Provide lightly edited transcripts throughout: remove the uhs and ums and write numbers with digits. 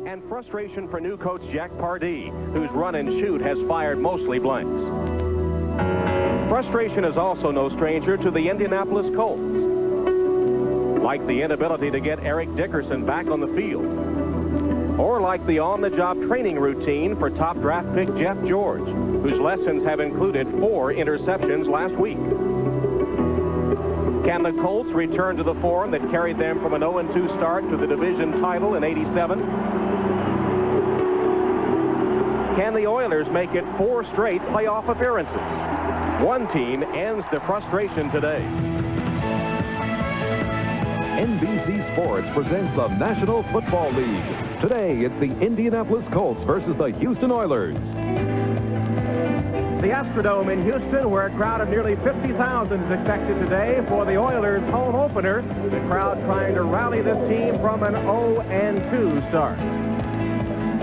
And frustration for new coach Jack Pardee, whose run and shoot has fired mostly blanks. Frustration is also no stranger to the Indianapolis Colts, like the inability to get Eric Dickerson back on the field, or like the on-the-job training routine for top draft pick Jeff George, whose lessons have included 4 interceptions last week. Can the Colts return to the form that carried them from an 0-2 start to the division title in '87? Can the Oilers make it 4 straight playoff appearances? One team ends the frustration today. NBC Sports presents the National Football League. Today, it's the Indianapolis Colts versus the Houston Oilers. The Astrodome in Houston, where a crowd of nearly 50,000 is expected today for the Oilers' home opener. The crowd trying to rally this team from an 0-2 start.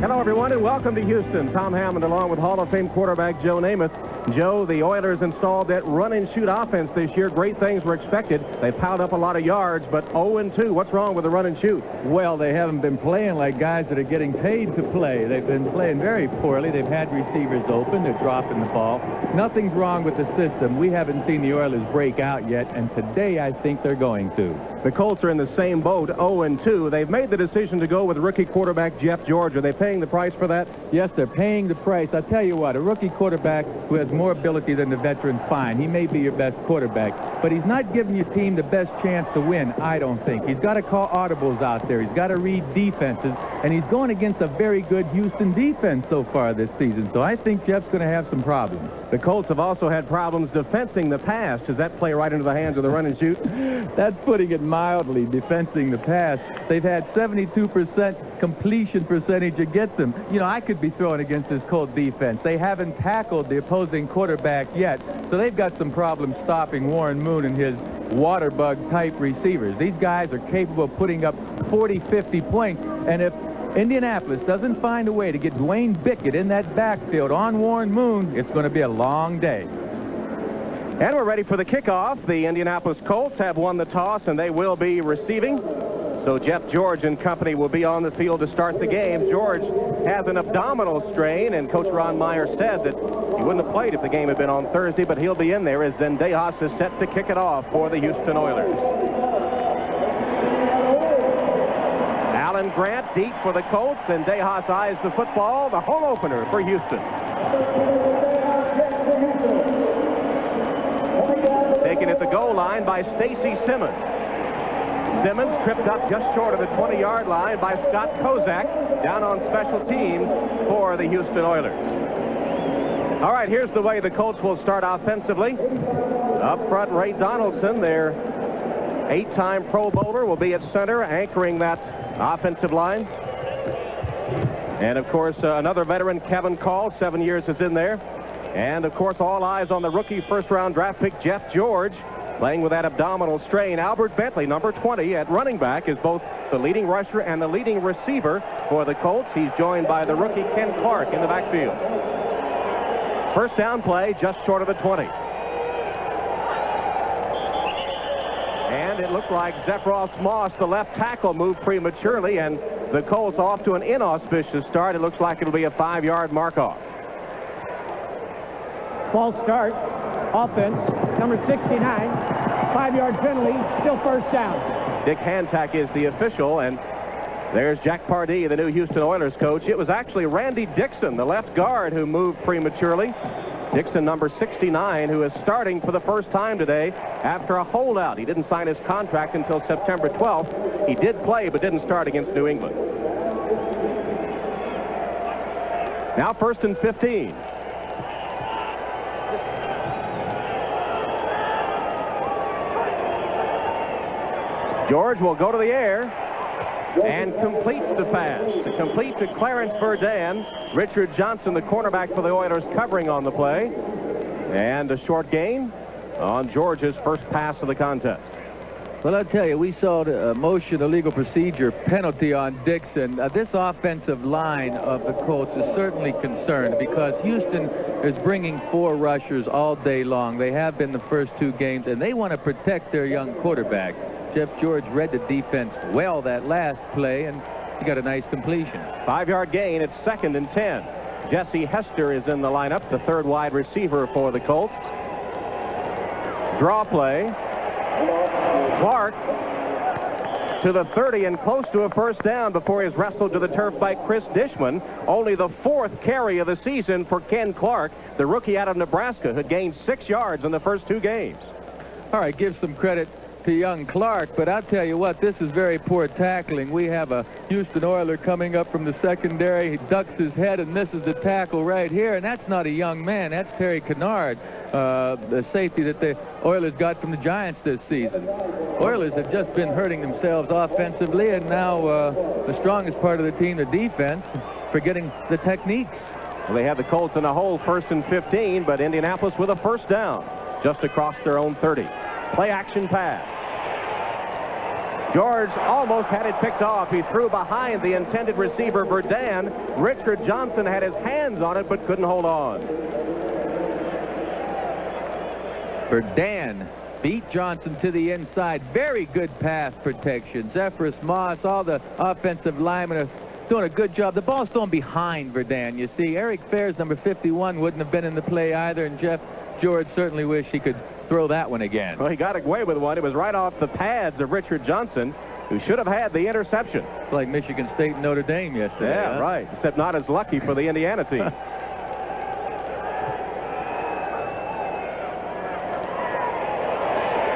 Hello, everyone, and welcome to Houston. Tom Hammond along with Hall of Fame quarterback Joe Namath. Joe, the Oilers installed that run-and-shoot offense this year. Great things were expected. They piled up a lot of yards, but 0-2. What's wrong with the run-and-shoot? Well, they haven't been playing like guys that are getting paid to play. They've been playing very poorly. They've had receivers open. They're dropping the ball. Nothing's wrong with the system. We haven't seen the Oilers break out yet, and today I think they're going to. The Colts are in the same boat, 0-2. They've made the decision to go with rookie quarterback Jeff George. Are they paying the price for that? Yes, they're paying the price. I'll tell you what, a rookie quarterback who has more ability than the veteran, fine. He may be your best quarterback, but he's not giving your team the best chance to win, I don't think. He's got to call audibles out there. He's got to read defenses, and he's going against a very good Houston defense so far this season, so I think Jeff's going to have some problems. The Colts have also had problems defensing the pass. Does that play right into the hands of the run and shoot? That's putting it mildly, defensing the pass. They've had 72% completion percentage against them. You know, I could be throwing against this Colt defense. They haven't tackled the opposing quarterback yet, so they've got some problems stopping Warren Moon and his water bug type receivers. These guys are capable of putting up 40, 50 points, and if Indianapolis doesn't find a way to get Dwayne Bickett in that backfield on Warren Moon, it's going to be a long day. And we're ready for the kickoff. The Indianapolis Colts have won the toss, and they will be receiving. So Jeff George and company will be on the field to start the game. George has an abdominal strain, and Coach Ron Meyer said that he wouldn't have played if the game had been on Thursday, but he'll be in there as Zendejas is set to kick it off for the Houston Oilers. Alan Grant deep for the Colts, and Zendejas eyes the football, the home opener for Houston. Taken at the goal line by Stacy Simmons. Simmons tripped up just short of the 20-yard line by Scott Kozak down on special teams for the Houston Oilers. All right, here's the way the Colts will start offensively. Up front, Ray Donaldson, their 8-time Pro Bowler, will be at center, anchoring that offensive line. And, of course, another veteran, Kevin Call, 7 years is in there. And, of course, all eyes on the rookie first-round draft pick, Jeff George, playing with that abdominal strain. Albert Bentley, number 20, at running back, is both the leading rusher and the leading receiver for the Colts. He's joined by the rookie Ken Clark in the backfield. First down play just short of the 20. And it looked like Zephyros Moss, the left tackle, moved prematurely, and the Colts off to an inauspicious start. It looks like it'll be a 5-yard mark-off. False start. Offense, number 69, 5-yard penalty, still first down. Dick Hantak is the official, and there's Jack Pardee, the new Houston Oilers coach. It was actually Randy Dixon, the left guard, who moved prematurely. Dixon, number 69, who is starting for the first time today after a holdout. He didn't sign his contract until September 12th. He did play, but didn't start against New England. Now 1st and 15. George will go to the air and completes the pass. To complete to Clarence Verdun. Richard Johnson, the cornerback for the Oilers, covering on the play. And a short gain on George's first pass of the contest. Well, I'll tell you, we saw the motion illegal procedure penalty on Dixon. This offensive line of the Colts is certainly concerned because Houston is bringing 4 rushers all day long. They have been the first 2 games, and they want to protect their young quarterback. Jeff George read the defense well that last play, and he got a nice completion. 5-yard gain. It's 2nd and 10. Jesse Hester is in the lineup, the third wide receiver for the Colts. Draw play. Clark to the 30 and close to a first down before he's wrestled to the turf by Chris Dishman. Only the 4th carry of the season for Ken Clark, the rookie out of Nebraska, who gained 6 yards in the first 2 games. All right, give some credit to young Clark, but I'll tell you what, this is very poor tackling. We have a Houston Oiler coming up from the secondary. He ducks his head and misses the tackle right here, and that's not a young man. That's Terry Kennard, the safety that the Oilers got from the Giants this season. Oilers have just been hurting themselves offensively, and now the strongest part of the team, the defense, forgetting the techniques. Well, they have the Colts in a hole, 1st and 15, but Indianapolis with a first down just across their own 30. Play action pass. George almost had it picked off. He threw behind the intended receiver, Verdun. Richard Johnson had his hands on it but couldn't hold on. Verdun beat Johnson to the inside. Very good pass protection. Zephyrus Moss, all the offensive linemen are doing a good job. The ball's thrown behind Verdun. You see, Eric Fairs, number 51, wouldn't have been in the play either, and Jeff George certainly wished he could throw that one again. Well, he got away with one. It was right off the pads of Richard Johnson, who should have had the interception. It's like Michigan State and Notre Dame yesterday. Yeah, huh? right. Except not as lucky for the Indiana team.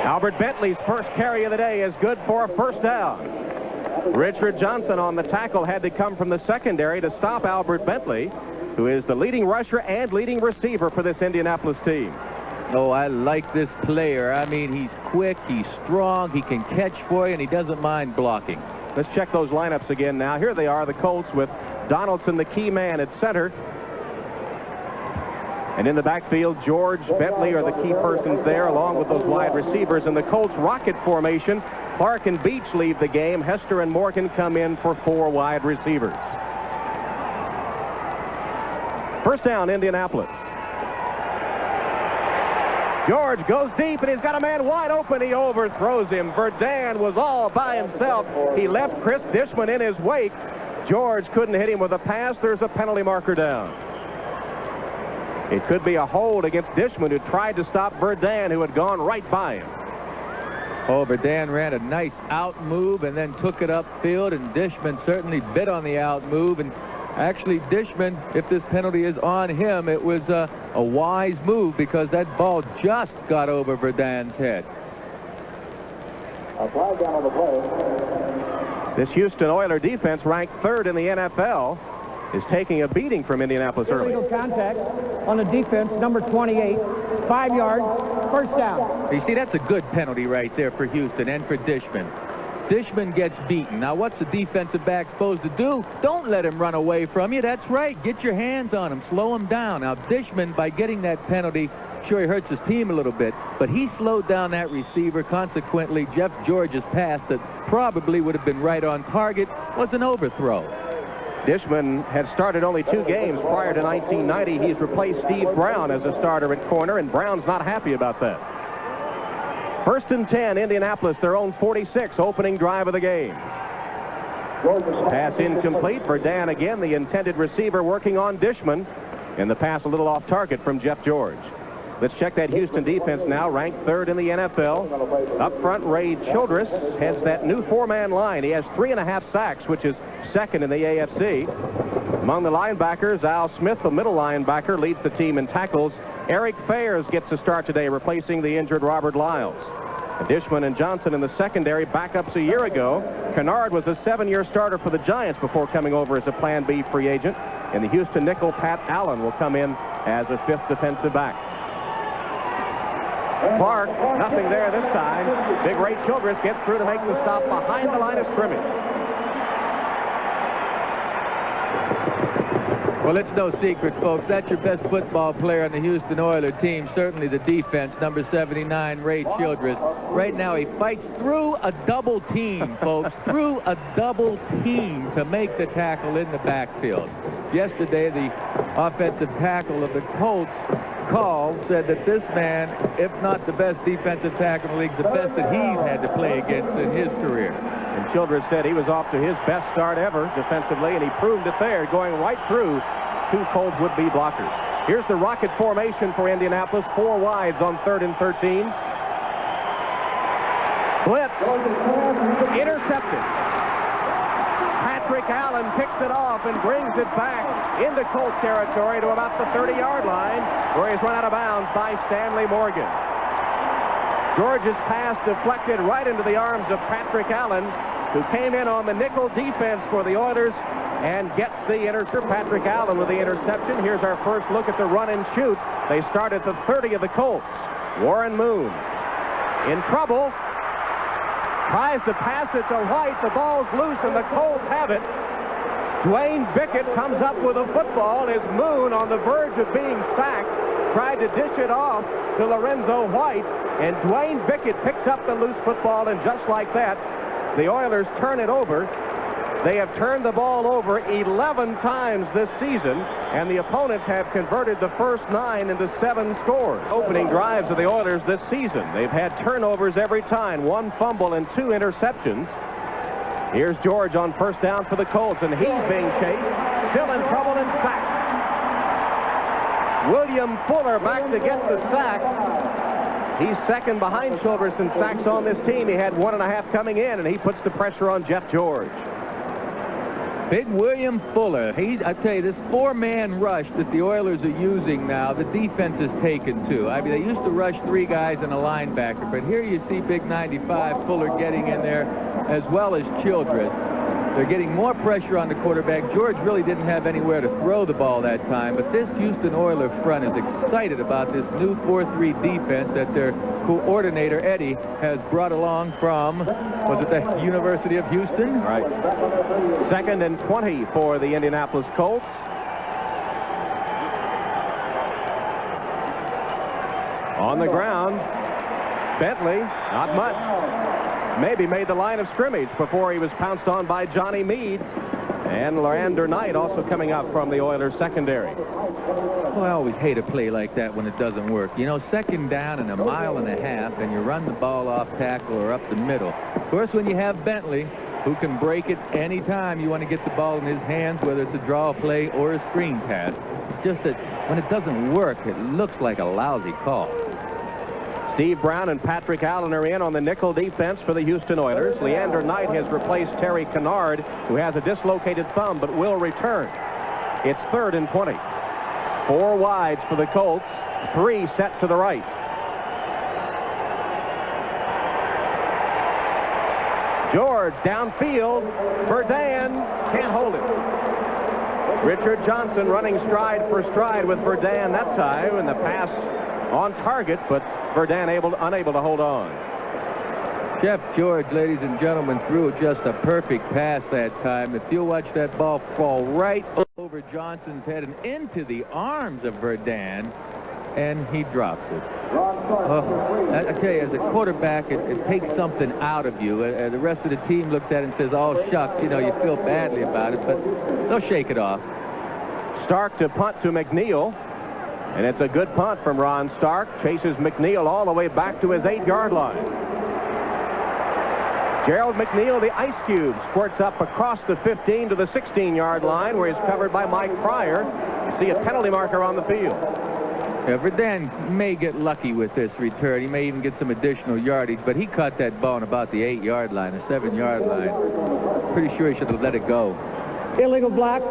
Albert Bentley's first carry of the day is good for a first down. Richard Johnson on the tackle had to come from the secondary to stop Albert Bentley, who is the leading rusher and leading receiver for this Indianapolis team. Oh, I like this player. I mean, he's quick, he's strong, he can catch for you, and he doesn't mind blocking. Let's check those lineups again now. Here they are, the Colts, with Donaldson, the key man, at center. And in the backfield, George, Bentley are the key persons there, along with those wide receivers. In the Colts rocket formation, Clark and Beach leave the game. Hester and Morgan come in for 4 wide receivers. First down, Indianapolis. George goes deep, and he's got a man wide open. He overthrows him. Verdun was all by himself. He left Chris Dishman in his wake. George couldn't hit him with a pass. There's a penalty marker down. It could be a hold against Dishman, who tried to stop Verdun, who had gone right by him. Oh, Verdun ran a nice out move and then took it upfield, and Dishman certainly bit on the out move. And actually, Dishman, if this penalty is on him, it was a wise move, because that ball just got over Verdun's head. A flag down on the play. This Houston Oiler defense, ranked 3rd in the NFL, is taking a beating from Indianapolis early. Illegal contact on the defense, number 28, 5 yards, first down. You see, that's a good penalty right there for Houston and for Dishman. Dishman gets beaten. Now, what's the defensive back supposed to do? Don't let him run away from you. That's right. Get your hands on him. Slow him down. Now, Dishman, by getting that penalty, sure, he hurts his team a little bit, but he slowed down that receiver. Consequently, Jeff George's pass that probably would have been right on target was an overthrow. Dishman had started only 2 games prior to 1990. He's replaced Steve Brown as a starter at corner, and Brown's not happy about that. 1st and 10, Indianapolis, their own 46, opening drive of the game. Pass incomplete. Verdun again, the intended receiver, working on Dishman. And the pass a little off target from Jeff George. Let's check that Houston defense now, ranked 3rd in the NFL. Up front, Ray Childress heads that new 4-man line. He has 3.5 sacks, which is 2nd in the AFC. Among the linebackers, Al Smith, the middle linebacker, leads the team in tackles. Eric Fairs gets a start today, replacing the injured Robert Lyles. Dishman and Johnson in the secondary, backups a year ago. Kennard was a 7-year starter for the Giants before coming over as a Plan B free agent. And the Houston nickel, Pat Allen, will come in as a 5th defensive back. Clark, nothing there this time. Big Ray Childress gets through to make the stop behind the line of scrimmage. Well, it's no secret, folks. That's your best football player on the Houston Oilers team. Certainly the defense, number 79, Ray Childress. Right now, he fights through a double team, folks. Through a double team to make the tackle in the backfield. Yesterday, the offensive tackle of the Colts call said that this man, if not the best defensive tackle in the league, the best that he's had to play against in his career. And Childress said he was off to his best start ever defensively, and he proved it there, going right through two Colts would-be blockers. Here's the rocket formation for Indianapolis. 4 wides on 3rd and 13. Blitz. Intercepted. Patrick Allen picks it off and brings it back into Colts territory to about the 30-yard line, where he's run out of bounds by Stanley Morgan. George's pass deflected right into the arms of Patrick Allen, who came in on the nickel defense for the Oilers and gets the interception. Patrick Allen with the interception. Here's our first look at the run and shoot. They start at the 30 of the Colts. Warren Moon in trouble. Tries to pass it to White. The ball's loose, and the Colts have it. Dwayne Bickett comes up with a football as Moon, on the verge of being sacked, tried to dish it off to Lorenzo White, and Dwayne Bickett picks up the loose football, and just like that, the Oilers turn it over. They have turned the ball over 11 times this season, and the opponents have converted the first 9 into 7 scores. Opening drives of the Oilers this season. They've had turnovers every time, 1 fumble and 2 interceptions. Here's George on first down for the Colts, and he's being chased, still in trouble and sacked. William Fuller back to get the sack. He's second behind Childress in sacks on this team. He had 1.5 coming in, and he puts the pressure on Jeff George. Big William Fuller. I tell you, this 4-man rush that the Oilers are using now, the defense is taken to. I mean, they used to rush 3 guys and a linebacker, but here you see big 95 Fuller getting in there, as well as Childress. They're getting more pressure on the quarterback. George really didn't have anywhere to throw the ball that time, but this Houston Oiler front is excited about this new 4-3 defense that their coordinator, Eddie, has brought along from, was it the University of Houston? Right. 2nd and 20 for the Indianapolis Colts. On the ground, Bentley, not much. Maybe made the line of scrimmage before he was pounced on by Johnny Meads. And Lander Knight also coming up from the Oilers secondary. Well, I always hate a play like that when it doesn't work. You know, 2nd down and 1.5 miles, and you run the ball off tackle or up the middle. Of course, when you have Bentley, who can break it anytime you want to get the ball in his hands, whether it's a draw play or a screen pass. It's just that when it doesn't work, it looks like a lousy call. Steve Brown and Patrick Allen are in on the nickel defense for the Houston Oilers. Leander Knight has replaced Terry Kennard, who has a dislocated thumb but will return. It's 3rd and 20. 4 wides for the Colts, 3 set to the right. George downfield. Verdun can't hold it. Richard Johnson running stride for stride with Verdun that time, and the pass on target, but Verdun unable to hold on. Jeff George, ladies and gentlemen, threw just a perfect pass that time. If you watch that ball fall right over Johnson's head and into the arms of Verdun, and he drops it. I tell you, as a quarterback, it takes something out of you. The rest of the team looks at it and says, oh, shucks, you know, you feel badly about it, but they'll shake it off. Stark to punt to McNeil. And it's a good punt from Ron Stark. Chases McNeil all the way back to his 8-yard line. Gerald McNeil, the Ice Cube, squirts up across the 15 to the 16-yard line, where he's covered by Mike Pryor. You see a penalty marker on the field. Verdun may get lucky with this return. He may even get some additional yardage, but he caught that ball on about the 8-yard line, the 7-yard line. Pretty sure he should have let it go. Illegal block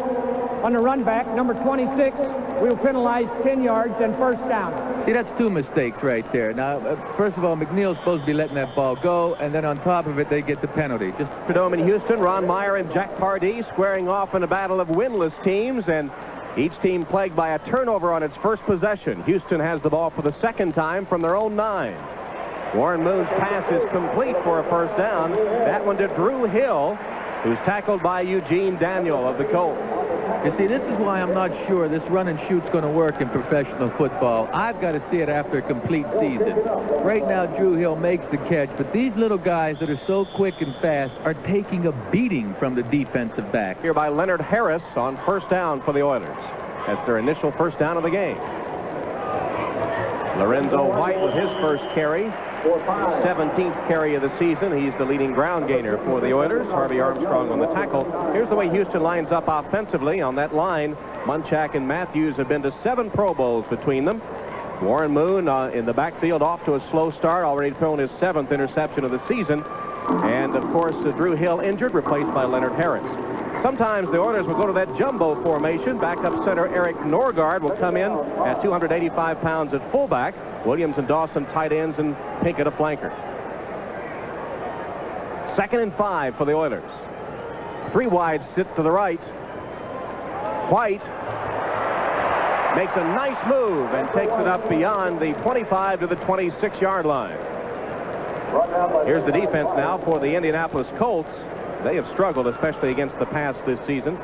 on the run back, number 26. We'll penalize 10 yards and first down. See, that's 2 mistakes right there. Now, first of all, McNeil's supposed to be letting that ball go, and then on top of it, they get the penalty. Just Superdome in Houston, Ron Meyer and Jack Pardee squaring off in a battle of winless teams, and each team plagued by a turnover on its first possession. Houston has the ball for the 2nd time from their own 9. Warren Moon's pass is complete for a first down. That one to Drew Hill, who's tackled by Eugene Daniel of the Colts. You see, this is why I'm not sure this run and shoot's going to work in professional football. I've got to see it after a complete season. Right now, Drew Hill makes the catch, but these little guys that are so quick and fast are taking a beating from the defensive back. Here by Leonard Harris on first down for the Oilers. That's their initial first down of the game. Lorenzo White with his first carry. 17th carry of the season. He's the leading ground gainer for the Oilers. Harvey Armstrong on the tackle. Here's the way Houston lines up offensively. On that line, Munchak and Matthews have been to 7 Pro Bowls between them. Warren Moon in the backfield off to a slow start, already thrown his 7th interception of the season. And, of course, Drew Hill injured, replaced by Leonard Harris. Sometimes the Oilers will go to that jumbo formation. Backup center Eric Norgard will come in at 285 pounds at fullback. Williams and Dawson tight ends, and Pinkett a flanker. 2nd and 5 for the Oilers. 3 wide sit to the right. White makes a nice move and takes it up beyond the 25 to the 26-yard line. Here's the defense now for the Indianapolis Colts. They have struggled, especially against the pass this season.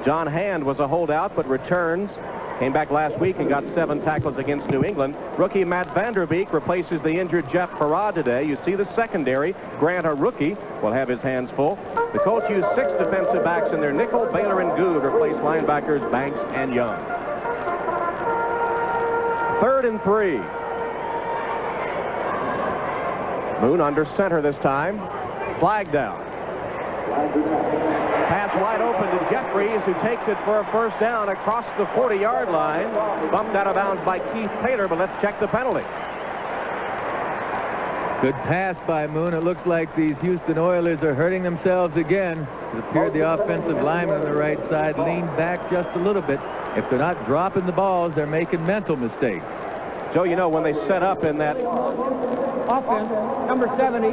John Hand was a holdout, but returns. Came back last week and got 7 tackles against New England. Rookie Matt Vanderbeek replaces the injured Jeff Farad today. You see the secondary. Grant, a rookie, will have his hands full. The Colts use 6 defensive backs in their nickel. Baylor and Good replace linebackers Banks and Young. 3rd and 3. Moon under center this time. Flag down. Pass wide open to Jeffries, who takes it for a first down across the 40-yard line. Bumped out of bounds by Keith Taylor, but let's check the penalty. Good pass by Moon. It looks like these Houston Oilers are hurting themselves again. It appeared the offensive lineman on the right side leaned back just a little bit. If they're not dropping the balls, they're making mental mistakes. Joe, you know, when they set up in that Offense, number 70,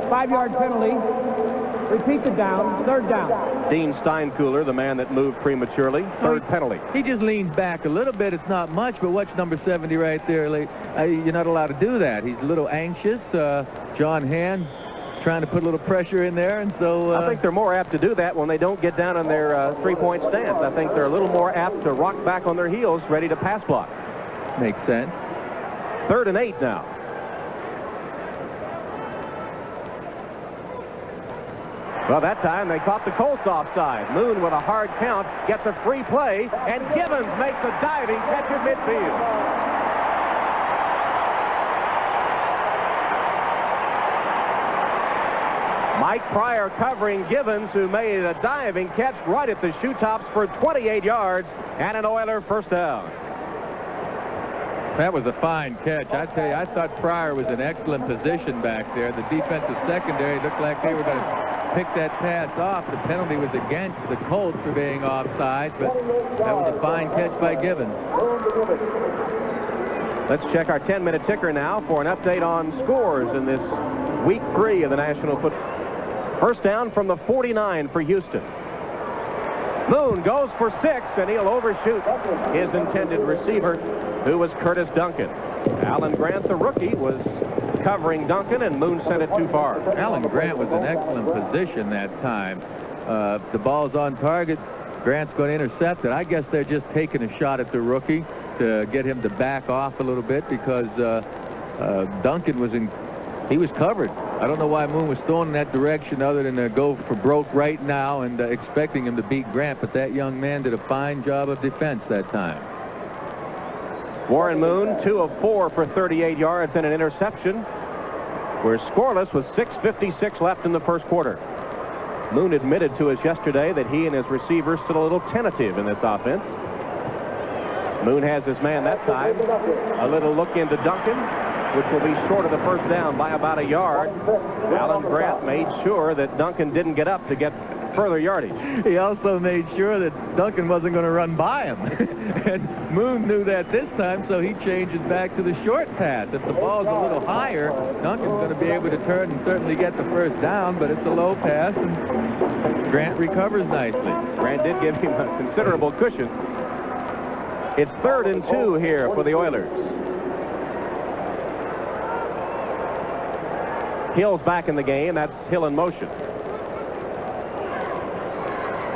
5-yard penalty. Repeat the down, 3rd down. Dean Steinkühler, the man that moved prematurely, 3rd penalty. He just leans back a little bit. It's not much, but watch number 70 right there. You're not allowed to do that. He's a little anxious. John Hand trying to put a little pressure in there, and so I think they're more apt to do that when they don't get down on their 3-point stance. I think they're a little more apt to rock back on their heels, ready to pass block. Makes sense. 3rd and 8 now. Well, that time they caught the Colts offside. Moon with a hard count gets a free play, and Givens makes a diving catch at midfield. Mike Pryor covering Givens, who made a diving catch right at the shoe tops for 28 yards and an Oiler first down. That was a fine catch. I tell you, I thought Pryor was in excellent position back there. The defensive secondary looked like they were going to pick that pass off. The penalty was against the Colts for being offside, but that was a fine catch by Givens. Let's check our 10-minute ticker now for an update on scores in this week 3 of the National Football. First down from the 49 for Houston. Moon goes for 6, and he'll overshoot his intended receiver, who was Curtis Duncan. Alan Grant, the rookie, was covering Duncan, and Moon sent it too far. Alan Grant was in excellent position that time. The ball's on target. Grant's going to intercept it. I guess they're just taking a shot at the rookie to get him to back off a little bit, because Duncan was he was covered. I don't know why Moon was throwing in that direction other than to go for broke right now and expecting him to beat Grant, but that young man did a fine job of defense that time. Warren Moon, 2 of 4 for 38 yards and an interception. We're scoreless with 6:56 left in the first quarter. Moon admitted to us yesterday that he and his receivers still a little tentative in this offense. Moon has his man that time. A little look into Duncan, which will be short of the first down by about a yard. Alan Grant made sure that Duncan didn't get up to get further yardage. He also made sure that Duncan wasn't going to run by him. And Moon knew that this time, so he changes back to the short pass. If the ball's a little higher, Duncan's going to be able to turn and certainly get the first down, but it's a low pass, and Grant recovers nicely. Grant did give him a considerable cushion. It's 3rd and 2 here for the Oilers. Hill's back in the game. That's Hill in motion.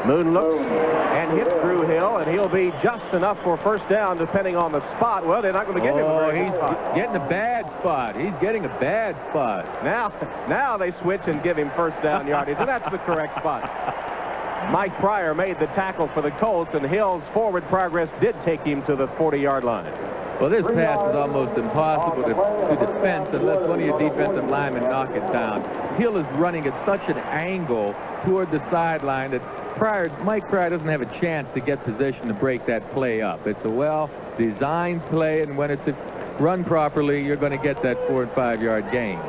Moon looks and hits Drew Hill, and he'll be just enough for first down depending on the spot. Well, they're not going to get him a very good spot. Getting a bad spot. He's getting a bad spot. Now they switch and give him first down yardage, and that's the correct spot. Mike Pryor made the tackle for the Colts, and Hill's forward progress did take him to the 40-yard line. Well, this pass is almost impossible to defend unless one of your defensive linemen knock it down. Hill is running at such an angle toward the sideline that Mike Pryor doesn't have a chance to get position to break that play up. It's a well-designed play, and when it's run properly, you're going to get that 4- and 5-yard gain.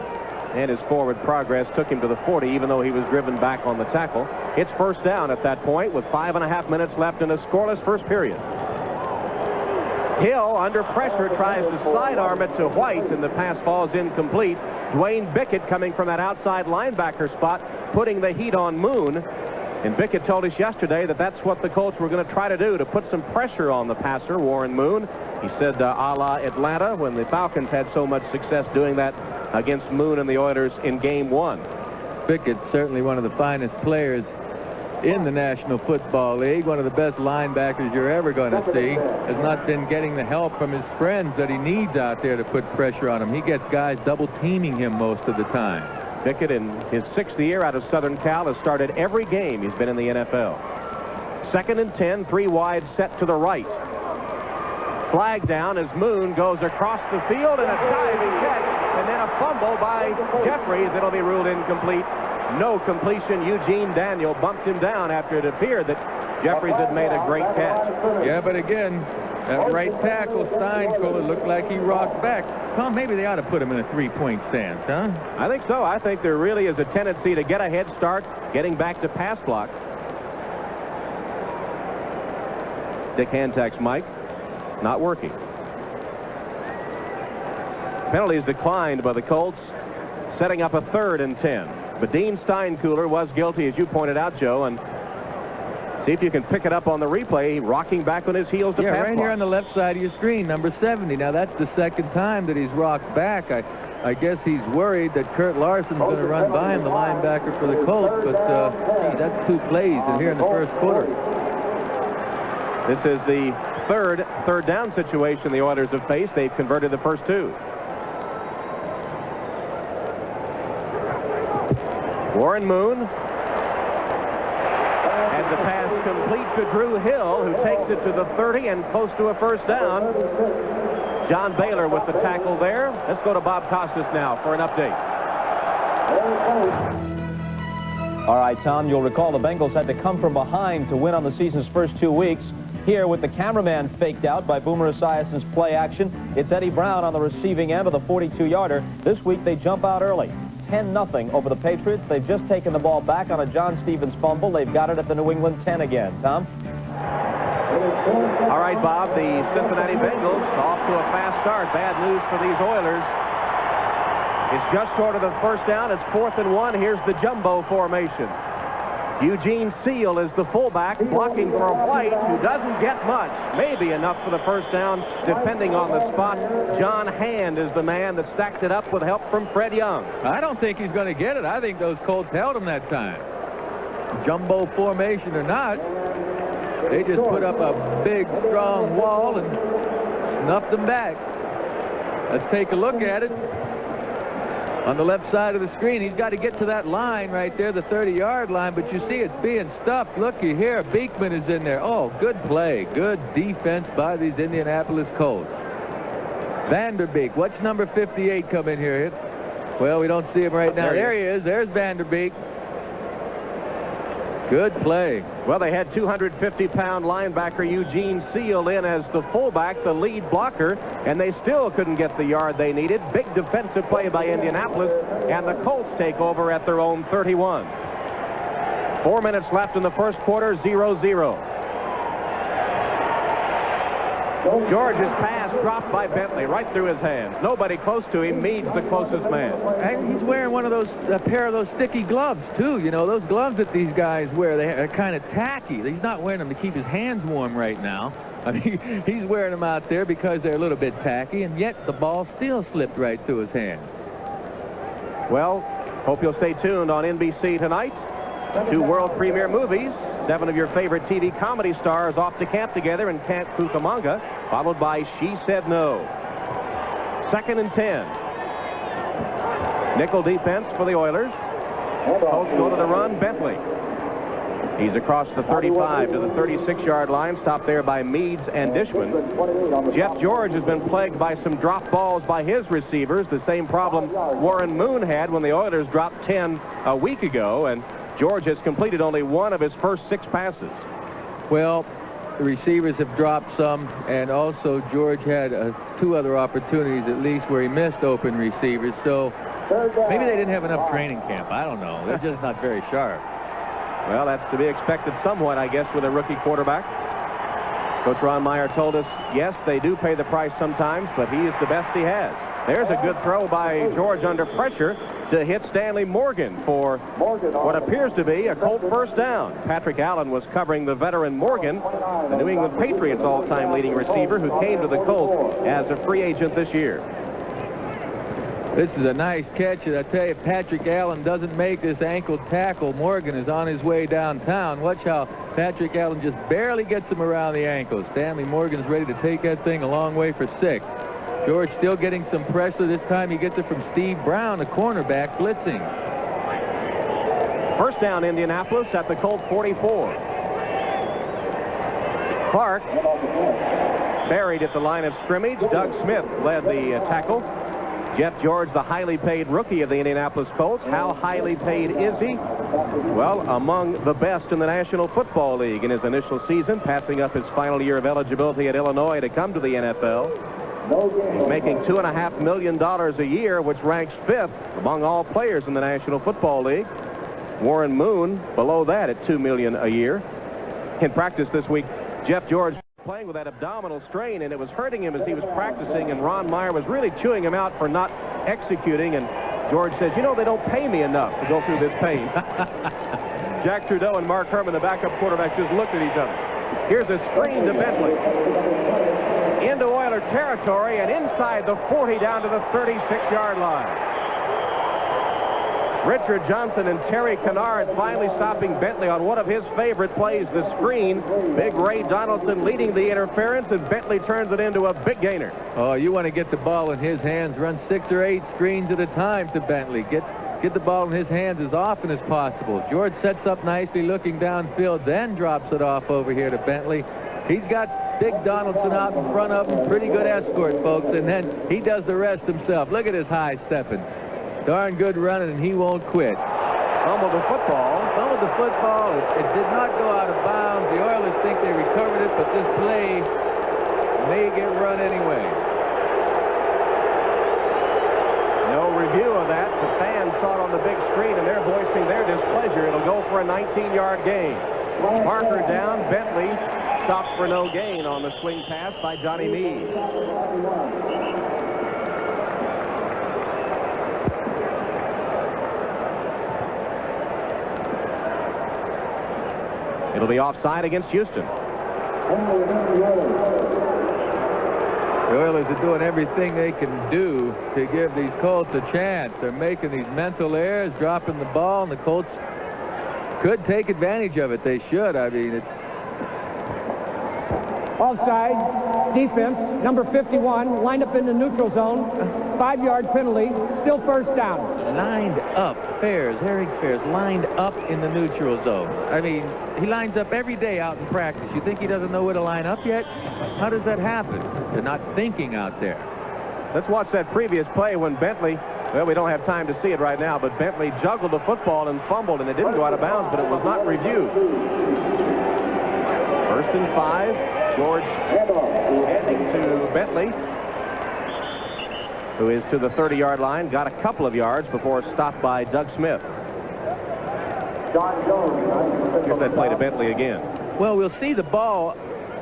And his forward progress took him to the 40, even though he was driven back on the tackle. It's first down at that point with 5.5 minutes left in a scoreless first period. Hill, under pressure, tries to sidearm it to White, and the pass falls incomplete. Dwayne Bickett coming from that outside linebacker spot, putting the heat on Moon. And Bickett told us yesterday that that's what the Colts were going to try to do, to put some pressure on the passer, Warren Moon. He said a la Atlanta, when the Falcons had so much success doing that against Moon and the Oilers in Game 1. Bickett's certainly one of the finest players in the National Football League, one of the best linebackers you're ever going to see. Has not been getting the help from his friends that he needs out there to put pressure on him. He gets guys double teaming him most of the time. Bickett, in his 6th year out of Southern Cal, has started every game he's been in the NFL. 2nd and 10, 3 wide set to the right. Flag down as Moon goes across the field, and a diving catch, and then a fumble by Jeffries. It'll be ruled incomplete. No completion. Eugene Daniel bumped him down after it appeared that Jeffries had made a great catch. Yeah, but again, that right tackle, Steinkohler, looked like he rocked back. Tom, maybe they ought to put him in a 3-point stance, huh? I think so. I think there really is a tendency to get a head start, getting back to pass block. Dick Hantak's mic not working. Penalties declined by the Colts, setting up a 3rd and 10. But Dean Steinkohler was guilty, as you pointed out, Joe, and see if you can pick it up on the replay, rocking back on his heels to pass right block. here on the left side of your screen, number 70. Now, that's the 2nd time that he's rocked back. I guess he's worried that Kurt Larson's going to run by him, the linebacker for the Colts, but gee, that's 2 plays in here in the first quarter. This is the third down situation the Oilers have faced. They've converted the first 2. Warren Moon has the pass complete to Drew Hill, who takes it to the 30 and close to a first down. John Baylor with the tackle there. Let's go to Bob Costas now for an update. All right, Tom, you'll recall the Bengals had to come from behind to win on the season's first 2 weeks. Here, with the cameraman faked out by Boomer Esiason's play action, it's Eddie Brown on the receiving end of the 42-yarder. This week, they jump out early. 10-0 over the Patriots. They've just taken the ball back on a John Stevens fumble. They've got it at the New England 10 again. Tom? All right, Bob, the Cincinnati Bengals off to a fast start. Bad news for these Oilers. It's just short of the first down. It's 4th and 1. Here's the jumbo formation. Eugene Seal is the fullback, blocking for White, who doesn't get much. Maybe enough for the first down, depending on the spot. John Hand is the man that stacked it up with help from Fred Young. I don't think he's going to get it. I think those Colts held him that time. Jumbo formation or not, they just put up a big, strong wall and snuffed them back. Let's take a look at it. On the left side of the screen, he's got to get to that line right there, the 30-yard line, but you see it's being stuffed. Looky here, Beekman is in there. Oh, good play. Good defense by these Indianapolis Colts. Vanderbeek, watch number 58 come in here. Well, we don't see him right now. There he is. There's Vanderbeek. Good play. Well, they had 250-pound linebacker Eugene Seal in as the fullback, the lead blocker, and they still couldn't get the yard they needed. Big defensive play by Indianapolis, and the Colts take over at their own 31. 4 minutes left in the first quarter, 0-0. George's pass dropped by Bentley right through his hands. Nobody close to him. Meade's the closest man. And he's wearing one of those, a pair of those sticky gloves, too. You know, those gloves that these guys wear, they're kind of tacky. He's not wearing them to keep his hands warm right now. I mean, he's wearing them out there because they're a little bit tacky, and yet the ball still slipped right through his hand. Well, hope you'll stay tuned on NBC tonight. 2 world premiere movies. 7 of your favorite TV comedy stars off to camp together in Camp Cucamonga, followed by She Said No. 2nd and 10. Nickel defense for the Oilers. Colts go to the run. Bentley. He's across the 35 to the 36-yard line, stopped there by Meads and Dishman. Jeff George has been plagued by some drop balls by his receivers, the same problem Warren Moon had when the Oilers dropped 10 a week ago, and George has completed only one of his first 6 passes. Well, the receivers have dropped some, and also George had 2 other opportunities at least where he missed open receivers, so maybe they didn't have enough training camp. I don't know. They're just not very sharp. Well, that's to be expected somewhat, I guess, with a rookie quarterback. Coach Ron Meyer told us, yes, they do pay the price sometimes, but he is the best he has. There's a good throw by George under pressure to hit Stanley Morgan for what appears to be a Colt first down. Patrick Allen was covering the veteran Morgan, the New England Patriots all-time leading receiver who came to the Colts as a free agent this year. This is a nice catch, and I tell you, Patrick Allen doesn't make this ankle tackle. Morgan is on his way downtown. Watch how Patrick Allen just barely gets him around the ankles. Stanley Morgan's ready to take that thing a long way for 6. George still getting some pressure. This time he gets it from Steve Brown, the cornerback, blitzing. First down, Indianapolis at the Colt 44. Clark buried at the line of scrimmage. Doug Smith led the tackle. Jeff George, the highly paid rookie of the Indianapolis Colts. How highly paid is he? Well, among the best in the National Football League in his initial season, passing up his final year of eligibility at Illinois to come to the NFL. He's making $2.5 million a year, which ranks 5th among all players in the National Football League. Warren Moon below that at $2 million a year. In practice this week, Jeff George playing with that abdominal strain, and it was hurting him as he was practicing, and Ron Meyer was really chewing him out for not executing, and George says, you know, they don't pay me enough to go through this pain. Jack Trudeau and Mark Herman, the backup quarterback, just looked at each other. Here's a screen to Bentley. Into Oiler territory and inside the 40 down to the 36-yard line. Richard Johnson and Terry Kennard finally stopping Bentley on one of his favorite plays, the screen. Big Ray Donaldson leading the interference, and Bentley turns it into a big gainer. Oh, you want to get the ball in his hands. Run 6 or 8 screens at a time to Bentley. Get the ball in his hands as often as possible. George sets up nicely looking downfield, then drops it off over here to Bentley. He's got Big Donaldson out in front of him. Pretty good escort, folks, and then he does the rest himself. Look at his high stepping. Darn good running, and he won't quit. Fumbled the football. Fumbled the football. It did not go out of bounds. The Oilers think they recovered it, but this play may get run anyway. No review of that. The fans saw it on the big screen, and they're voicing their displeasure. It'll go for a 19-yard gain. Marker down. Bentley stopped for no gain on the swing pass by Johnny Meade. It'll be offside against Houston. The Oilers are doing everything they can do to give these Colts a chance. They're making these mental errors, dropping the ball, and the Colts could take advantage of it. They should. I mean, it's offside defense, number 51, lined up in the neutral zone, 5-yard penalty, still first down. Lined up. Eric Fairs lined up in the neutral zone. I mean, he lines up every day out in practice. You think he doesn't know where to line up yet? How does that happen? They're not thinking out there. Let's watch that previous play when Bentley, well, we don't have time to see it right now, but Bentley juggled the football and fumbled, and it didn't go out of bounds, but it was not reviewed. 1st and 5. George handing to Bentley, who is to the 30-yard line, got a couple of yards before stopped by Doug Smith. Here's that play to Bentley again. Well, we'll see the ball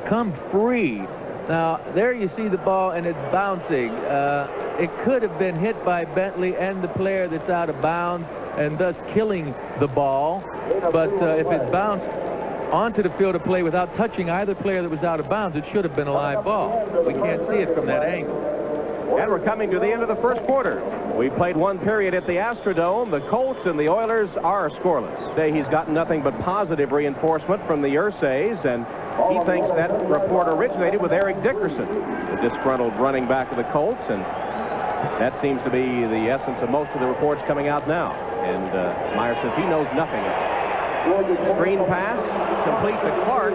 come free. Now, there you see the ball, and it's bouncing. It could have been hit by Bentley and the player that's out of bounds, and thus killing the ball. But if it bounced onto the field of play without touching either player that was out of bounds, it should have been a live ball. We can't see it from that angle. And we're coming to the end of the first quarter. We played one period at the Astrodome. The Colts and the Oilers are scoreless. Today he's gotten nothing but positive reinforcement from the Ursays, and he thinks that report originated with Eric Dickerson, the disgruntled running back of the Colts, and that seems to be the essence of most of the reports coming out now. And Meyer says he knows nothing of it. Screen pass, complete to Clark.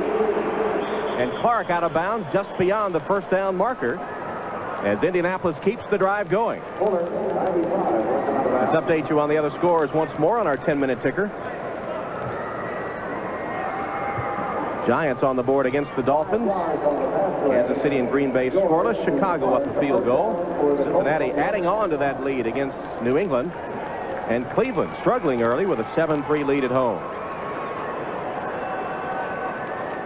And Clark out of bounds just beyond the first down marker as Indianapolis keeps the drive going. Let's update you on the other scores once more on our 10-minute ticker. Giants on the board against the Dolphins. Kansas City and Green Bay scoreless. Chicago up a field goal. Cincinnati adding on to that lead against New England. And Cleveland struggling early with a 7-3 lead at home.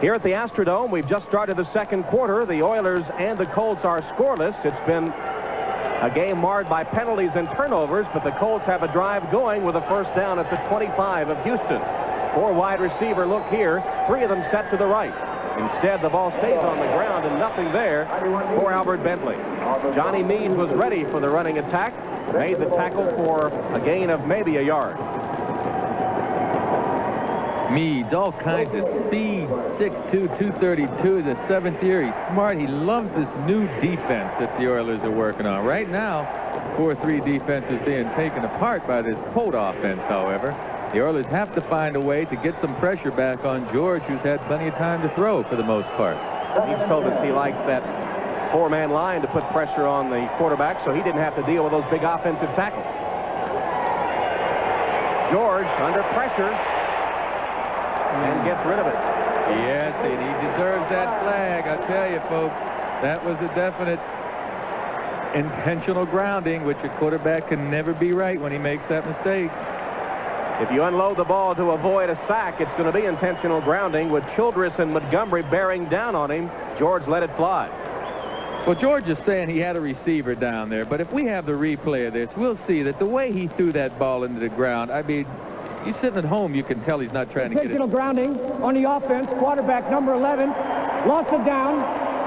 Here at the Astrodome, we've just started the second quarter. The Oilers and the Colts are scoreless. It's been a game marred by penalties and turnovers, but the Colts have a drive going with a first down at the 25 of Houston. 4 wide receiver look here, 3 of them set to the right. Instead, the ball stays on the ground and nothing there for Albert Bentley. Johnny Meade was ready for the running attack, made the tackle for a gain of maybe a yard. Meade, all kinds of speed, 6'2", 232, the 7th year. He's smart. He loves this new defense that the Oilers are working on. Right now, 4-3 defense is being taken apart by this Colt offense, however. The Oilers have to find a way to get some pressure back on George, who's had plenty of time to throw for the most part. He's told us he likes that 4-man line to put pressure on the quarterback so he didn't have to deal with those big offensive tackles. George under pressure and gets rid of it. Yes, and he deserves that flag. I tell you, folks, that was a definite intentional grounding, which a quarterback can never be right when he makes that mistake. If you unload the ball to avoid a sack, it's going to be intentional grounding. With Childress and Montgomery bearing down on him, George let it fly. Well, George is saying he had a receiver down there, but if we have the replay of this, we'll see that the way he threw that ball into the ground, I mean, he's sitting at home, you can tell he's not trying to get it. Intentional grounding on the offense. Quarterback number 11 lost it down.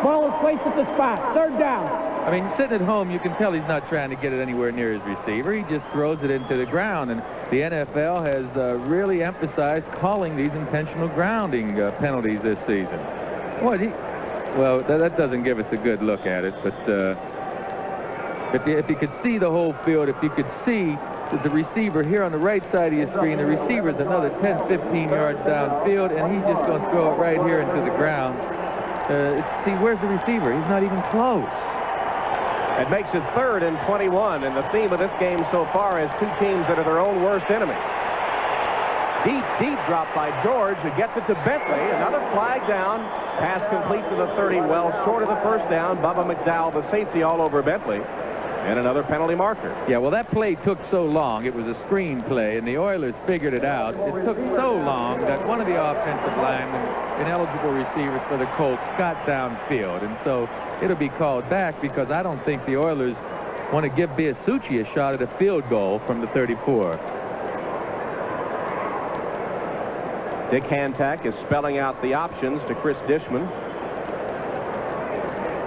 Ball is placed at the spot. 3rd down. I mean, sitting at home, you can tell he's not trying to get it anywhere near his receiver. He just throws it into the ground. And the NFL has really emphasized calling these intentional grounding penalties this season. Well, that doesn't give us a good look at it. But if you could see the whole field, if you could see that the receiver here on the right side of your screen, the receiver's another 10, 15 yards downfield, and he's just going to throw it right here into the ground. See, where's the receiver? He's not even close. It makes it 3rd and 21, and the theme of this game so far is 2 teams that are their own worst enemy. Deep drop by George, who gets it to Bentley. Another flag down. Pass complete to the 30, well short of the first down. Bubba McDowell, the safety, all over Bentley. And another penalty marker. Yeah, well, that play took so long. It was a screen play, and the Oilers figured it out. It took so long that one of the offensive linemen, ineligible receivers for the Colts, got downfield. And so it'll be called back because I don't think the Oilers want to give Biasucci a shot at a field goal from the 34. Dick Hantak is spelling out the options to Chris Dishman.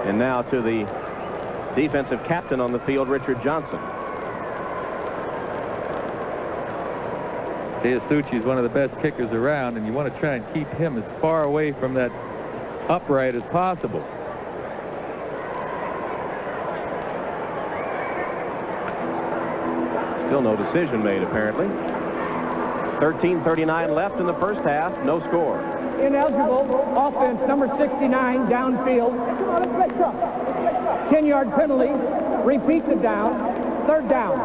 And now to the defensive captain on the field, Richard Johnson. Biasucci is one of the best kickers around, and you want to try and keep him as far away from that upright as possible. Still no decision made, apparently. 13:39 left in the first half. No score. Ineligible. Offense number 69 downfield. 10-yard penalty. Repeat the down. 3rd down.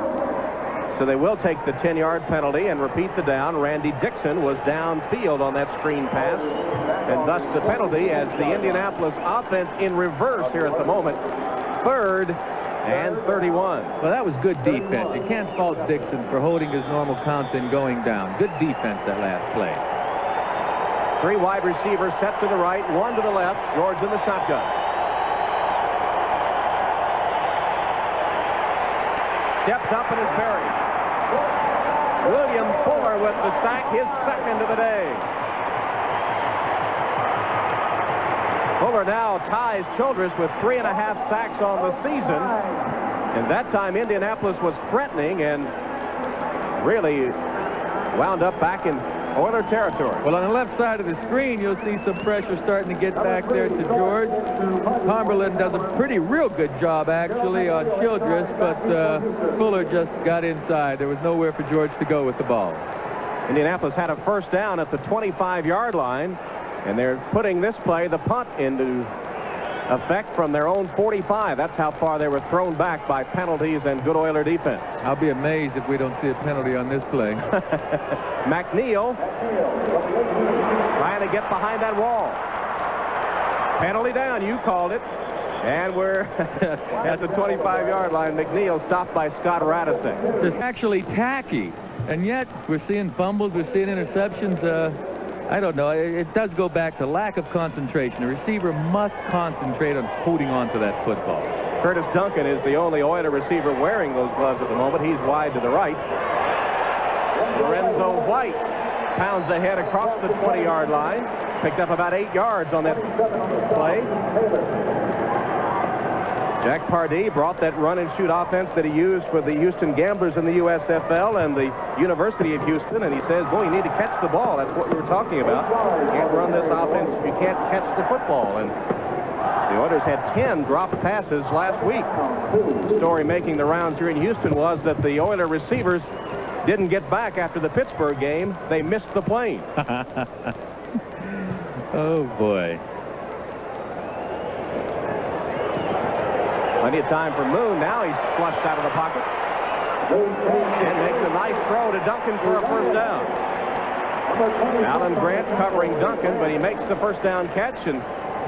So they will take the 10-yard penalty and repeat the down. Randy Dixon was downfield on that screen pass. And thus the penalty as the Indianapolis offense in reverse here at the moment. 3rd and 31. Well, that was good defense. You can't fault Dixon for holding his normal count and going down. Good defense that last play. 3 wide receivers set to the right, 1 to the left. George in the shotgun. Steps up and is buried. William Fuller with the sack, his 2nd of the day. Fuller now ties Childress with 3.5 sacks on the season. And that time Indianapolis was threatening and really wound up back in Oiler territory. Well, on the left side of the screen, you'll see some pressure starting to get back there to George. Cumberland does a real good job, actually, on Childress, but Fuller just got inside. There was nowhere for George to go with the ball. Indianapolis had a first down at the 25-yard line, and they're putting this play, the punt, into effect from their own 45. That's how far they were thrown back by penalties and good Oiler defense. I'll be amazed if we don't see a penalty on this play. McNeil trying to get behind that wall. Penalty down. You called it. And we're at the 25-yard line. McNeil stopped by Scott Radisek. It's actually tacky. And yet we're seeing fumbles. We're seeing interceptions. I don't know. It does go back to lack of concentration. The receiver must concentrate on holding on to that football. Curtis Duncan is the only Oiler receiver wearing those gloves at the moment. He's wide to the right. Lorenzo White pounds ahead across the 20-yard line. Picked up about 8 yards on that play. Jack Pardee brought that run-and-shoot offense that he used for the Houston Gamblers in the USFL and the University of Houston, and he says, boy, you need to catch the ball. That's what we were talking about. You can't run this offense if you can't catch the football. And the Oilers had 10 dropped passes last week. The story making the rounds here in Houston was that the Oiler receivers didn't get back after the Pittsburgh game. They missed the plane. Oh, boy. Plenty of time for Moon. Now he's flushed out of the pocket. And makes a nice throw to Duncan for a first down. Alan Grant covering Duncan, but he makes the first down catch, and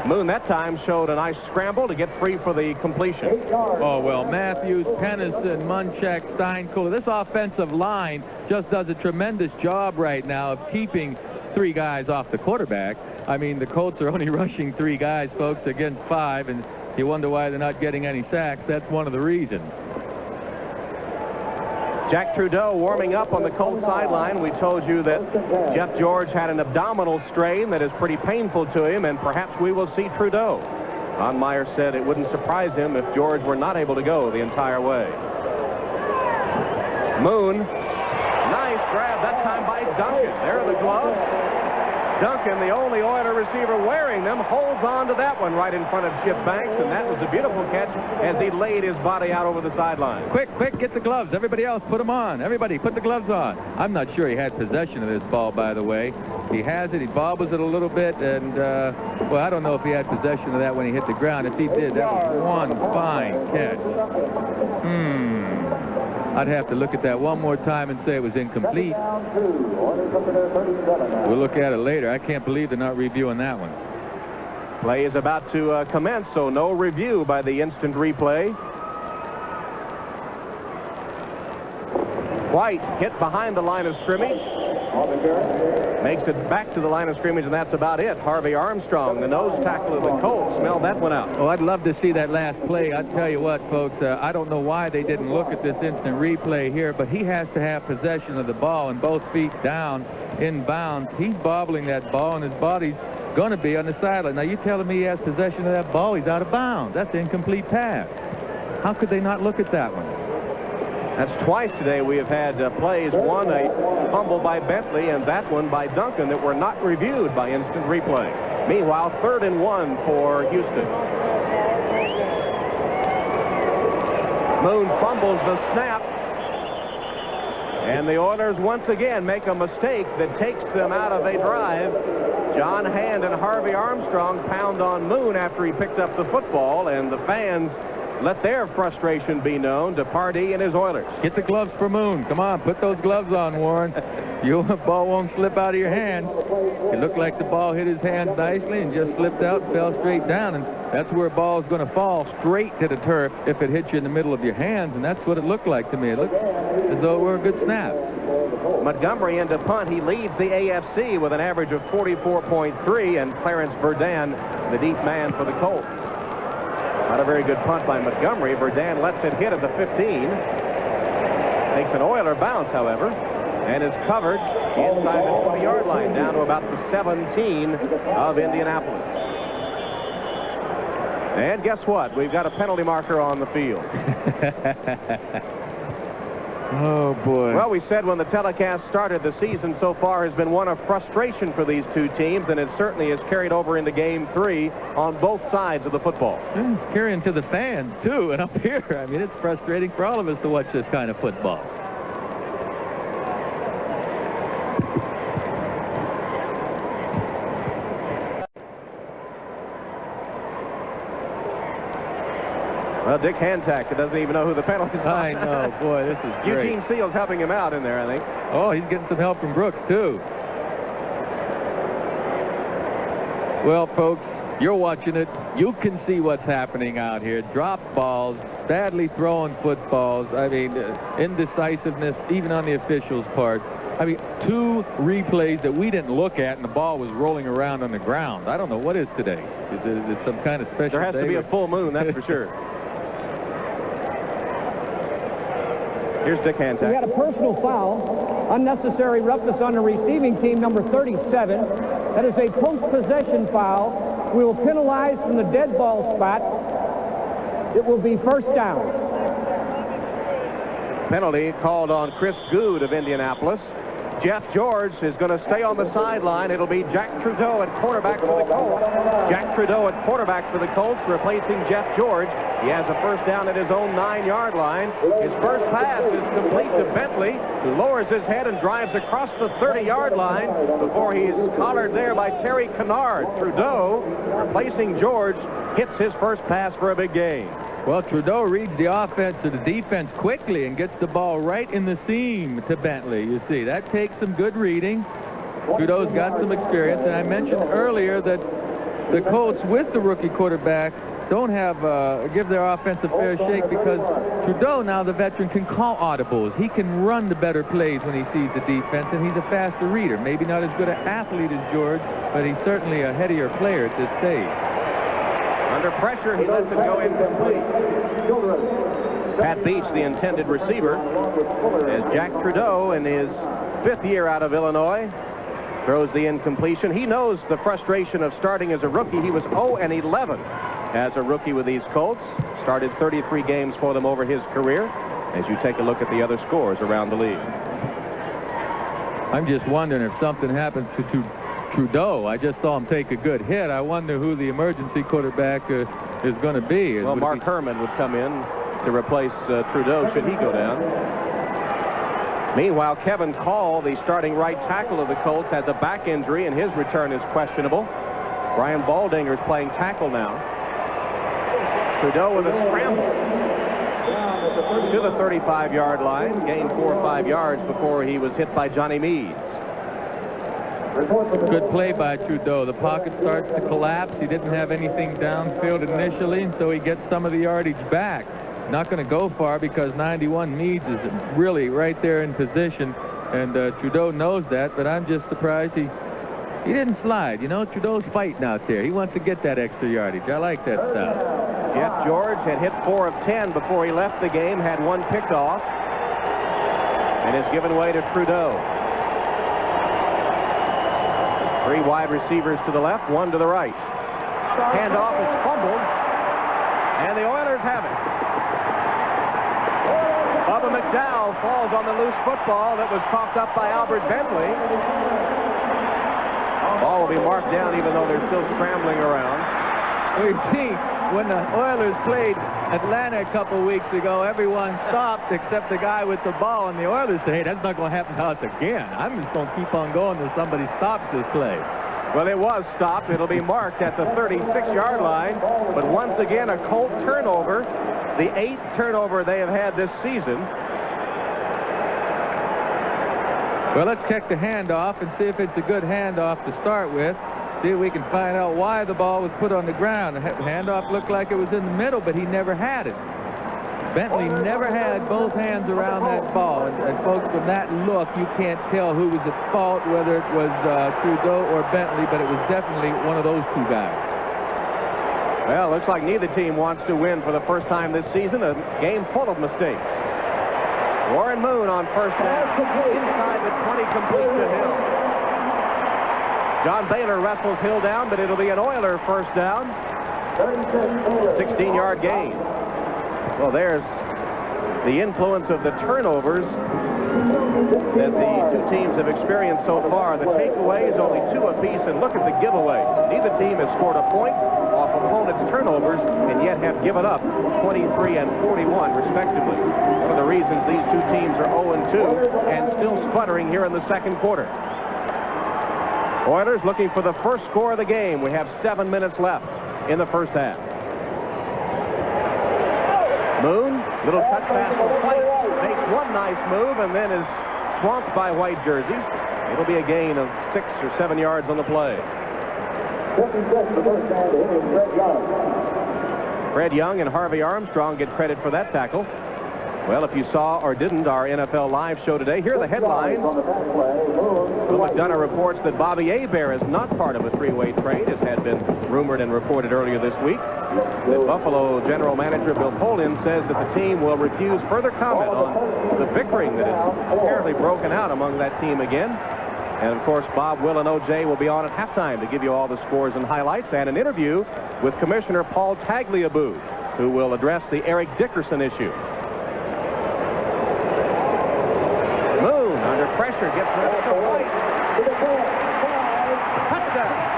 Moon that time showed a nice scramble to get free for the completion. Oh, well, Matthews, Pennison, Munchak, Steinkohler. This offensive line just does a tremendous job right now of keeping 3 guys off the quarterback. I mean, the Colts are only rushing 3 guys, folks, against 5, and you wonder why they're not getting any sacks. That's one of the reasons. Jack Trudeau warming up on the Colts sideline. We told you that Jeff George had an abdominal strain that is pretty painful to him, and perhaps we will see Trudeau. Ron Meyer said it wouldn't surprise him if George were not able to go the entire way. Moon, nice grab that time by Duncan. There are the gloves. Duncan, the only Oiler receiver wearing them, holds on to that one right in front of Chip Banks, and that was a beautiful catch as he laid his body out over the sideline. Quick, get the gloves. Everybody else, put them on. Everybody, put the gloves on. I'm not sure he had possession of this ball, by the way. He has it. He bobbles it a little bit, and, well, I don't know if he had possession of that when he hit the ground. If he did, that was one fine catch. I'd have to look at that one more time and say it was incomplete. We'll look at it later. I can't believe they're not reviewing that one. Play is about to commence, so no review by the instant replay. White hit behind the line of scrimmage. Makes it back to the line of scrimmage, and that's about it. Harvey Armstrong, the nose tackle of the Colts, smelled that one out. Oh, I'd love to see that last play. I'll tell you what, folks, I don't know why they didn't look at this instant replay here, but he has to have possession of the ball and both feet down in bounds. He's bobbling that ball, and his body's going to be on the sideline. Now, you telling me he has possession of that ball? He's out of bounds. That's an incomplete pass. How could they not look at that one? That's twice today we have had plays, one a fumble by Bentley and that one by Duncan that were not reviewed by instant replay. Meanwhile, 3rd and 1 for Houston. Moon fumbles the snap, and the Oilers once again make a mistake that takes them out of a drive. John Hand and Harvey Armstrong pound on Moon after he picked up the football, and the fans let their frustration be known to Pardee and his Oilers. Get the gloves for Moon. Come on, put those gloves on, Warren. Your ball won't slip out of your hand. It looked like the ball hit his hands nicely and just slipped out and fell straight down. And that's where a ball is going to fall, straight to the turf if it hits you in the middle of your hands. And that's what it looked like to me. It looked as though it were a good snap. Montgomery into punt. He leads the AFC with an average of 44.3, and Clarence Verdun, the deep man for the Colts. Not a very good punt by Montgomery. Verdun lets it hit at the 15. Makes an Oiler bounce, however, and is covered inside the 20-yard line, down to about the 17 of Indianapolis. And guess what? We've got a penalty marker on the field. Oh, boy. Well, we said when the telecast started, the season so far has been one of frustration for these two teams, and it certainly has carried over into Game 3 on both sides of the football. It's carrying to the fans, too, and up here. I mean, it's frustrating for all of us to watch this kind of football. Well, Dick Hantak doesn't even know who the penalties are. I know, boy, this is great. Eugene Seals helping him out in there, I think. Oh, he's getting some help from Brooks, too. Well, folks, you're watching it. You can see what's happening out here. Drop balls, badly thrown footballs. I mean, indecisiveness, even on the officials' part. I mean, 2 replays that we didn't look at, and the ball was rolling around on the ground. I don't know what is today. Is it some kind of special There has day? to be a full moon, that's for sure. Here's Dick Hantak. We had a personal foul, unnecessary roughness on the receiving team, number 37. That is a post-possession foul. We will penalize from the dead ball spot. It will be first down. Penalty called on Chris Good of Indianapolis. Jeff George is going to stay on the sideline. It'll be Jack Trudeau at quarterback for the Colts. Jack Trudeau at quarterback for the Colts, replacing Jeff George. He has a first down at his own 9-yard line. His first pass is complete to Bentley, who lowers his head and drives across the 30-yard line before he's collared there by Terry Kennard. Trudeau, replacing George, hits his first pass for a big gain. Well, Trudeau reads the offense to the defense quickly and gets the ball right in the seam to Bentley. You see, that takes some good reading. Trudeau's got some experience, and I mentioned earlier that the Colts, with the rookie quarterback, don't have give their offense a fair shake because Trudeau, now the veteran, can call audibles. He can run the better plays when he sees the defense, and he's a faster reader. Maybe not as good an athlete as George, but he's certainly a headier player at this stage. Under pressure, he lets it go incomplete. Pat Beach, the intended receiver, as Jack Trudeau, in his 5th year out of Illinois, throws the incompletion. He knows the frustration of starting as a rookie. He was 0-11 as a rookie with these Colts. Started 33 games for them over his career, as you take a look at the other scores around the league. I'm just wondering if something happens to Trudeau. I just saw him take a good hit. I wonder who the emergency quarterback is going to be. Well, Mark Herman would come in to replace Trudeau should he go down. Meanwhile, Kevin Call, the starting right tackle of the Colts, has a back injury, and his return is questionable. Brian Baldinger is playing tackle now. Trudeau with a scramble to the 35-yard line, gained 4 or 5 yards before he was hit by Johnny Meades. Good play by Trudeau. The pocket starts to collapse. He didn't have anything downfield initially, so he gets some of the yardage back. Not going to go far because 91 Meades is really right there in position, and Trudeau knows that, but I'm just surprised he didn't slide. You know, Trudeau's fighting out there. He wants to get that extra yardage. I like that stuff. Jeff George had hit 4 of 10 before he left the game, had 1 picked off, and is given way to Trudeau. 3 wide receivers to the left, 1 to the right. Handoff is fumbled, and the Oilers have it. Bubba McDowell falls on the loose football that was coughed up by Albert Bentley. Ball will be marked down even though they're still scrambling around. We've seen when the Oilers played Atlanta a couple weeks ago, everyone stopped except the guy with the ball, and the Oilers say, hey, that's not going to happen to us again. I'm just going to keep on going until somebody stops this play. Well, it was stopped. It'll be marked at the 36-yard line, but once again, a Colt turnover, the 8th turnover they have had this season. Well, let's check the handoff and see if it's a good handoff to start with. See if we can find out why the ball was put on the ground. The handoff looked like it was in the middle, but he never had it. Bentley never had both hands around that ball. And folks, from that look, you can't tell who was at fault, whether it was Trudeau or Bentley, but it was definitely one of those 2 guys. Well, looks like neither team wants to win for the first time this season. A game full of mistakes. Warren Moon on first down. Inside the 20, complete to Hill. John Baylor wrestles Hill down, but it'll be an Oiler first down. 16-yard gain. Well, there's the influence of the turnovers that the 2 teams have experienced so far. The takeaways, only 2 apiece, and look at the giveaways. Neither team has scored a point off opponents' turnovers and yet have given up 23 and 41, respectively. One of the reasons these 2 teams are 0-2 and still sputtering here in the second quarter. Oilers looking for the first score of the game. We have 7 minutes left in the first half. Moon, little touch pass for White, makes one nice move and then is swamped by white jerseys. It'll be a gain of 6 or 7 yards on the play. 56 the first down to him is Fred Young. Fred Young and Harvey Armstrong get credit for that tackle. Well, if you saw or didn't our NFL Live show today, here are the headlines. On the pass play, Bill McDonough reports that Bobby Hebert is not part of a three-way trade, as had been rumored and reported earlier this week. The Buffalo general manager Bill Polian says that the team will refuse further comment on the bickering that is apparently broken out among that team again. And, of course, Bob, Will, and O.J. will be on at halftime to give you all the scores and highlights and an interview with Commissioner Paul Tagliabue, who will address the Eric Dickerson issue. Moon, under pressure, gets rid of it to White. Touchdown.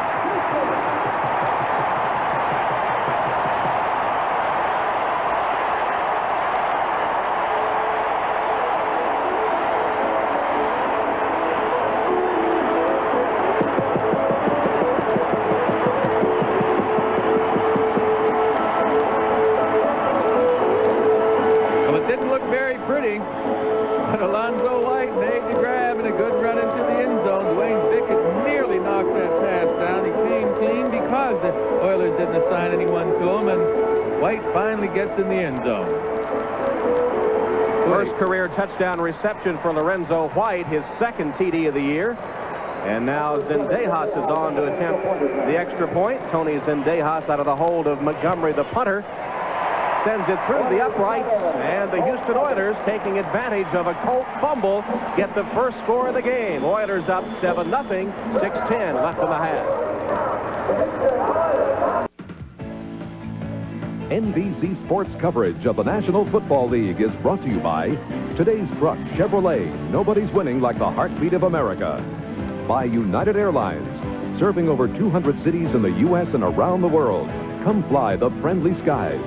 But Alonzo White made the grab and a good run into the end zone. Dwayne Bickett nearly knocked that pass down. He came clean because the Oilers didn't assign anyone to him, and White finally gets in the end zone. First career touchdown reception for Lorenzo White, his second TD of the year. And now Zendejas is on to attempt the extra point. Tony Zendejas out of the hold of Montgomery, the punter, sends it through the uprights, and the Houston Oilers, taking advantage of a Colt fumble, get the first score of the game. Oilers up 7-0, 6:10 left in the half. NBC Sports coverage of the National Football League is brought to you by today's truck, Chevrolet. Nobody's winning like the heartbeat of America. By United Airlines, serving over 200 cities in the U.S. and around the world. Come fly the friendly skies.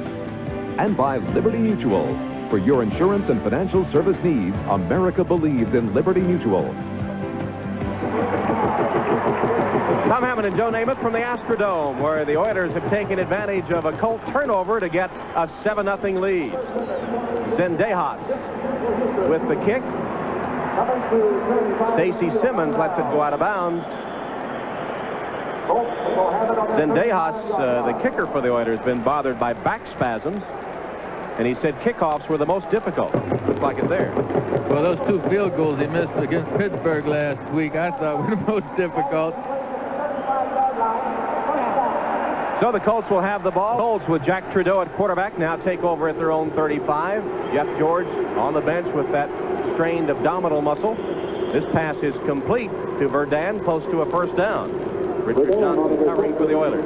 And by Liberty Mutual. For your insurance and financial service needs, America believes in Liberty Mutual. Tom Hammond and Joe Namath from the Astrodome, where the Oilers have taken advantage of a Colt turnover to get a 7-0 lead. Zendejas with the kick. Stacy Simmons lets it go out of bounds. Zendejas, the kicker for the Oilers, has been bothered by back spasms. And he said kickoffs were the most difficult. Looks like it there. Well, those 2 field goals he missed against Pittsburgh last week, I thought were the most difficult. So the Colts will have the ball. Colts with Jack Trudeau at quarterback now take over at their own 35. Jeff George on the bench with that strained abdominal muscle. This pass is complete to Verdun, close to a first down. Richard Johnson covering for the Oilers.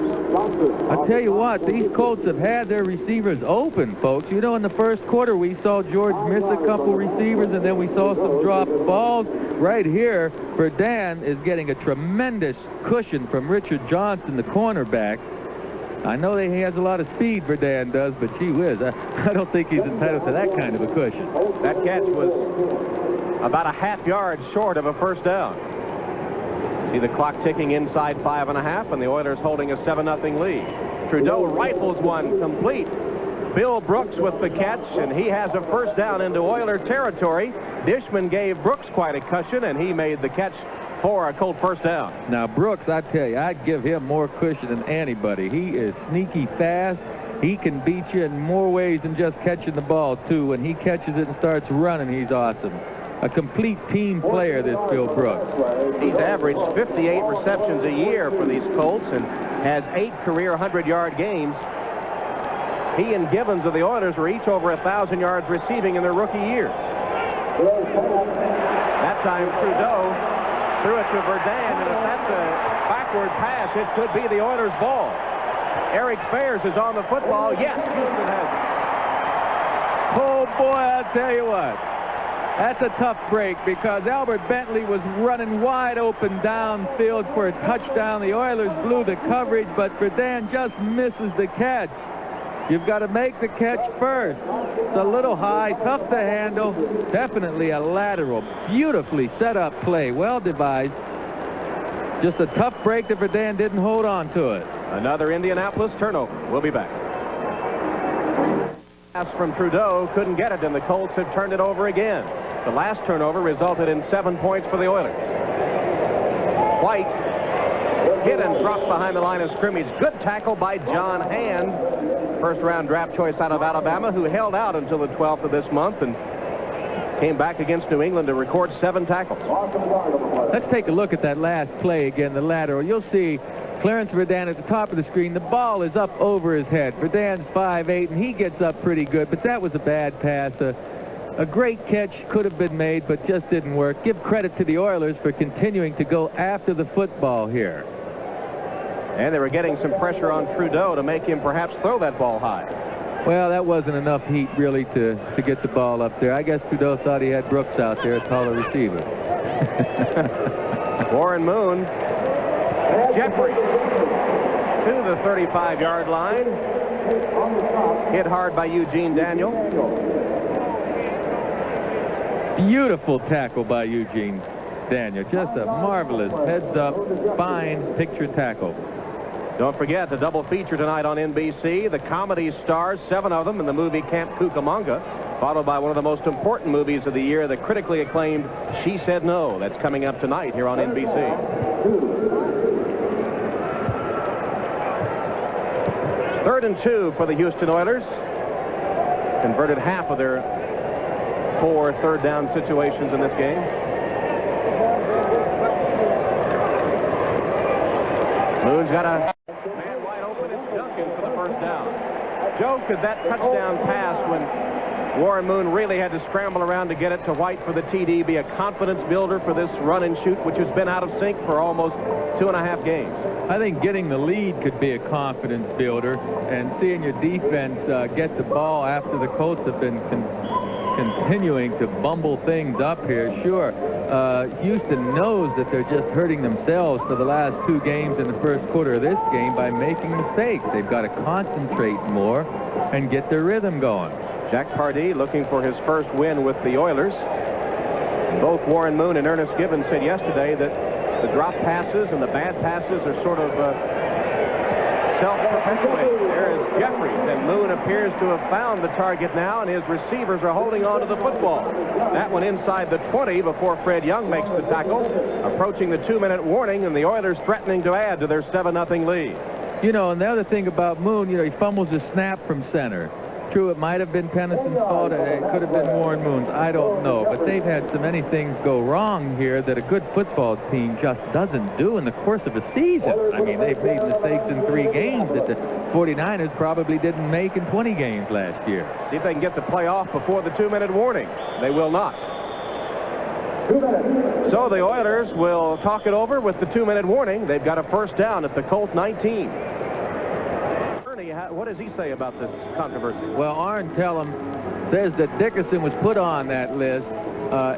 I tell you what, these Colts have had their receivers open, folks. You know, in the first quarter, we saw George miss a couple receivers, and then we saw some dropped balls. Right here, Verdun is getting a tremendous cushion from Richard Johnson, the cornerback. I know that he has a lot of speed, Verdun does, but gee whiz, I don't think he's entitled to that kind of a cushion. That catch was about a half yard short of a first down. See the clock ticking inside 5.5, and the Oilers holding a 7-0 lead. Trudeau rifles one complete. Bill Brooks with the catch, and he has a first down into Oiler territory. Dishman gave Brooks quite a cushion, and he made the catch for a Colt first down. Now, Brooks, I tell you, I'd give him more cushion than anybody. He is sneaky fast. He can beat you in more ways than just catching the ball, too. When he catches it and starts running, he's awesome. A complete team player, this Bill Brooks. He's averaged 58 receptions a year for these Colts and has 8 career 100-yard games. He and Gibbons of the Oilers were each over 1,000 yards receiving in their rookie years. That time, Trudeau threw it to Verdun, and if that's a backward pass, it could be the Oilers' ball. Eric Fairs is on the football. Yes, Houston has it. Oh, boy, I'll tell you what. That's a tough break because Albert Bentley was running wide open downfield for a touchdown. The Oilers blew the coverage, but Verdun just misses the catch. You've got to make the catch first. It's a little high, tough to handle. Definitely a lateral. Beautifully set up play. Well devised. Just a tough break that Verdun didn't hold on to it. Another Indianapolis turnover. We'll be back. Pass from Trudeau, couldn't get it, and the Colts have turned it over again. The last turnover resulted in 7 points for the Oilers. White hit and dropped behind the line of scrimmage. Good tackle by John Hand, first-round draft choice out of Alabama, who held out until the 12th of this month and came back against New England to record 7 tackles. Let's take a look at that last play again, the lateral. You'll see Clarence Verdun at the top of the screen. The ball is up over his head. Verdun's 5'8", and he gets up pretty good, but that was a bad pass. A great catch could have been made, but just didn't work. Give credit to the Oilers for continuing to go after the football here. And they were getting some pressure on Trudeau to make him perhaps throw that ball high. Well, that wasn't enough heat, really, to get the ball up there. I guess Trudeau thought he had Brooks out there, a taller receiver. Warren Moon, Jeffrey, to the 35-yard line. Hit hard by Eugene Daniel. Beautiful tackle by Eugene Daniel. Just a marvelous heads-up, fine picture tackle. Don't forget the double feature tonight on NBC. The comedy stars, 7 of them in the movie Camp Cucamonga, followed by one of the most important movies of the year, the critically acclaimed She Said No. That's coming up tonight here on NBC. Third and 2 for the Houston Oilers. Converted half of their 4 third-down situations in this game. Moon's got a man wide open. It's Duncan for the first down. Joe, could that touchdown pass when Warren Moon really had to scramble around to get it to White for the TD be a confidence builder for this run and shoot, which has been out of sync for almost 2.5 games? I think getting the lead could be a confidence builder, and seeing your defense get the ball after the Colts have been continuing to bumble things up here. Sure, Houston knows that they're just hurting themselves for the last 2 games in the first quarter of this game by making mistakes. They've got to concentrate more and get their rhythm going. Jack Pardee looking for his first win with the Oilers. Both Warren Moon and Ernest Gibbons said yesterday that the drop passes and the bad passes are sort of self-perpetuating. There is Jeffries, and Moon appears to have found the target now, and his receivers are holding on to the football. That one inside the 20 before Fred Young makes the tackle, approaching the 2-minute warning, and the Oilers threatening to add to their 7-0 lead. You know, and the other thing about Moon, you know, he fumbles a snap from center. True, it might have been Pennison's fault. It could have been Warren Moon's. I don't know. But they've had so many things go wrong here that a good football team just doesn't do in the course of a season. I mean, they've made mistakes in 3 games that the 49ers probably didn't make in 20 games last year. See if they can get the play off before the 2-minute warning. They will not. So the Oilers will talk it over with the 2-minute warning. They've got a first down at the Colts 19. What does he say about this controversy? Well, Arn Tellem says that Dickerson was put on that list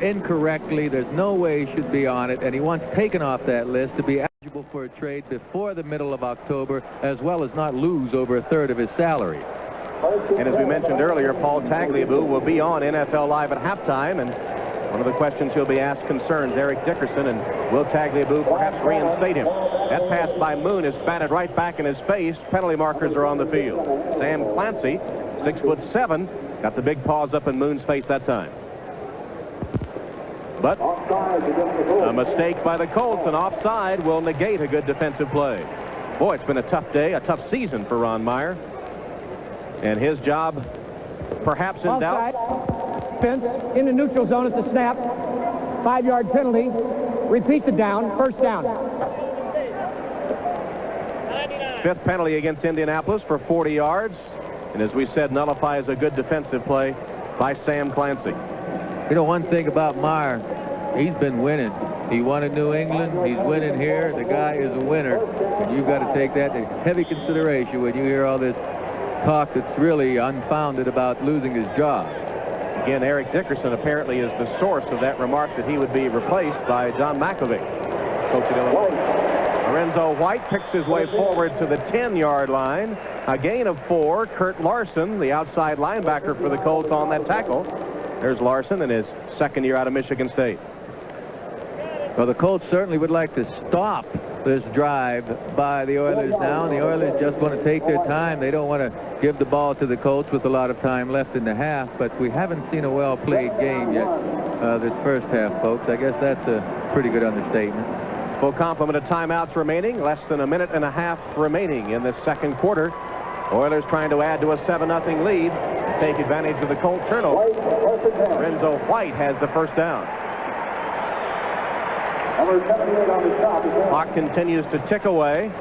incorrectly. There's no way he should be on it, and he wants taken off that list to be eligible for a trade before the middle of October, as well as not lose over 1/3 of his salary. And as we mentioned earlier, Paul Tagliabue will be on NFL Live at halftime, and one of the questions he'll be asked concerns Eric Dickerson, and will Tagliabue perhaps reinstate him? That pass by Moon is batted right back in his face. Penalty markers are on the field. Sam Clancy, 6'7", got the big paws up in Moon's face that time. But a mistake by the Colts, and offside will negate a good defensive play. Boy, it's been a tough day, a tough season for Ron Meyer. And his job perhaps in doubt. Fence in the neutral zone at the snap. 5-yard penalty. Repeat the down. First down. 5th penalty against Indianapolis for 40 yards. And as we said, nullifies a good defensive play by Sam Clancy. You know, one thing about Meyer, he's been winning. He won in New England. He's winning here. The guy is a winner. And you've got to take that into heavy consideration when you hear all this talk that's really unfounded about losing his job. Again, Eric Dickerson apparently is the source of that remark that he would be replaced by John Malkovich, coach at Illinois. Lorenzo White picks his way forward to the 10-yard line. A gain of 4. Kurt Larson, the outside linebacker for the Colts, on that tackle. There's Larson in his 2nd year out of Michigan State. Well, the Colts certainly would like to stop this drive by the Oilers now, and the Oilers just want to take their time. They don't want to give the ball to the Colts with a lot of time left in the half, but we haven't seen a well-played game yet this first half, folks. I guess that's a pretty good understatement. Full complement of timeouts remaining. Less than a minute and a half remaining in this second quarter. Oilers trying to add to a 7-0 lead. Take advantage of the Colt turnover. Lorenzo White has the first down. Clock continues to tick away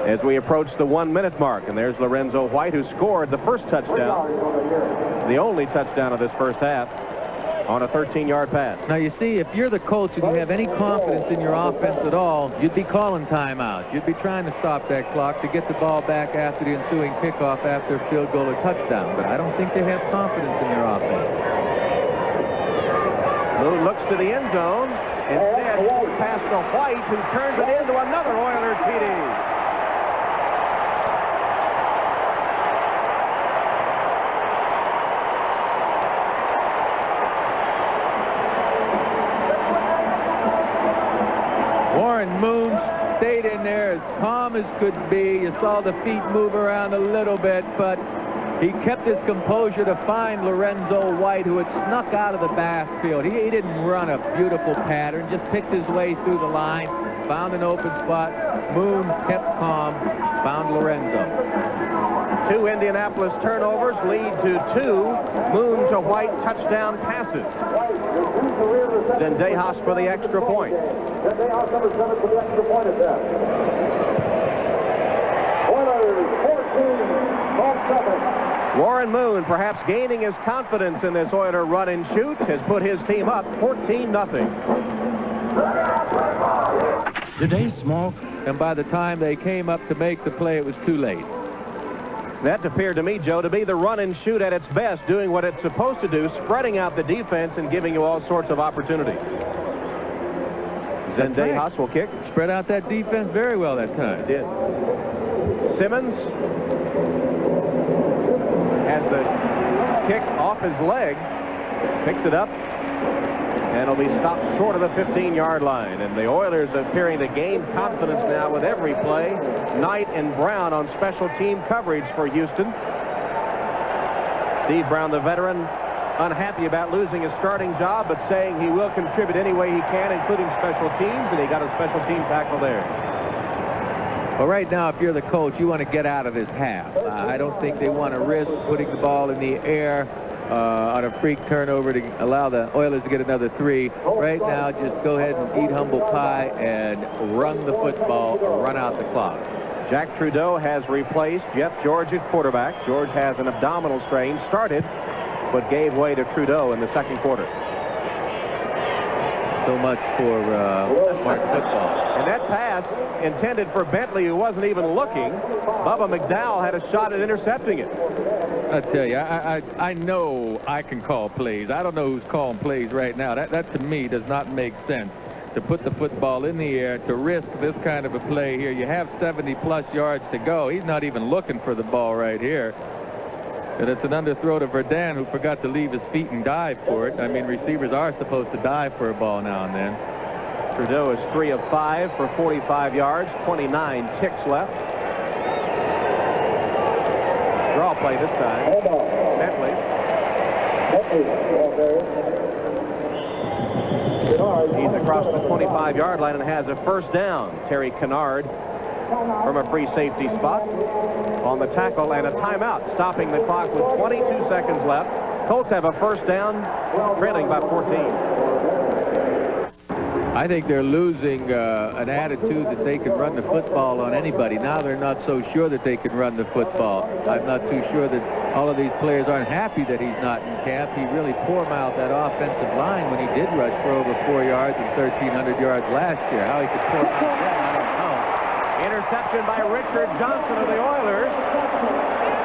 as we approach the 1-minute mark. And there's Lorenzo White, who scored the first touchdown, the only touchdown of this first half, on a 13-yard pass. Now, you see, if you're the coach and you have any confidence in your offense at all, you'd be calling timeout. You'd be trying to stop that clock to get the ball back after the ensuing kickoff after a field goal or touchdown. But I don't think they have confidence in their offense. Moon looks to the end zone. Instead, pass to White, who turns it into another Oilers TD. Moon stayed in there as calm as could be. You saw the feet move around a little bit, but he kept his composure to find Lorenzo White, who had snuck out of the backfield. He didn't run a beautiful pattern, just picked his way through the line, found an open spot. Moon kept calm, found Lorenzo. 2 Indianapolis turnovers lead to 2 Moon to White touchdown passes. Zendejas for the extra point. Zendejas, number 7, for the extra point attempt. Oilers 14-7. Warren Moon, perhaps gaining his confidence in this Oiler run and shoot, has put his team up 14-0. Today's small, and by the time they came up to make the play, it was too late. That appeared to me, Joe, to be the run and shoot at its best, doing what it's supposed to do, spreading out the defense and giving you all sorts of opportunities. Zendejas will kick. Spread out that defense very well that time. It did. Simmons has the kick off his leg, picks it up, and it'll be stopped short of the 15-yard line. And the Oilers appearing to gain confidence now with every play. Knight and Brown on special team coverage for Houston. Steve Brown, the veteran, unhappy about losing his starting job, but saying he will contribute any way he can, including special teams, and he got a special team tackle there. Well, right now, if you're the coach, you want to get out of this half. I don't think they want to risk putting the ball in the air on a freak turnover to allow the Oilers to get another 3. Right now, just go ahead and eat humble pie and run the football or run out the clock. Jack Trudeau has replaced Jeff George at quarterback. George has an abdominal strain, started, but gave way to Trudeau in the second quarter. So much for smart football. And that pass intended for Bentley, who wasn't even looking. Bubba McDowell had a shot at intercepting it. I tell you, I know I can call plays. I don't know who's calling plays right now. That to me does not make sense. To put the football in the air, to risk this kind of a play here. You have 70-plus yards to go. He's not even looking for the ball right here. And it's an underthrow to Verdun, who forgot to leave his feet and dive for it. I mean, receivers are supposed to dive for a ball now and then. Trudeau is 3 of 5 for 45 yards, 29 ticks left. Draw play this time. Bentley. He's across the 25-yard line and has a first down. Terry Kennard from a free safety spot on the tackle, and a timeout stopping the clock with 22 seconds left. Colts have a first down, trailing by 14. I think they're losing an attitude that they can run the football on anybody. Now they're not so sure that they can run the football. I'm not too sure that all of these players aren't happy that he's not in camp. He really poor-mouthed that offensive line when he did rush for over 4 yards and 1,300 yards last year. How he could poor-mouth that, I don't know. Interception by Richard Johnson of the Oilers.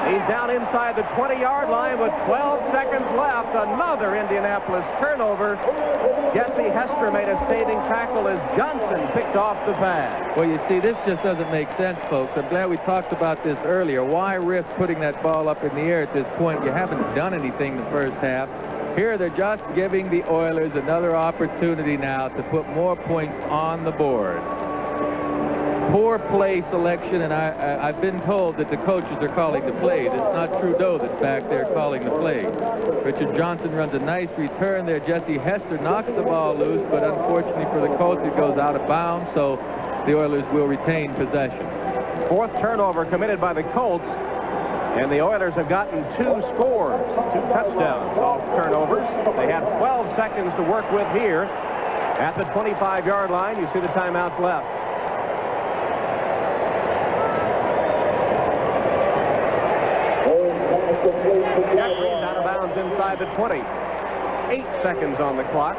He's down inside the 20-yard line with 12 seconds left. Another Indianapolis turnover. Jesse Hester made a saving tackle as Johnson picked off the pass. Well, you see, this just doesn't make sense, folks. I'm glad we talked about this earlier. Why risk putting that ball up in the air at this point? You haven't done anything the first half. Here they're just giving the Oilers another opportunity now to put more points on the board. Poor play selection, and I've been told that the coaches are calling the plays. It's not Trudeau that's back there calling the plays. Richard Johnson runs a nice return there. Jesse Hester knocks the ball loose, but unfortunately for the Colts, it goes out of bounds, so the Oilers will retain possession. Fourth turnover committed by the Colts, and the Oilers have gotten 2 scores, 2 touchdowns off turnovers. They have 12 seconds to work with here at the 25-yard line. You see the timeouts left. Jeffries out of bounds inside the 20. 8 seconds on the clock.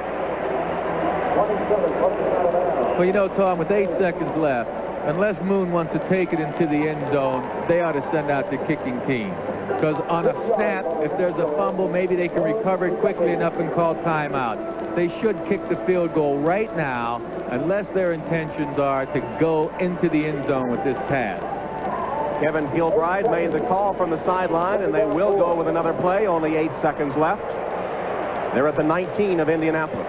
Well, you know, Tom, with 8 seconds left, unless Moon wants to take it into the end zone, they ought to send out the kicking team. Because on a snap, if there's a fumble, maybe they can recover it quickly enough and call timeout. They should kick the field goal right now, unless their intentions are to go into the end zone with this pass. Kevin Gilbride made the call from the sideline, and they will go with another play. Only 8 seconds left. They're at the 19 of Indianapolis.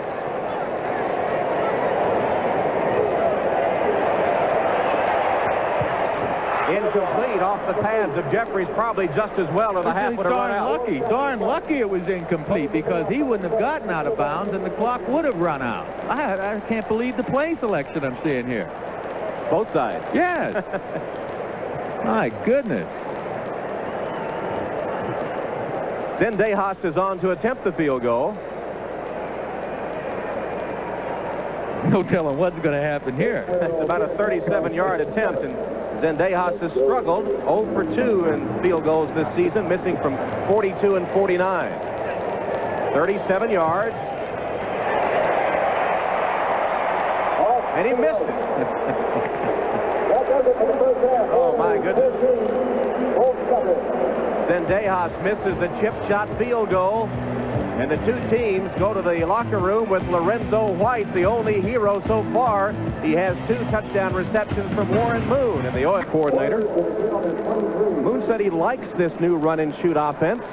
Incomplete off the pads of Jeffries, probably just as well as a half-footer run out. Darn lucky it was incomplete, because he wouldn't have gotten out of bounds and the clock would have run out. I can't believe the play selection I'm seeing here. Both sides. Yes. My goodness. Zendejas is on to attempt the field goal. No telling what's going to happen here. It's about a 37-yard attempt, and Zendejas has struggled 0 for 2 in field goals this season, missing from 42 and 49. 37 yards. And he missed it. Oh, my goodness. Zendejas misses the chip shot field goal. And the two teams go to the locker room with Lorenzo White, the only hero so far. He has 2 touchdown receptions from Warren Moon, and the Oil coordinator. Moon said he likes this new run-and-shoot offense.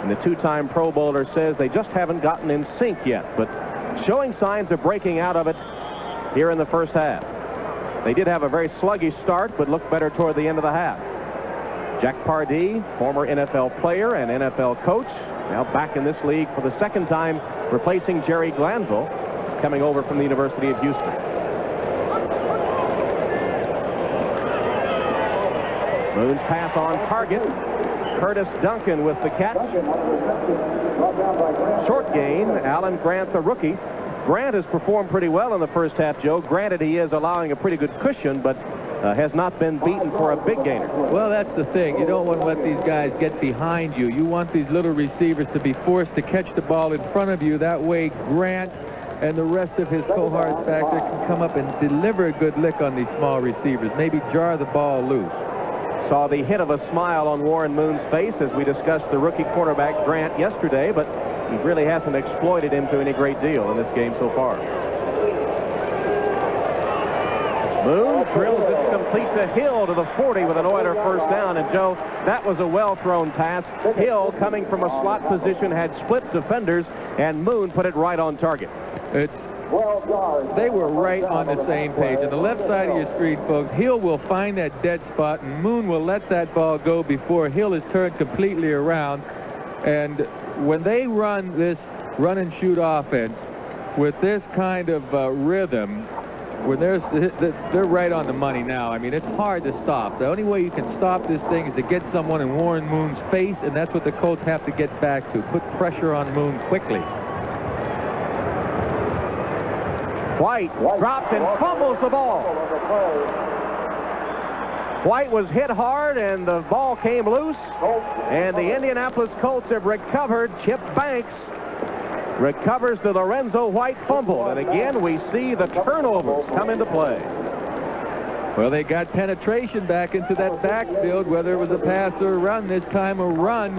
And the 2-time Pro Bowler says they just haven't gotten in sync yet, but showing signs of breaking out of it here in the first half. They did have a very sluggish start, but looked better toward the end of the half. Jack Pardee, former NFL player and NFL coach, now back in this league for the 2nd time, replacing Jerry Glanville, coming over from the University of Houston. Moon's pass on target. Curtis Duncan with the catch. Short gain. Alan Grant, the rookie. Grant has performed pretty well in the first half, Joe. Granted, he is allowing a pretty good cushion, but has not been beaten for a big gainer. Well, that's the thing. You don't want to let these guys get behind you. You want these little receivers to be forced to catch the ball in front of you. That way, Grant and the rest of his cohorts back there can come up and deliver a good lick on these small receivers. Maybe jar the ball loose. Saw the hint of a smile on Warren Moon's face as we discussed the rookie quarterback Grant yesterday, but he really hasn't exploited him to any great deal in this game so far. Moon drills it complete to Hill to the 40 with an Oiler first down. And, Joe, that was a well-thrown pass. Hill, coming from a slot position, had split defenders, and Moon put it right on target. They were right on the same page. On the left side of your screen, folks, Hill will find that dead spot, and Moon will let that ball go before Hill is turned completely around. And when they run this run-and-shoot offense with this kind of rhythm, when they're right on the money now. I mean, it's hard to stop. The only way you can stop this thing is to get someone in Warren Moon's face, and that's what the Colts have to get back to. Put pressure on Moon quickly. White drops and fumbles the ball. White was hit hard, and the ball came loose. And the Indianapolis Colts have recovered. Chip Banks recovers the Lorenzo White fumble. And again, we see the turnovers come into play. Well, they got penetration back into that backfield, whether it was a pass or a run. This time a run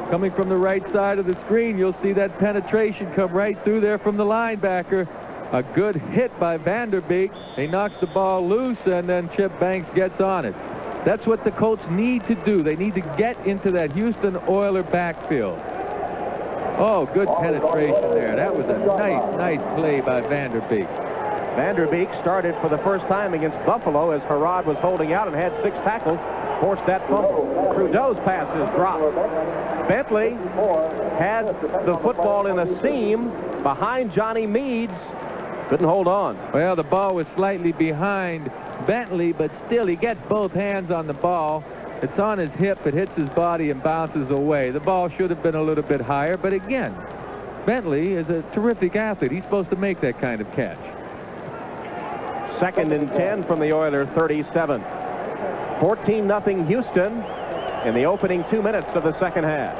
coming from the right side of the screen. You'll see that penetration come right through there from the linebacker. A good hit by Vanderbeek. He knocks the ball loose, and then Chip Banks gets on it. That's what the Colts need to do. They need to get into that Houston Oiler backfield. Oh, good penetration there. That was a nice play by Vanderbeek. Vanderbeek started for the first time against Buffalo as Herod was holding out and had 6 tackles, forced that fumble. Trudeau's passes dropped. Bentley had the football in a seam behind Johnny Meads. Couldn't hold on. Well, the ball was slightly behind Bentley, but still he gets both hands on the ball. It's on his hip, it hits his body and bounces away. The ball should have been a little bit higher, but again, Bentley is a terrific athlete. He's supposed to make that kind of catch. 2nd and 10 from the Oilers 37. 14-0 Houston in the opening 2 minutes of the second half.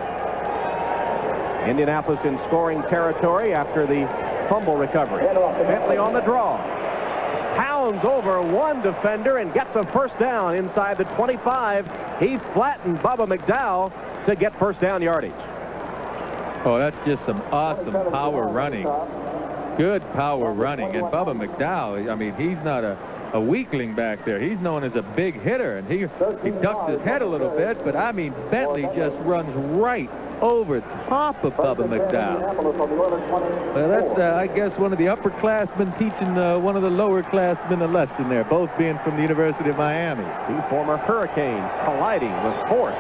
Indianapolis in scoring territory after the fumble recovery. Bentley on the draw. Pounds over one defender and gets a first down inside the 25. He flattened Bubba McDowell to get first down yardage. Oh, that's just some awesome power running. Good power running. And Bubba McDowell, I mean, he's not a weakling back there. He's known as a big hitter, and he ducked his head a little bit, but I mean, Bentley just runs right over top of Bubba McDowell. Well, that's, I guess, one of the upperclassmen teaching one of the lowerclassmen a lesson there, both being from the University of Miami. 2 former Hurricanes colliding with force.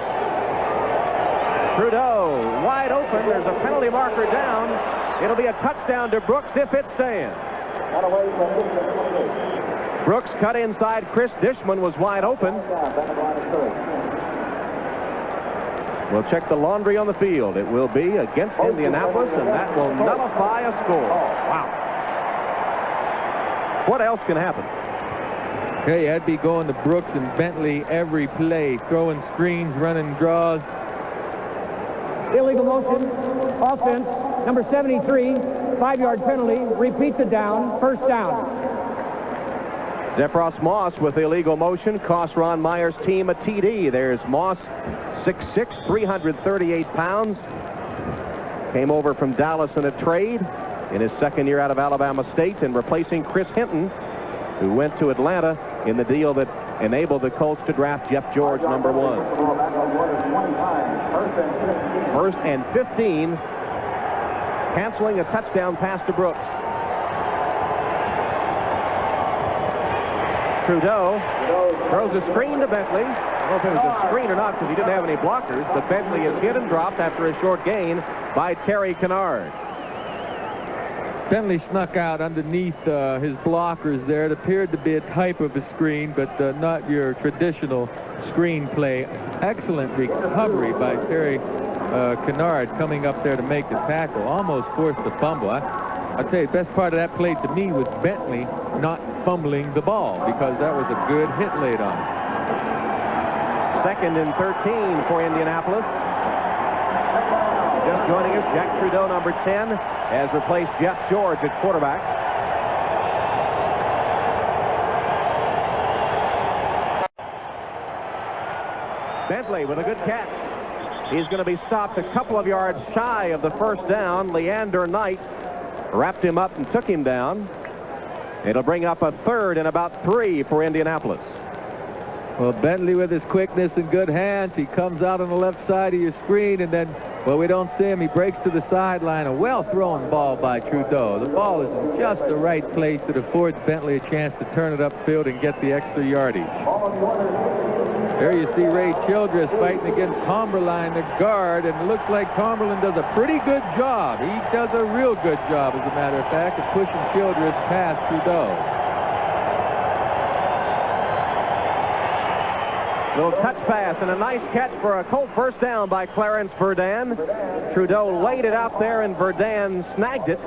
Trudeau wide open. There's a penalty marker down. It'll be a touchdown to Brooks if it stands. Brooks cut inside. Chris Dishman was wide open. We'll check the laundry on the field. It will be against Indianapolis, and that will nullify a score. Wow. What else can happen? Okay, I'd be going to Brooks and Bentley every play, throwing screens, running draws. Illegal motion, offense, number 73, 5-yard penalty, repeats it down, first down. Zephros Moss with illegal motion cost Ron Meyer's team a TD. There's Moss, 6'6", 338 pounds. Came over from Dallas in a trade in his 2nd year out of Alabama State and replacing Chris Hinton, who went to Atlanta in the deal that enabled the Colts to draft Jeff George, number 1. 1st and 15, canceling a touchdown pass to Brooks. Trudeau throws a screen to Bentley. I don't know if it was a screen or not because he didn't have any blockers, but Bentley is hit and dropped after a short gain by Terry Kennard. Bentley snuck out underneath his blockers there. It appeared to be a type of a screen, but not your traditional screen play. Excellent recovery by Terry Kennard coming up there to make the tackle. Almost forced the fumble. I'll tell you, the best part of that play to me was Bentley not fumbling the ball, because that was a good hit laid on him. 2nd and 13 for Indianapolis. Just joining us, Jack Trudeau, number 10, has replaced Jeff George at quarterback. Bentley with a good catch. He's going to be stopped a couple of yards shy of the first down. Leander Knight wrapped him up and took him down. It'll bring up a 3rd and about 3 for Indianapolis. Well, Bentley with his quickness and good hands, he comes out on the left side of your screen, and then, well, we don't see him. He breaks to the sideline. A well-thrown ball by Trudeau. The ball is in just the right place that affords Bentley a chance to turn it upfield and get the extra yardage. There you see Ray Childress fighting against Tomberline, the guard, and it looks like Tomberline does a pretty good job. He does a real good job, as a matter of fact, of pushing Childress past Trudeau. Little touch pass and a nice catch for a Colt first down by Clarence Verdun. Trudeau laid it out there, and Verdun snagged it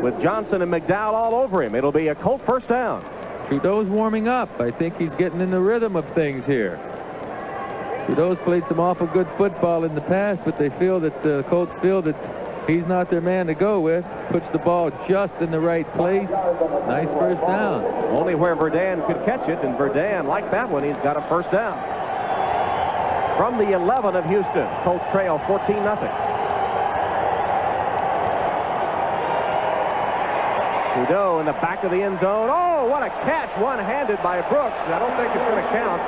with Johnson and McDowell all over him. It'll be a Colt first down. Trudeau's warming up. I think he's getting in the rhythm of things here. Trudeau's played some awful good football in the past, but they feel that the Colts feel that he's not their man to go with. Puts the ball just in the right place. Nice first down. Only where Verdun could catch it, and Verdun, like that one, he's got a first down. From the 11 of Houston, Colts trail 14-0. Trudeau in the back of the end zone. Oh, what a catch, one-handed by Brooks. I don't think it's going to count.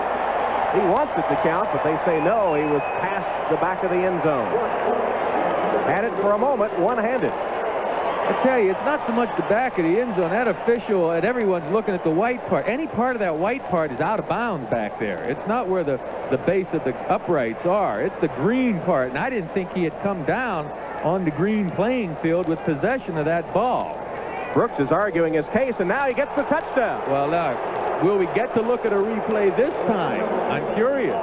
He wants it to count, but they say no. He was past the back of the end zone. Had it for a moment, one-handed. I tell you, it's not so much the back of the end zone. That official and everyone's looking at the white part. Any part of that white part is out of bounds back there. It's not where the base of the uprights are. It's the green part, and I didn't think he had come down on the green playing field with possession of that ball. Brooks is arguing his case, and now he gets the touchdown. Well, now, will we get to look at a replay this time? I'm curious.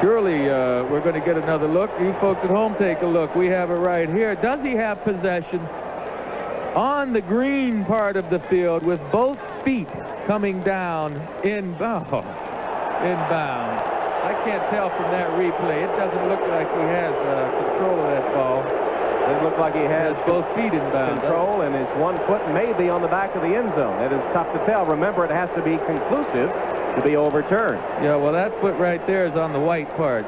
Surely we're going to get another look. You folks at home take a look. We have it right here. Does he have possession on the green part of the field with both feet coming down inbound? I can't tell from that replay. It doesn't look like he has control of that ball. Doesn't look like he has both feet inbound. Control, and his 1 foot may be on the back of the end zone. It is tough to tell. Remember, it has to be conclusive to be overturned. Yeah, well, that foot right there is on the white part.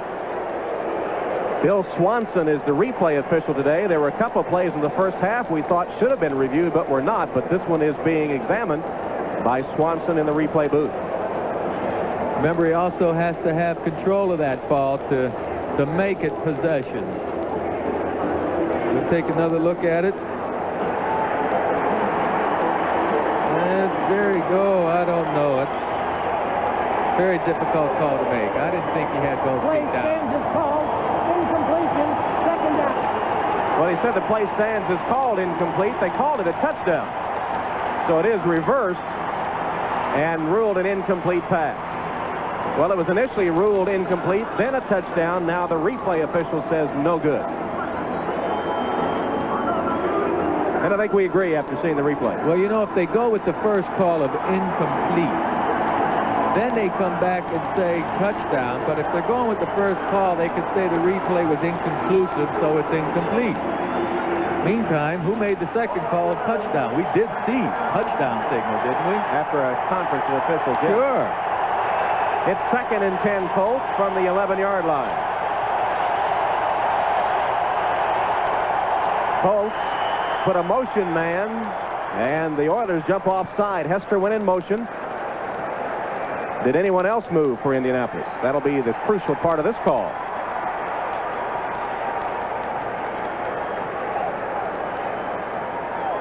Bill Swanson is the replay official today. There were a couple of plays in the first half we thought should have been reviewed, but were not. But this one is being examined by Swanson in the replay booth. Remember, he also has to have control of that ball to make it possession. We'll take another look at it. And there you go. I don't know. It's a very difficult call to make. I didn't think he had both feet down. Play stands is called. Incompletion. Second down. Well, he said the play stands is called incomplete. They called it a touchdown. So it is reversed and ruled an incomplete pass. Well, it was initially ruled incomplete, then a touchdown. Now the replay official says no good. And I think we agree after seeing the replay. Well, you know, if they go with the first call of incomplete, then they come back and say touchdown. But if they're going with the first call, they could say the replay was inconclusive, so it's incomplete. Meantime, who made the second call of touchdown? We did see touchdown signal, didn't we? After a conference of officials. Yes. Sure. It's 2nd and 10 Colts from the 11-yard line. Colts put a motion man, and the Oilers jump offside. Hester went in motion. Did anyone else move for Indianapolis? That'll be the crucial part of this call.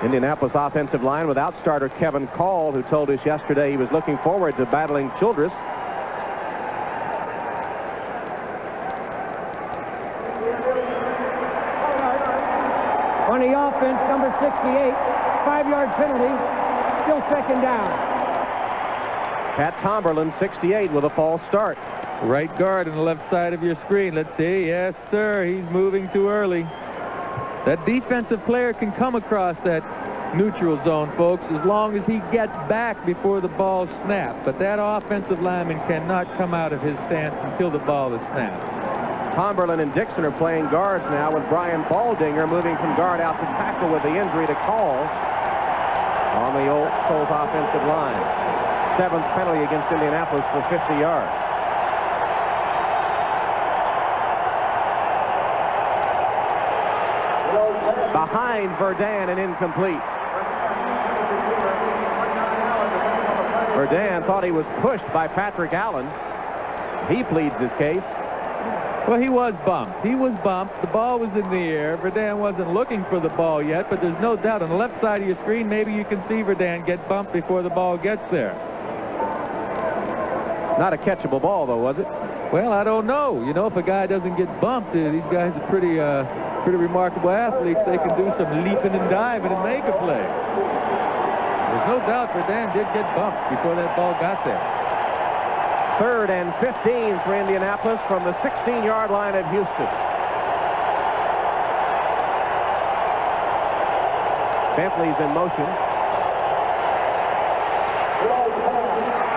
Indianapolis offensive line without starter Kevin Call, who told us yesterday he was looking forward to battling Childress. On the offense, number 68, 5-yard penalty, still second down. Pat Tomberlin, 68, with a false start. Right guard on the left side of your screen. Let's see. Yes, sir. He's moving too early. That defensive player can come across that neutral zone, folks, as long as he gets back before the ball snaps. But that offensive lineman cannot come out of his stance until the ball is snapped. Tomberlin and Dixon are playing guards now, with Brian Baldinger moving from guard out to tackle with the injury to Call on the old Colts offensive line. 7th penalty against Indianapolis for 50 yards. Behind Verdun and incomplete. Verdun thought he was pushed by Patrick Allen. He pleads his case. Well, he was bumped. He was bumped. The ball was in the air. Verdun wasn't looking for the ball yet, but there's no doubt on the left side of your screen, maybe you can see Verdun get bumped before the ball gets there. Not a catchable ball, though, was it? Well, I don't know. You know, if a guy doesn't get bumped, these guys are pretty remarkable athletes. They can do some leaping and diving and make a play. There's no doubt Verdun did get bumped before that ball got there. 3rd and 15 for Indianapolis from the 16-yard line at Houston. Bentley's in motion.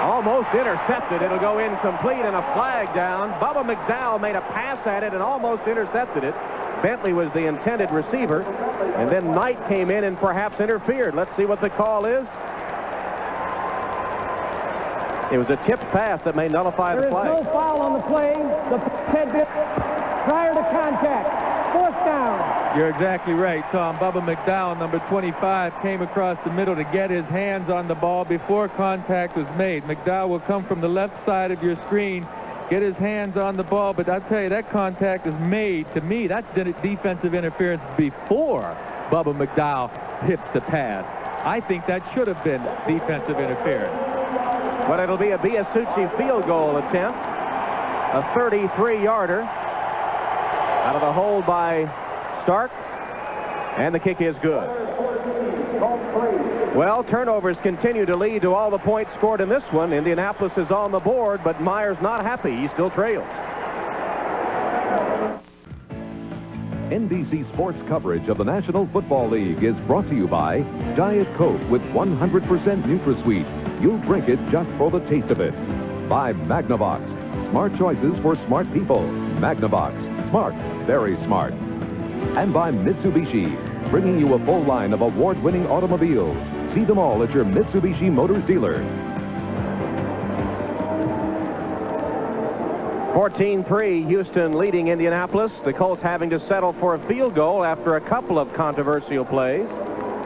Almost intercepted. It'll go incomplete and a flag down. Bubba McDowell made a pass at it and almost intercepted it. Bentley was the intended receiver, and then Knight came in and perhaps interfered. Let's see what the call is. It was a tipped pass that may nullify the flag. There is no foul on the play. The head prior to contact. 4th down. You're exactly right, Tom. Bubba McDowell, number 25, came across the middle to get his hands on the ball before contact was made. McDowell will come from the left side of your screen, get his hands on the ball, but I'll tell you, that contact is made, to me, that's defensive interference before Bubba McDowell hits the pass. I think that should have been defensive interference. But it'll be a Biasucci field goal attempt. A 33-yarder out of the hold by Stark. And the kick is good. Well, turnovers continue to lead to all the points scored in this one. Indianapolis is on the board, but Myers not happy. He still trails. NBC Sports coverage of the National Football League is brought to you by Diet Coke with 100% NutraSweet. You'll drink it just for the taste of it. By Magnavox. Smart choices for smart people. Magnavox. Smart. Very smart. And by Mitsubishi, bringing you a full line of award-winning automobiles. See them all at your Mitsubishi Motors dealer. 14-3, Houston leading Indianapolis. The Colts having to settle for a field goal after a couple of controversial plays.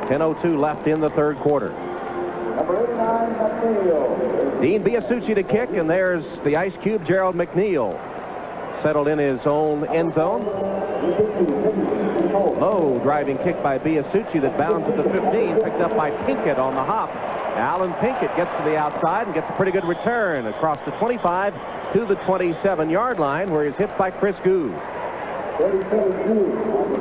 10:02 left in the 3rd quarter. Dean Biasucci to kick, and there's the Ice Cube, Gerald McNeil. Settled in his own end zone. Low driving kick by Biasucci that bounds at the 15, picked up by Pinkett on the hop. Alan Pinkett gets to the outside and gets a pretty good return across the 25 to the 27-yard line, where he's hit by Chris Goode.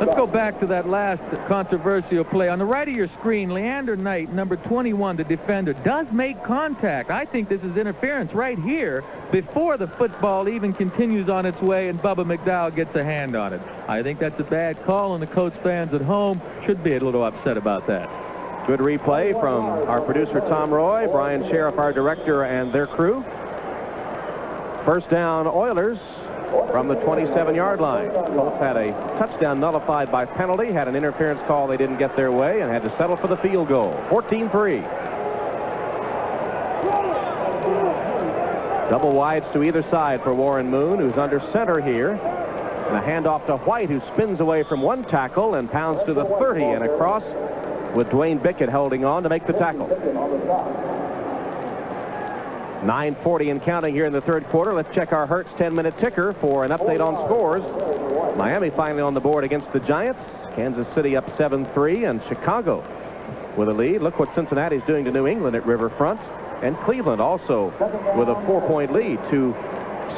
Let's go back to that last controversial play. On the right of your screen, Leander Knight, number 21, the defender, does make contact. I think this is interference right here before the football even continues on its way and Bubba McDowell gets a hand on it. I think that's a bad call, and the Colts fans at home should be a little upset about that. Good replay from our producer, Tom Roy, Brian Sheriff, our director, and their crew. First down, Oilers from the 27-yard line. Colts had a touchdown nullified by penalty, had an interference call they didn't get their way, and had to settle for the field goal. 14-3. Double wides to either side for Warren Moon, who's under center here. And a handoff to White, who spins away from one tackle and pounds to the 30 and across, with Dwayne Bickett holding on to make the tackle. 9:40 and counting here in the 3rd quarter. Let's check our Hertz 10-minute ticker for an update on scores. Miami finally on the board against the Giants. Kansas City up 7-3, and Chicago with a lead. Look what Cincinnati's doing to New England at Riverfront. And Cleveland also with a 4-point lead to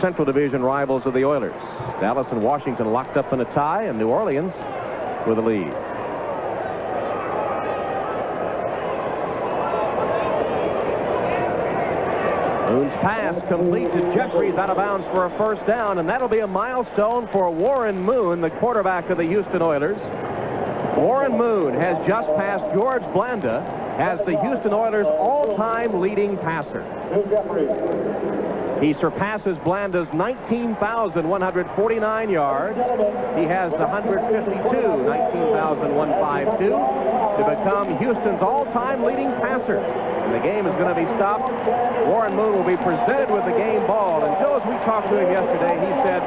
Central Division rivals of the Oilers. Dallas and Washington locked up in a tie, and New Orleans with a lead. Moon's pass complete to Jeffries, out of bounds for a first down, and that'll be a milestone for Warren Moon, the quarterback of the Houston Oilers. Warren Moon has just passed George Blanda as the Houston Oilers' all-time leading passer. He surpasses Blanda's 19,149 yards. He has the 19,152, to become Houston's all-time leading passer. And the game is going to be stopped. Warren Moon will be presented with the game ball. And Joe, as we talked to him yesterday, he said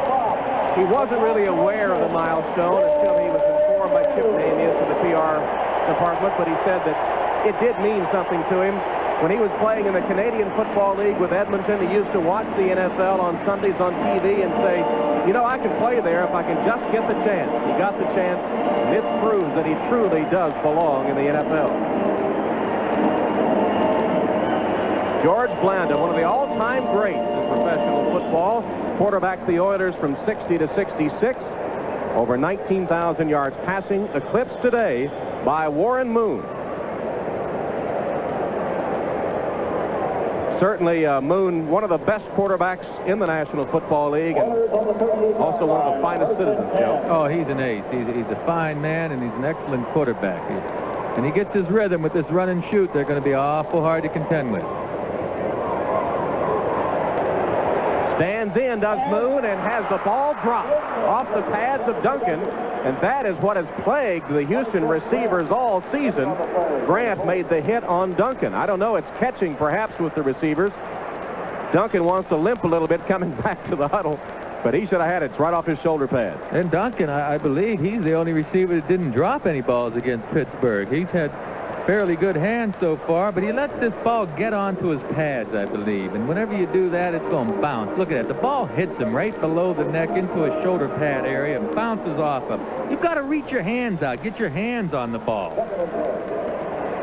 he wasn't really aware of the milestone until he was informed by Chip Damius of the PR department, but he said that it did mean something to him. When he was playing in the Canadian Football League with Edmonton, he used to watch the NFL on Sundays on TV and say, you know, I can play there if I can just get the chance. He got the chance, and this proves that he truly does belong in the NFL. George Blanda, one of the all-time greats in professional football, quarterbacked the Oilers from 60 to 66. Over 19,000 yards passing, eclipsed today by Warren Moon. Certainly, Moon, one of the best quarterbacks in the National Football League, and also one of the finest citizens, Joe. Oh, he's an ace. He's a fine man, and he's an excellent quarterback. And he gets his rhythm with this run and shoot. They're going to be awful hard to contend with. Stands in, does Moon, and has the ball dropped off the pads of Duncan. And that is what has plagued the Houston receivers all season. Grant made the hit on Duncan. I don't know, it's catching perhaps with the receivers. Duncan wants to limp a little bit coming back to the huddle. But he should have had it right off his shoulder pad. And Duncan, I believe he's the only receiver that didn't drop any balls against Pittsburgh. He's had fairly good hands so far, but he lets this ball get onto his pads, I believe. And whenever you do that, it's going to bounce. Look at that. The ball hits him right below the neck into his shoulder pad area and bounces off him. You've got to reach your hands out. Get your hands on the ball.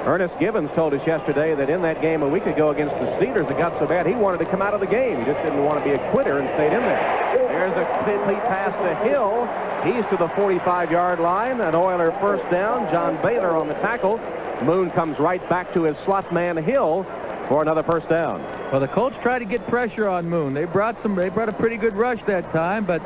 Ernest Gibbons told us yesterday that in that game a week ago against the Steelers, it got so bad he wanted to come out of the game. He just didn't want to be a quitter and stayed in there. There's a complete pass to Hill. He's to the 45-yard line. An Oiler first down. John Baylor on the tackle. Moon comes right back to his slot man Hill for another first down. Well, the Colts try to get pressure on Moon. They brought a pretty good rush that time, but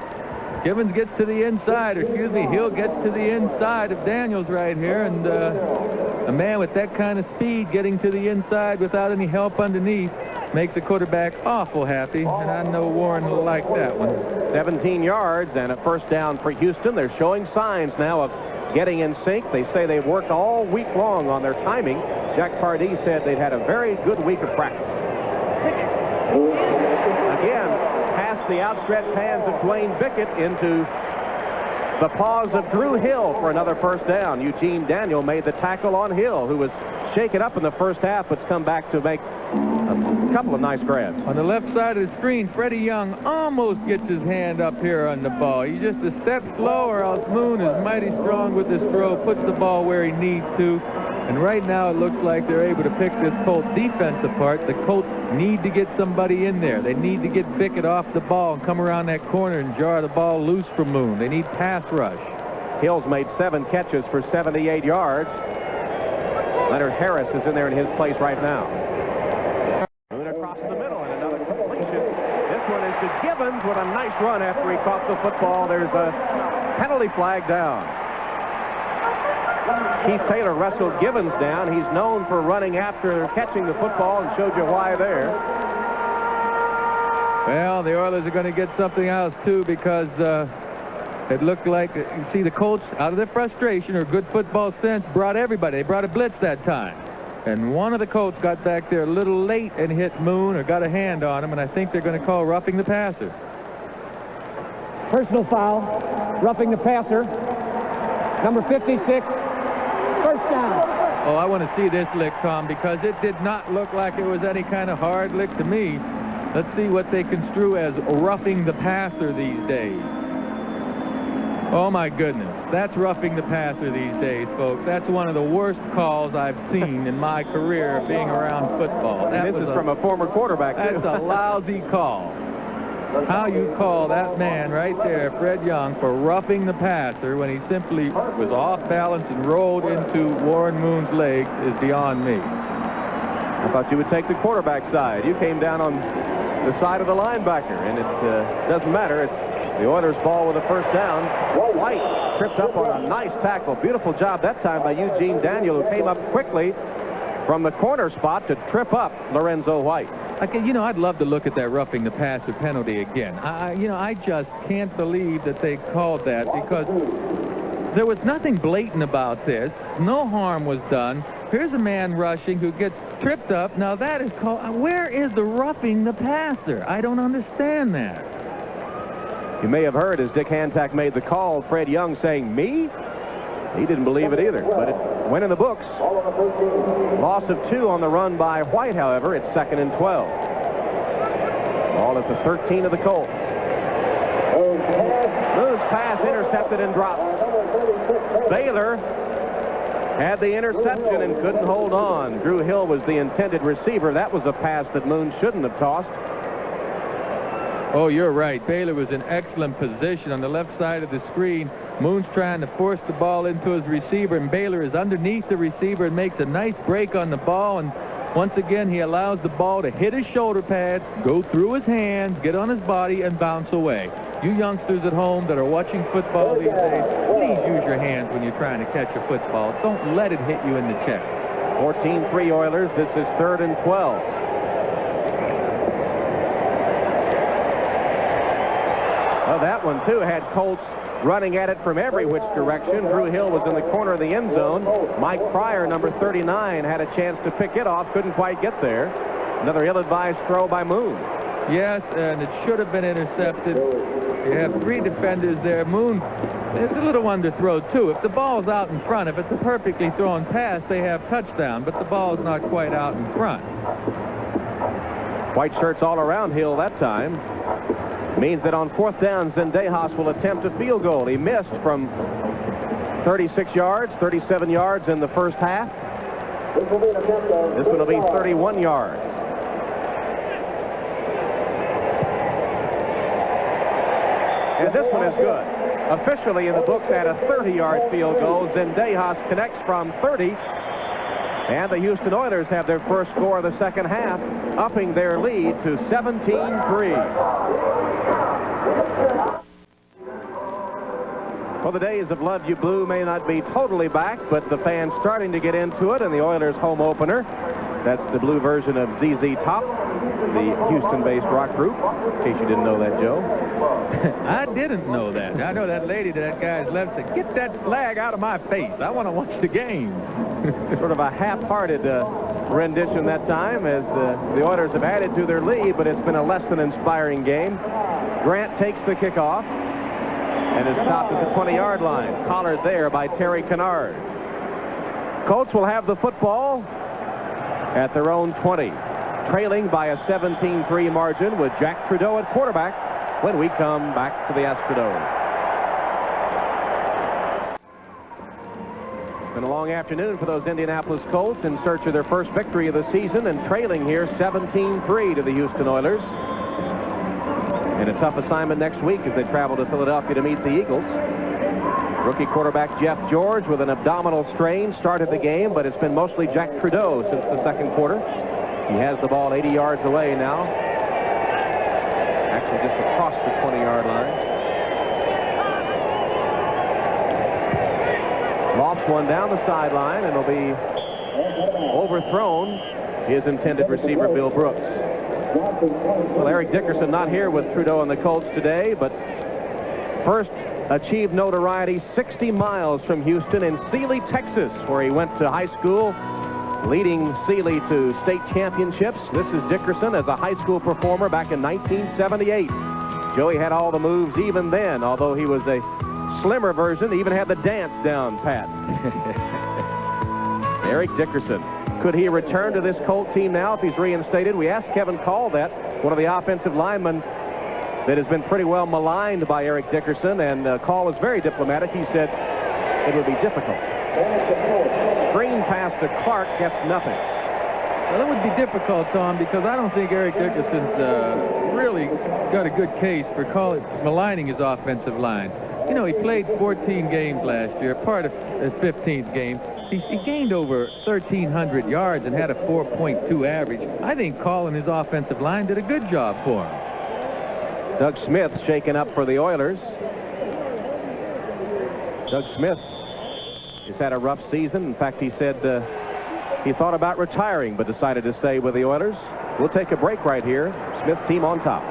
Gibbons gets to the inside, or excuse me, Hill gets to the inside of Daniels right here, and a man with that kind of speed getting to the inside without any help underneath makes the quarterback awful happy, and I know Warren will like that one. 17 yards and a first down for Houston. They're showing signs now of getting in sync. They say they've worked all week long on their timing. Jack Pardee said they'd had a very good week of practice. Again, past the outstretched hands of Dwayne Bickett into the paws of Drew Hill for another first down. Eugene Daniel made the tackle on Hill, who was shaken up in the first half, but's come back to make a couple of nice grabs. On the left side of the screen, Freddie Young almost gets his hand up here on the ball. He's just a step slower, else Moon is mighty strong with this throw, puts the ball where he needs to. And right now it looks like they're able to pick this Colts defense apart. The Colts need to get somebody in there. They need to get Bickett off the ball and come around that corner and jar the ball loose from Moon. They need pass rush. Hill's made 7 catches for 78 yards. Leonard Harris is in there in his place right now. Moon across the middle and another completion. This one is to Gibbons with a nice run after he caught the football. There's a penalty flag down. Keith Taylor wrestled Gibbons down. He's known for running after catching the football and showed you why there. Well, the Oilers are going to get something else, too, because it looked like, you see, the Colts, out of their frustration or good football sense, brought everybody. They brought a blitz that time. And one of the Colts got back there a little late and hit Moon or got a hand on him, and I think they're going to call roughing the passer. Personal foul, roughing the passer. Number 56, first down. Oh, I want to see this lick, Tom, because it did not look like it was any kind of hard lick to me. Let's see what they construe as roughing the passer these days. Oh, my goodness. That's roughing the passer these days, folks. That's one of the worst calls I've seen in my career of being around football. This is from a former quarterback, too. That's a lousy call. How you call that man right there, Fred Young, for roughing the passer when he simply was off balance and rolled into Warren Moon's legs is beyond me. I thought you would take the quarterback side. You came down on the side of the linebacker, and it doesn't matter. It's the Oilers' ball with a first down. White tripped up on a nice tackle. Beautiful job that time by Eugene Daniel, who came up quickly from the corner spot to trip up Lorenzo White. I'd love to look at that roughing the passer penalty again. I just can't believe that they called that, because there was nothing blatant about this. No harm was done. Here's a man rushing who gets tripped up. Now that is called. Where is the roughing the passer? I don't understand that. You may have heard as Dick Hantak made the call, Fred Young saying, "Me?" He didn't believe it either, but it went in the books. Loss of 2 on the run by White, however. It's 2nd and 12. Ball at the 13 of the Colts. Moon's pass intercepted and dropped. Baylor had the interception and couldn't hold on. Drew Hill was the intended receiver. That was a pass that Moon shouldn't have tossed. Oh, you're right. Baylor was in excellent position on the left side of the screen. Moon's trying to force the ball into his receiver, and Baylor is underneath the receiver and makes a nice break on the ball. And once again, he allows the ball to hit his shoulder pads, go through his hands, get on his body, and bounce away. You youngsters at home that are watching football these days, please use your hands when you're trying to catch a football. Don't let it hit you in the chest. 14-3 Oilers. This is 3rd and 12. Well, that one, too, had Colts running at it from every which direction. Drew Hill was in the corner of the end zone. Mike Pryor, number 39, had a chance to pick it off. Couldn't quite get there. Another ill-advised throw by Moon. Yes, and it should have been intercepted. You have 3 defenders there. Moon is a little underthrown, too. If the ball's out in front, if it's a perfectly thrown pass, they have touchdown, but the ball's not quite out in front. White shirts all around Hill that time. Means that on 4th down, Zendejas will attempt a field goal. He missed from 36 yards, 37 yards in the first half. This one will be 31 yards. And this one is good. Officially in the books at a 30-yard field goal. Zendejas connects from 30. And the Houston Oilers have their first score of the second half, upping their lead to 17-3. Well, the days of Love You Blue may not be totally back, but the fans starting to get into it, and the Oilers' home opener. That's the blue version of ZZ Top, the Houston-based rock group, in case you didn't know that, Joe. I didn't know that. I know that lady that guy's left said, "Get that flag out of my face. I want to watch the game." Sort of a half-hearted rendition that time, as the Oilers have added to their lead, but it's been a less than inspiring game. Grant takes the kickoff and is stopped at the 20-yard line. Collared there by Terry Kennard. Colts will have the football at their own 20, trailing by a 17-3 margin with Jack Trudeau at quarterback when we come back to the Astrodome. Been a long afternoon for those Indianapolis Colts in search of their first victory of the season and trailing here 17-3 to the Houston Oilers. And a tough assignment next week as they travel to Philadelphia to meet the Eagles. Rookie quarterback Jeff George with an abdominal strain started the game, but it's been mostly Jack Trudeau since the second quarter. He has the ball 80 yards away now. Actually just across the 20-yard line. Lofts one down the sideline, and it'll be overthrown. His intended receiver, Bill Brooks. Well, Eric Dickerson not here with Trudeau and the Colts today, but first achieved notoriety 60 miles from Houston in Sealy, Texas, where he went to high school, leading Sealy to state championships. This is Dickerson as a high school performer back in 1978. Joey had all the moves even then, although he was a slimmer version. He even had the dance down pat. Eric Dickerson. Could he return to this Colt team now if he's reinstated? We asked Kevin Call that, one of the offensive linemen that has been pretty well maligned by Eric Dickerson, and Call was very diplomatic. He said it would be difficult. Screen pass to Clark gets nothing. Well, it would be difficult, Tom, because I don't think Eric Dickerson's really got a good case for maligning his offensive line. You know, he played 14 games last year, part of his 15th game. He gained over 1,300 yards and had a 4.2 average. I think Call and his offensive line did a good job for him. Doug Smith shaken up for the Oilers. Doug Smith has had a rough season. In fact, he said he thought about retiring but decided to stay with the Oilers. We'll take a break right here. Smith's team on top.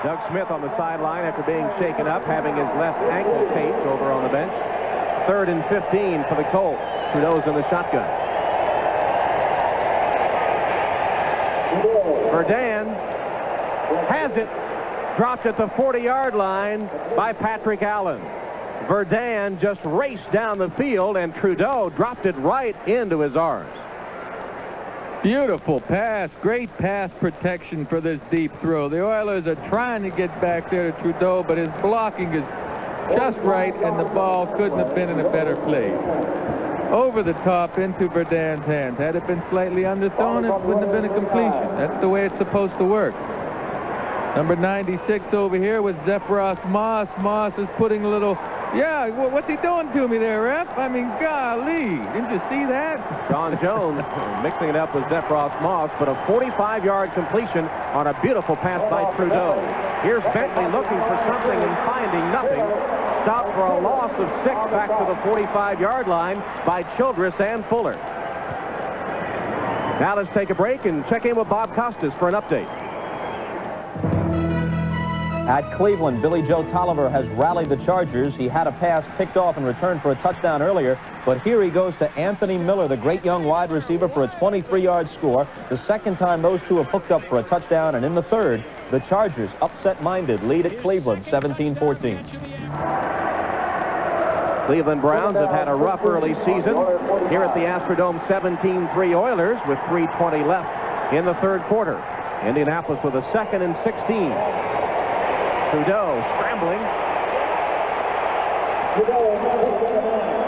Doug Smith on the sideline after being shaken up, having his left ankle taped over on the bench. 3rd and 15 for the Colts. Trudeau's in the shotgun. Verdun has it. Dropped at the 40-yard line by Patrick Allen. Verdun just raced down the field, and Trudeau dropped it right into his arms. Beautiful pass. Great pass protection for this deep throw. The Oilers are trying to get back there to Trudeau, but his blocking is just right, and the ball couldn't have been in a better place. Over the top into Verdun's hands. Had it been slightly underthrown, it wouldn't have been a completion. That's the way it's supposed to work. Number 96 over here was Zephyros Moss. Moss is putting a little... Yeah, what's he doing to me there, ref? I mean, golly. Didn't you see that? Sean Jones mixing it up with Zephyros Moss, but a 45-yard completion on a beautiful pass by Trudeau. Here's Bentley looking for something and finding nothing. Stopped for a loss of 6 back to the 45-yard line by Childress and Fuller. Now let's take a break and check in with Bob Costas for an update. At Cleveland, Billy Joe Tolliver has rallied the Chargers. He had a pass picked off in return for a touchdown earlier, but here he goes to Anthony Miller, the great young wide receiver, for a 23-yard score. The second time those two have hooked up for a touchdown, and in the third, the Chargers, upset-minded, lead at Cleveland, 17-14. Cleveland Browns have had a rough early season. Here at the Astrodome, 17-3 Oilers with 3:20 left in the third quarter. Indianapolis with a 2nd and 16. Trudeau scrambling.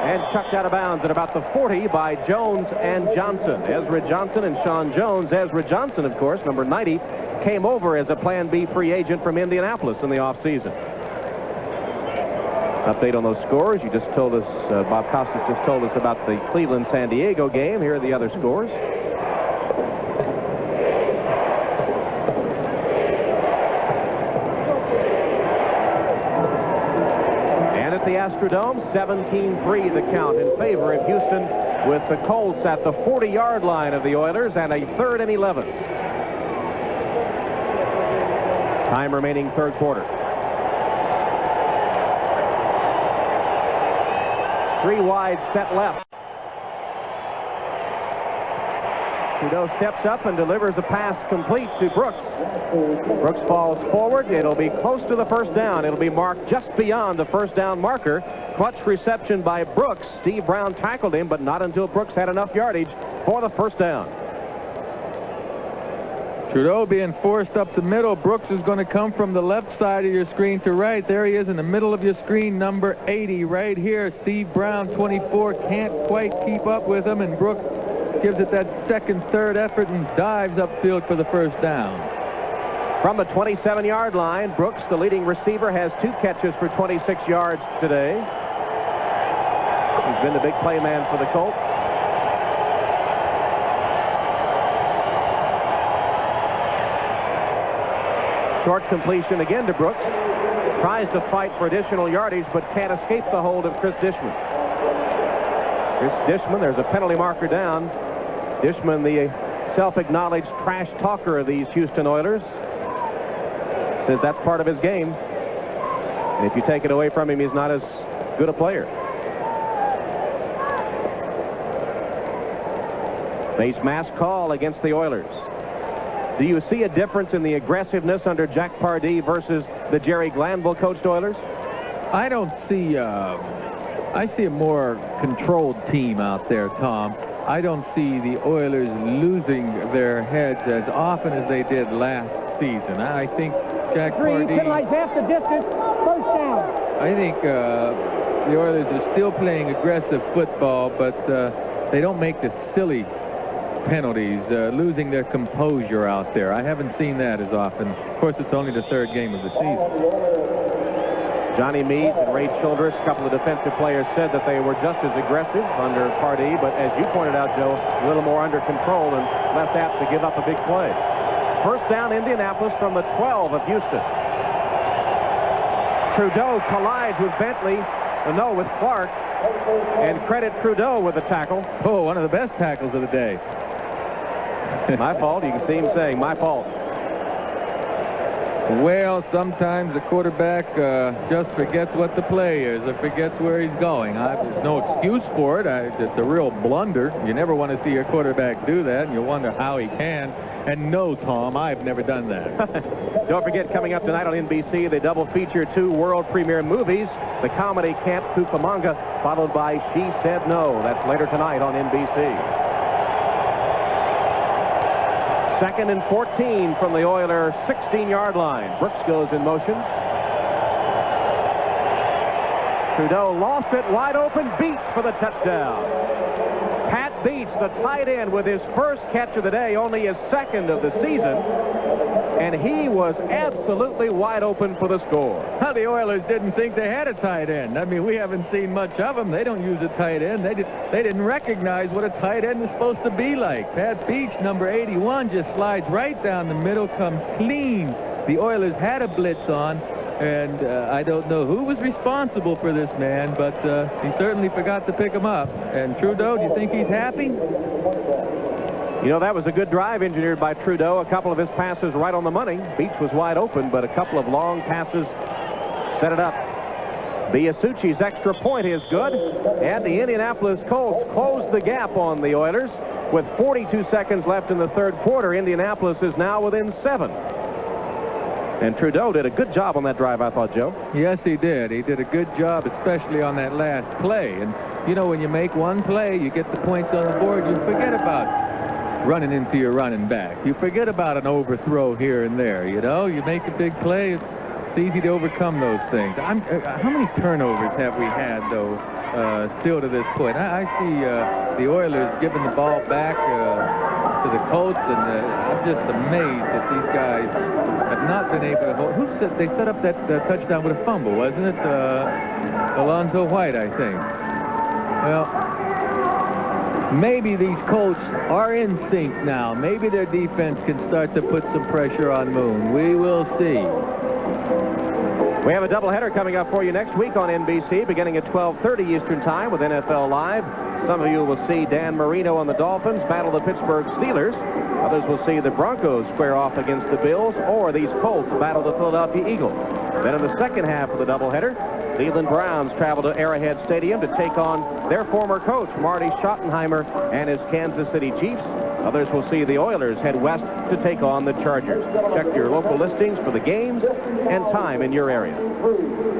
And chucked out of bounds at about the 40 by Jones and Johnson. Ezra Johnson and Sean Jones. Ezra Johnson, of course, number 90, came over as a Plan B free agent from Indianapolis in the offseason. Update on those scores. You just told us, Bob Costas just told us about the Cleveland-San Diego game. Here are the other scores. The Astrodome, 17-3 the count in favor of Houston, with the Colts at the 40-yard line of the Oilers and a 3rd and 11. Time remaining third quarter. 3 wide set left. Trudeau steps up and delivers a pass complete to Brooks. Brooks falls forward. It'll be close to the first down. It'll be marked just beyond the first down marker. Clutch reception by Brooks. Steve Brown tackled him, but not until Brooks had enough yardage for the first down. Trudeau being forced up the middle. Brooks is going to come from the left side of your screen to right. There he is in the middle of your screen, number 80 right here. Steve Brown, 24, can't quite keep up with him, and Brooks gives it that second, third effort and dives upfield for the first down. From the 27-yard line, Brooks, the leading receiver, has 2 catches for 26 yards today. He's been the big play man for the Colts. Short completion again to Brooks. Tries to fight for additional yardage, but can't escape the hold of Chris Dishman. Chris Dishman, there's a penalty marker down. Dishman, the self-acknowledged trash talker of these Houston Oilers, says that's part of his game. And if you take it away from him, he's not as good a player. Face mask call against the Oilers. Do you see a difference in the aggressiveness under Jack Pardee versus the Jerry Glanville coached Oilers? I don't see, I see a more controlled team out there, Tom. I don't see the Oilers losing their heads as often as they did last season. I think Jack Pardee... penalized half the distance, first down. I think the Oilers are still playing aggressive football, but they don't make the silly penalties, losing their composure out there. I haven't seen that as often. Of course, it's only the 3rd game of the season. Johnny Meade and Ray Childress, a couple of defensive players, said that they were just as aggressive under Pardee, but as you pointed out, Joe, a little more under control and less apt to give up a big play. First down, Indianapolis from the 12 of Houston. Trudeau collides with Bentley, with Clark, and credit Trudeau with the tackle. Oh, one of the best tackles of the day. My fault. You can see him saying, my fault. Well, sometimes the quarterback just forgets what the play is or forgets where he's going. There's no excuse for it. It's a real blunder. You never want to see your quarterback do that, and you wonder how he can. And no, Tom, I've never done that. Don't forget, coming up tonight on NBC, they double feature 2 world premiere movies, the comedy Camp Cucamonga, followed by She Said No. That's later tonight on NBC. 2nd and 14 from the Oilers' 16-yard line. Brooks goes in motion. Trudeau lost it, wide open, Beach for the touchdown. Pat Beach, the tight end, with his first catch of the day, only his 2nd of the season, and he was absolutely wide open for the score. Well, the Oilers didn't think they had a tight end. I mean, we haven't seen much of them. They don't use a tight end. They didn't recognize what a tight end is supposed to be like. Pat Beach, number 81, just slides right down the middle, comes clean. The Oilers had a blitz on, and I don't know who was responsible for this man, but he certainly forgot to pick him up. And Trudeau, do you think he's happy? You know, that was a good drive engineered by Trudeau. A couple of his passes right on the money. Beach was wide open, but a couple of long passes set it up. Biasucci's extra point is good, and the Indianapolis Colts closed the gap on the Oilers. With 42 seconds left in the third quarter, Indianapolis is now within 7. And Trudeau did a good job on that drive, I thought, Joe. Yes, he did. He did a good job, especially on that last play. And, you know, when you make one play, you get the points on the board, you forget about running into your running back. You forget about an overthrow here and there, you know. You make a big play, it's easy to overcome those things. How many turnovers have we had, though, still to this point? I see the Oilers giving the ball back to the Colts, and I'm just amazed that these guys have not been able to hold. They set up that touchdown with a fumble, wasn't it? Alonzo White, I think. Well, maybe these Colts are in sync now. Maybe their defense can start to put some pressure on Moon. We will see. We have a doubleheader coming up for you next week on NBC, beginning at 12:30 Eastern Time with NFL Live. Some of you will see Dan Marino and the Dolphins battle the Pittsburgh Steelers. Others will see the Broncos square off against the Bills, or these Colts battle the Philadelphia Eagles. Then in the second half of the doubleheader, Cleveland Browns travel to Arrowhead Stadium to take on their former coach, Marty Schottenheimer, and his Kansas City Chiefs. Others will see the Oilers head west to take on the Chargers. Check your local listings for the games and time in your area.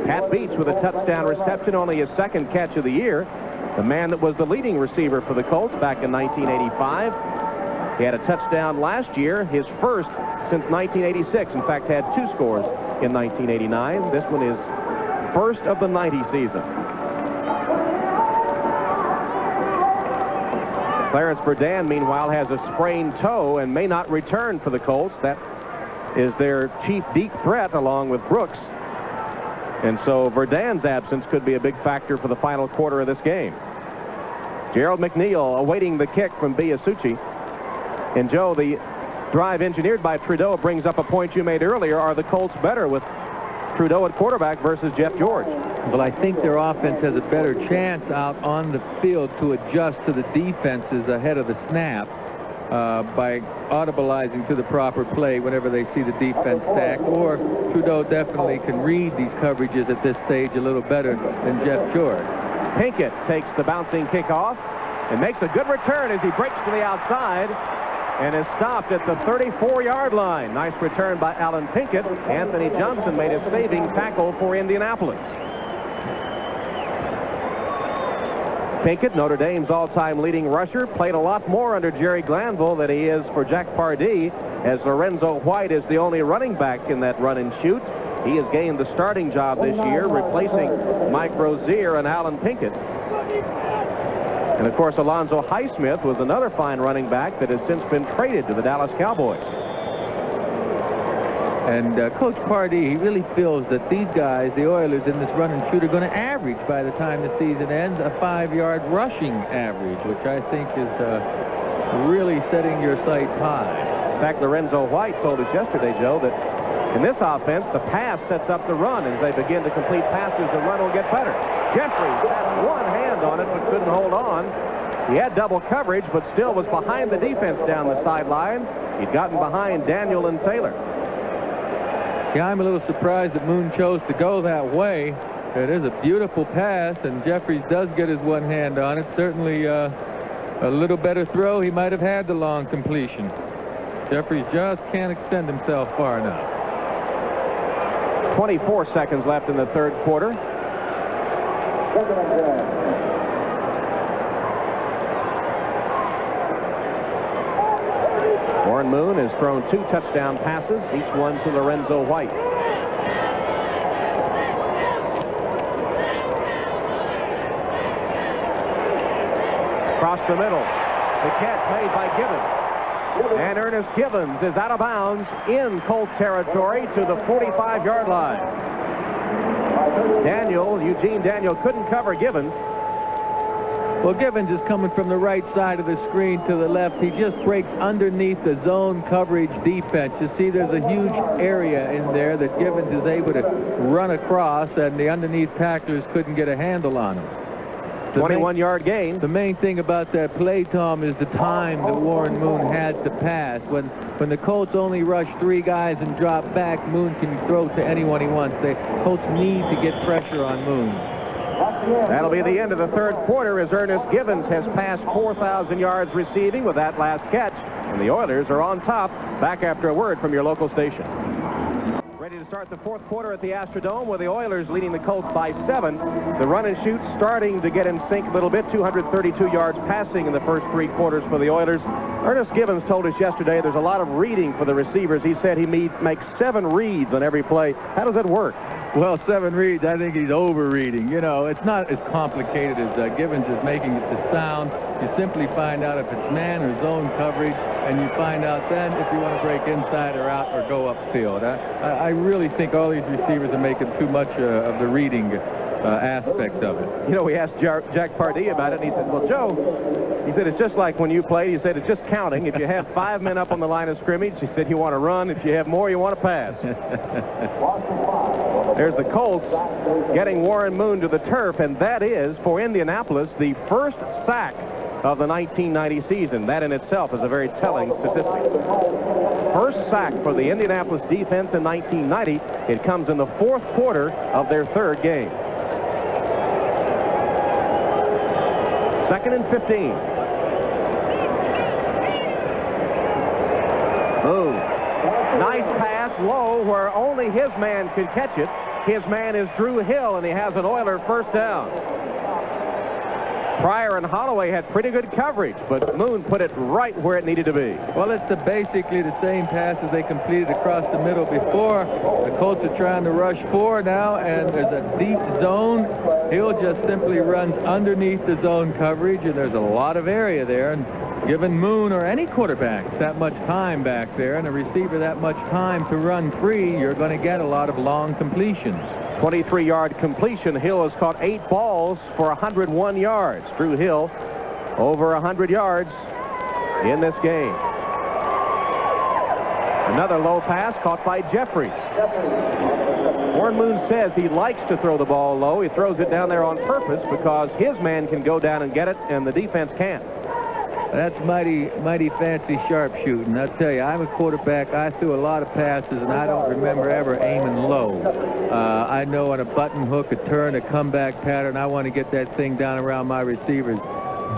Pat Beach with a touchdown reception, only his second catch of the year. The man that was the leading receiver for the Colts back in 1985. He had a touchdown last year, his first since 1986. In fact, had 2 scores in 1989. This one is first of the 90 season. Clarence Verdun, meanwhile, has a sprained toe and may not return for the Colts. That is their chief deep threat, along with Brooks. And so Verdun's absence could be a big factor for the final quarter of this game. Gerald McNeil awaiting the kick from Biasucci. And, Joe, the drive engineered by Trudeau brings up a point you made earlier. Are the Colts better with Trudeau at quarterback versus Jeff George? Well, I think their offense has a better chance out on the field to adjust to the defenses ahead of the snap by audibilizing to the proper play whenever they see the defense stacked. Or Trudeau definitely can read these coverages at this stage a little better than Jeff George. Pinkett takes the bouncing kickoff and makes a good return as he breaks to the outside and is stopped at the 34-yard line. Nice return by Alan Pinkett. Anthony Johnson made a saving tackle for Indianapolis. Pinkett, Notre Dame's all-time leading rusher, played a lot more under Jerry Glanville than he is for Jack Pardee, as Lorenzo White is the only running back in that run and shoot. He has gained the starting job this year, replacing Mike Rozier and Alan Pinkett. And, of course, Alonzo Highsmith was another fine running back that has since been traded to the Dallas Cowboys. And Coach Pardee, he really feels that these guys, the Oilers, in this run and shoot are going to average, by the time the season ends, a 5-yard rushing average, which I think is really setting your sights high. In fact, Lorenzo White told us yesterday, Joe, that in this offense, the pass sets up the run. As they begin to complete passes, the run will get better. Jeffries had one hand on it, but couldn't hold on. He had double coverage, but still was behind the defense down the sideline. He'd gotten behind Daniel and Taylor. Yeah, I'm a little surprised that Moon chose to go that way. It is a beautiful pass, and Jeffries does get his one hand on it. Certainly a little better throw. He might have had the long completion. Jeffries just can't extend himself far enough. 24 seconds left in the third quarter. Warren Moon has thrown 2 touchdown passes, each one to Lorenzo White. Across the middle, the catch made by Gibbons. And Ernest Gibbons is out of bounds in Colt territory to the 45-yard line. Eugene Daniel couldn't cover Gibbons. Well, Gibbons is coming from the right side of the screen to the left. He just breaks underneath the zone coverage defense. You see, there's a huge area in there that Gibbons is able to run across, and the underneath tacklers couldn't get a handle on him. 21-yard gain. The main thing about that play, Tom, is the time that Warren Moon had to pass. When the Colts only rush 3 guys and drop back, Moon can throw to anyone he wants. The Colts need to get pressure on Moon. That'll be the end of the third quarter as Ernest Givens has passed 4,000 yards receiving with that last catch. And the Oilers are on top. Back after a word from your local station. Ready to start the fourth quarter at the Astrodome with the Oilers leading the Colts by 7. The run and shoot starting to get in sync a little bit. 232 yards passing in the first 3 quarters for the Oilers. Ernest Givens told us yesterday there's a lot of reading for the receivers. He said he makes 7 reads on every play. How does that work? Well, 7 reads, I think he's over-reading. You know, it's not as complicated as Givens is making it to sound. You simply find out if it's man or zone coverage, and you find out then if you want to break inside or out or go upfield. I really think all these receivers are making too much of the reading aspect of it. You know, we asked Jack Pardee about it, and he said, well, Joe, he said, it's just like when you played. He said, it's just counting. If you have 5 men up on the line of scrimmage, he said, you want to run. If you have more, you want to pass. There's the Colts getting Warren Moon to the turf, and that is, for Indianapolis, the first sack of the 1990 season. That in itself is a very telling statistic. First sack for the Indianapolis defense in 1990. It comes in the fourth quarter of their third game. 2nd and 15. Moon. Nice pass low where only his man could catch it. His man is Drew Hill, and he has an Oiler first down. Pryor and Holloway had pretty good coverage, but Moon put it right where it needed to be. Well, it's basically the same passes they completed across the middle before. The Colts are trying to rush 4 now, and there's a deep zone. Hill just simply runs underneath the zone coverage, and there's a lot of area there. And given Moon or any quarterback that much time back there and a receiver that much time to run free, you're going to get a lot of long completions. 23-yard completion. Hill has caught 8 balls for 101 yards. Drew Hill over 100 yards in this game. Another low pass caught by Jeffries. Warren Moon says he likes to throw the ball low. He throws it down there on purpose because his man can go down and get it, and the defense can't. That's mighty fancy sharpshooting. I tell you, I'm a quarterback. I threw a lot of passes, and I don't remember ever aiming low. I know on a button hook, a turn, a comeback pattern, I want to get that thing down around my receiver's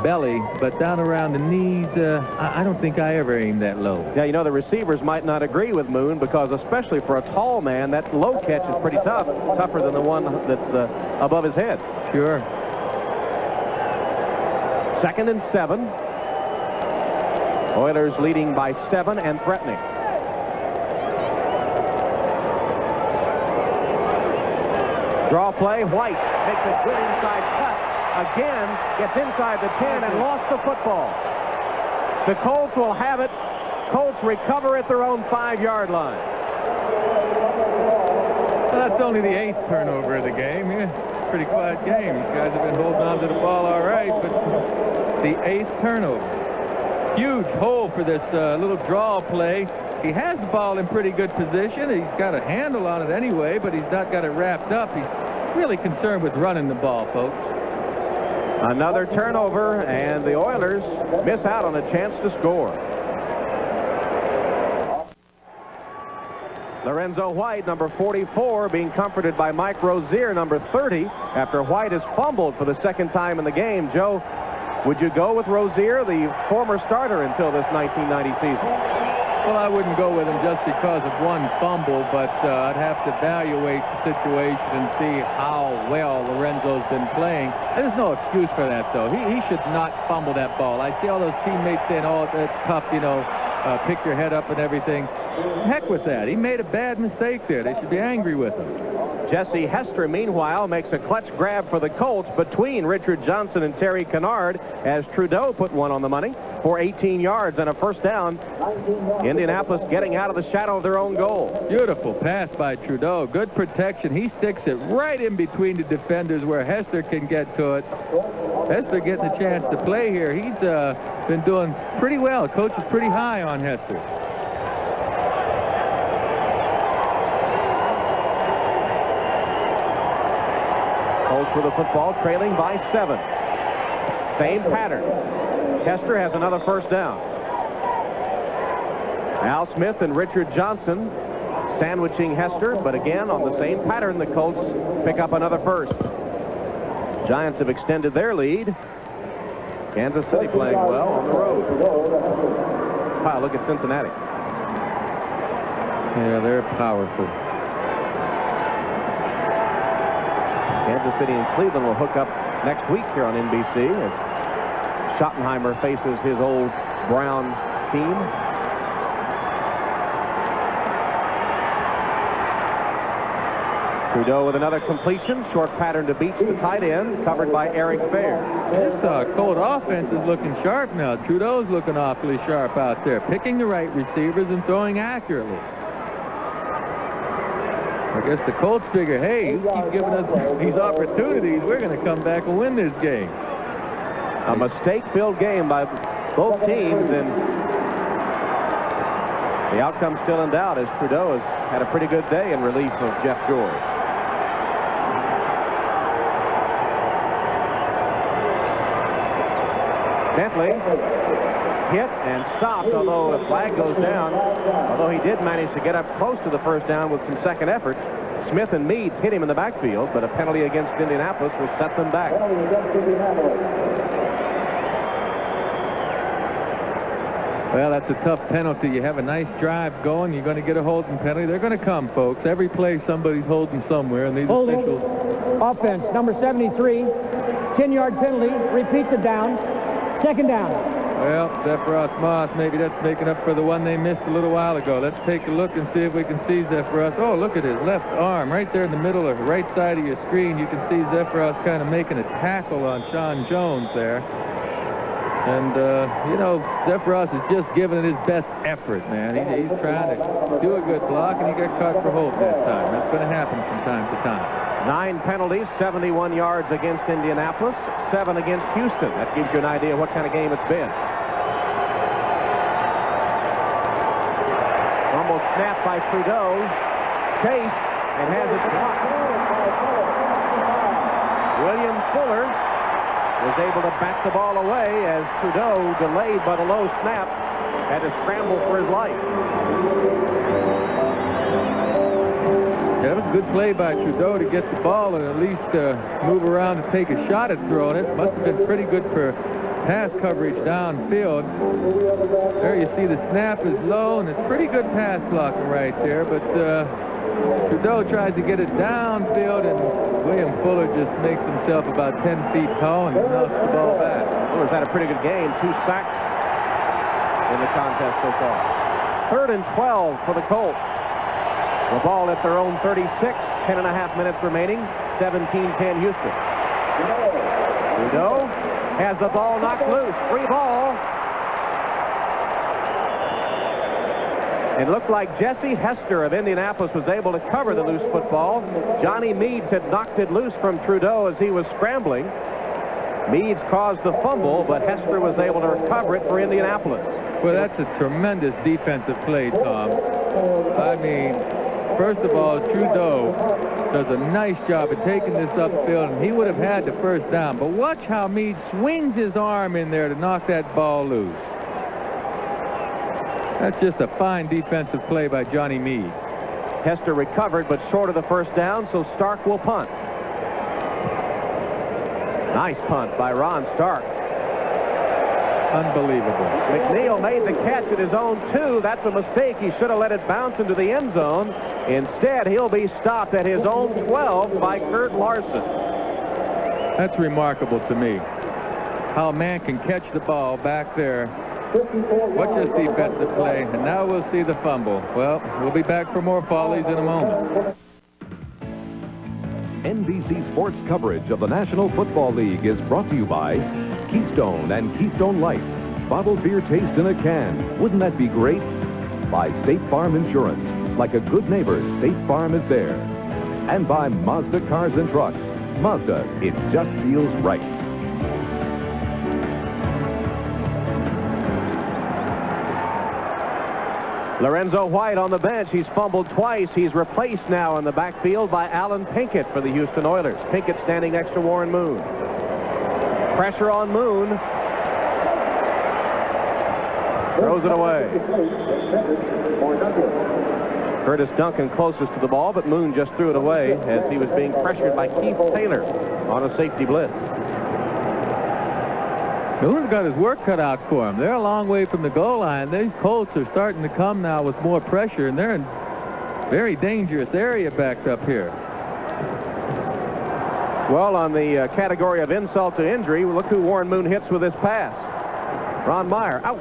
belly, but down around the knees, I don't think I ever aimed that low. Yeah, you know, the receivers might not agree with Moon because especially for a tall man, that low catch is pretty tough, tougher than the one that's above his head. Sure. 2nd and 7. Oilers leading by 7 and threatening. Draw play. White makes a good inside cut. Again, gets inside the 10 and lost the football. The Colts will have it. Colts recover at their own 5-yard line. Well, that's only the 8th turnover of the game. Yeah, pretty quiet game. These guys have been holding on to the ball all right, but the 8th turnover. Huge hole for this little draw play. He has the ball in pretty good position. He's got a handle on it anyway, but he's not got it wrapped up. He's really concerned with running the ball, folks. Another turnover, and the Oilers miss out on a chance to score. Lorenzo White, number 44, being comforted by Mike Rozier, number 30, after White has fumbled for the 2nd time in the game. Joe, would you go with Rozier, the former starter until this 1990 season? Well, I wouldn't go with him just because of one fumble, but I'd have to evaluate the situation and see how well Lorenzo's been playing. There's no excuse for that, though. He should not fumble that ball. I see all those teammates saying, oh, that's tough, you know, pick your head up and everything. Heck with that. He made a bad mistake there. They should be angry with him. Jesse Hester, meanwhile, makes a clutch grab for the Colts between Richard Johnson and Terry Kennard as Trudeau put one on the money for 18 yards and a first down. Indianapolis getting out of the shadow of their own goal. Beautiful pass by Trudeau. Good protection. He sticks it right in between the defenders where Hester can get to it. Hester getting a chance to play here. He's been doing pretty well. Coach is pretty high on Hester. Colts with the football, trailing by 7. Same pattern. Hester has another first down. Al Smith and Richard Johnson sandwiching Hester, but again on the same pattern, the Colts pick up another first. Giants have extended their lead. Kansas City playing well on the road. Wow, look at Cincinnati. Yeah, they're powerful. Kansas City and Cleveland will hook up next week here on NBC as Schottenheimer faces his old Brown team. Trudeau with another completion. Short pattern to Beach, the tight end, covered by Eric Fair. This Colt offense is looking sharp now. Trudeau's looking awfully sharp out there, picking the right receivers and throwing accurately. I guess the Colts figure, hey, you keep giving us these opportunities, we're going to come back and win this game. A mistake-filled game by both teams, and the outcome's still in doubt as Trudeau has had a pretty good day in relief of Jeff George. Bentley hit and stopped, although the flag goes down. Although he did manage to get up close to the first down with some second effort. Smith and Meads hit him in the backfield, but a penalty against Indianapolis will set them back. Well, that's a tough penalty. You have a nice drive going. You're going to get a holding penalty. They're going to come, folks. Every play, somebody's holding somewhere, and these officials. Offense, number 73, 10-yard penalty. Repeat the down. Second down. Well, Zephyros Moss, maybe that's making up for the one they missed a little while ago. Let's take a look and see if we can see Zephyros. Oh, look at his left arm right there in the middle of the right side of your screen. You can see Zephyros kind of making a tackle on Sean Jones there. And, you know, Zephyros is just giving it his best effort, man. He's trying to do a good block, and he got caught for holding this time. That's going to happen from time to time. 9 penalties, 71 yards against Indianapolis, 7 against Houston. That gives you an idea what kind of game it's been. Almost snapped by Trudeau. Chase, and has it blocked. William Fuller was able to back the ball away as Trudeau, delayed by the low snap, had to scramble for his life. That was a good play by Trudeau to get the ball and at least move around and take a shot at throwing it. Must have been pretty good for pass coverage downfield. There you see the snap is low, and it's pretty good pass blocking right there. But Trudeau tried to get it downfield, and William Fuller just makes himself about 10 feet tall and knocks the ball back. Fuller's had a pretty good game. 2 sacks in the contest so far. 3rd and 12 for the Colts. The ball at their own 36, 10.5 minutes remaining, 17-10 Houston. Trudeau has the ball knocked loose, free ball. It looked like Jesse Hester of Indianapolis was able to cover the loose football. Johnny Meads had knocked it loose from Trudeau as he was scrambling. Meads caused the fumble, but Hester was able to recover it for Indianapolis. Well, that's a tremendous defensive play, Tom. I mean, first of all, Trudeau does a nice job of taking this upfield, and he would have had the first down. But watch how Meade swings his arm in there to knock that ball loose. That's just a fine defensive play by Johnny Meade. Hester recovered, but short of the first down, so Stark will punt. Nice punt by Ron Stark. Unbelievable. McNeil made the catch at his own 2. That's a mistake. He should have let it bounce into the end zone. Instead, he'll be stopped at his own 12 by Kurt Larson. That's remarkable to me. How a man can catch the ball back there. Watch this defensive play, and now we'll see the fumble. Well, we'll be back for more Follies in a moment. NBC Sports coverage of the National Football League is brought to you by Keystone and Keystone Light. Bottled beer taste in a can. Wouldn't that be great? By State Farm Insurance. Like a good neighbor, State Farm is there. And by Mazda Cars and Trucks. Mazda, it just feels right. Lorenzo White on the bench. He's fumbled twice. He's replaced now in the backfield by Alan Pinkett for the Houston Oilers. Pinkett standing next to Warren Moon. Pressure on Moon. Throws it away. Curtis Duncan closest to the ball, but Moon just threw it away as he was being pressured by Keith Taylor on a safety blitz. Moon's got his work cut out for him. They're a long way from the goal line. These Colts are starting to come now with more pressure, and they're in very dangerous area backed up here. Well, on the category of insult to injury, look who Warren Moon hits with this pass. Ron Meyer, out.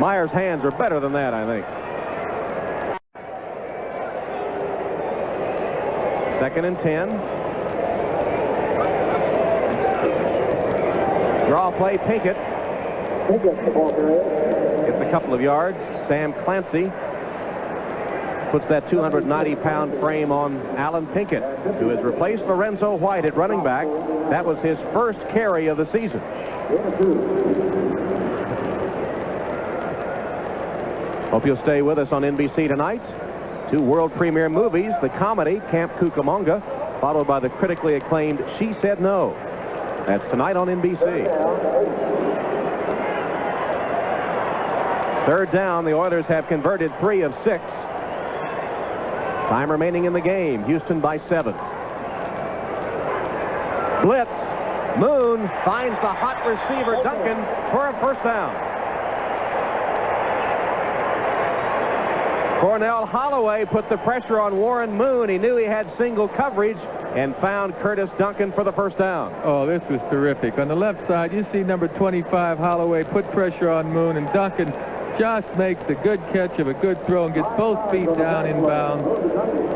Meyer's hands are better than that, I think. 2nd and 10. Draw play, Pinkett. Gets a couple of yards. Sam Clancy puts that 290-pound frame on Alan Pinkett, who has replaced Lorenzo White at running back. That was his first carry of the season. Hope you'll stay with us on NBC tonight. 2 world premiere movies, the comedy Camp Cucamonga, followed by the critically acclaimed She Said No. That's tonight on NBC. 3rd down, the Oilers have converted 3 of 6. Time remaining in the game. Houston by 7. Blitz. Moon finds the hot receiver Duncan for a first down. Cornell Holloway put the pressure on Warren Moon. He knew he had single coverage and found Curtis Duncan for the first down. Oh, this was terrific. On the left side, you see number 25, Holloway, put pressure on Moon, and Duncan just makes a good catch of a good throw and gets both feet down inbound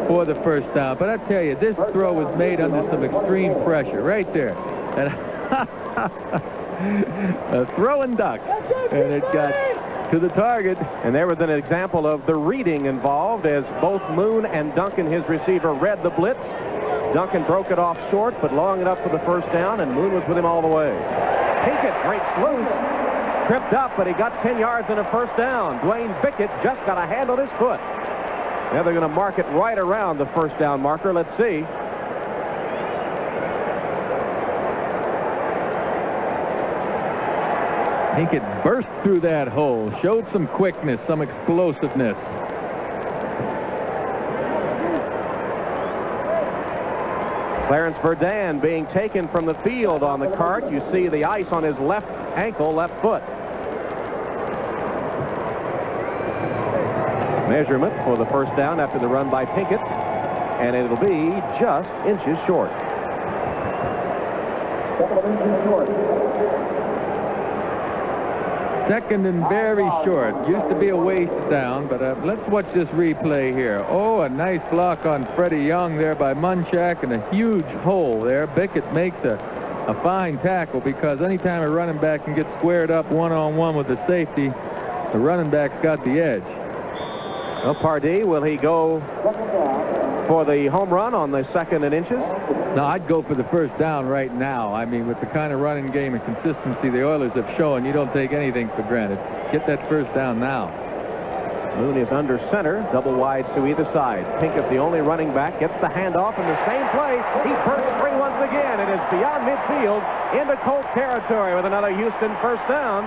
for the first down. But I tell you, this throw was made under some extreme pressure right there. And a throw and duck, and it got to the target. And there was an example of the reading involved as both Moon and Duncan, his receiver, read the blitz. Duncan broke it off short, but long enough for the first down, and Moon was with him all the way. Pinkett breaks loose. Tripped up, but he got 10 yards and a first down. Dwayne Bickett just got a hand on his foot. Now they're going to mark it right around the first down marker. Let's see. Pinkett burst through that hole, showed some quickness, some explosiveness. Clarence Verdun being taken from the field on the cart. You see the ice on his left ankle, left foot. Measurement for the first down after the run by Pinkett, and it'll be just inches short. Second and very short. Used to be a waist down, but let's watch this replay here. Oh, a nice block on Freddie Young there by Munchak, and a huge hole there. Bickett makes a fine tackle, because anytime a running back can get squared up one-on-one with the safety, the running back's got the edge. Well, Pardee, will he go for the home run on the 2nd and inches? No, I'd go for the first down right now. I mean, with the kind of running game and consistency the Oilers have shown, you don't take anything for granted. Get that first down now. Moon is under center, double wides to either side. Pinkett, the only running back, gets the handoff in the same play. He bursts free once again. It is beyond midfield into Colts territory with another Houston first down.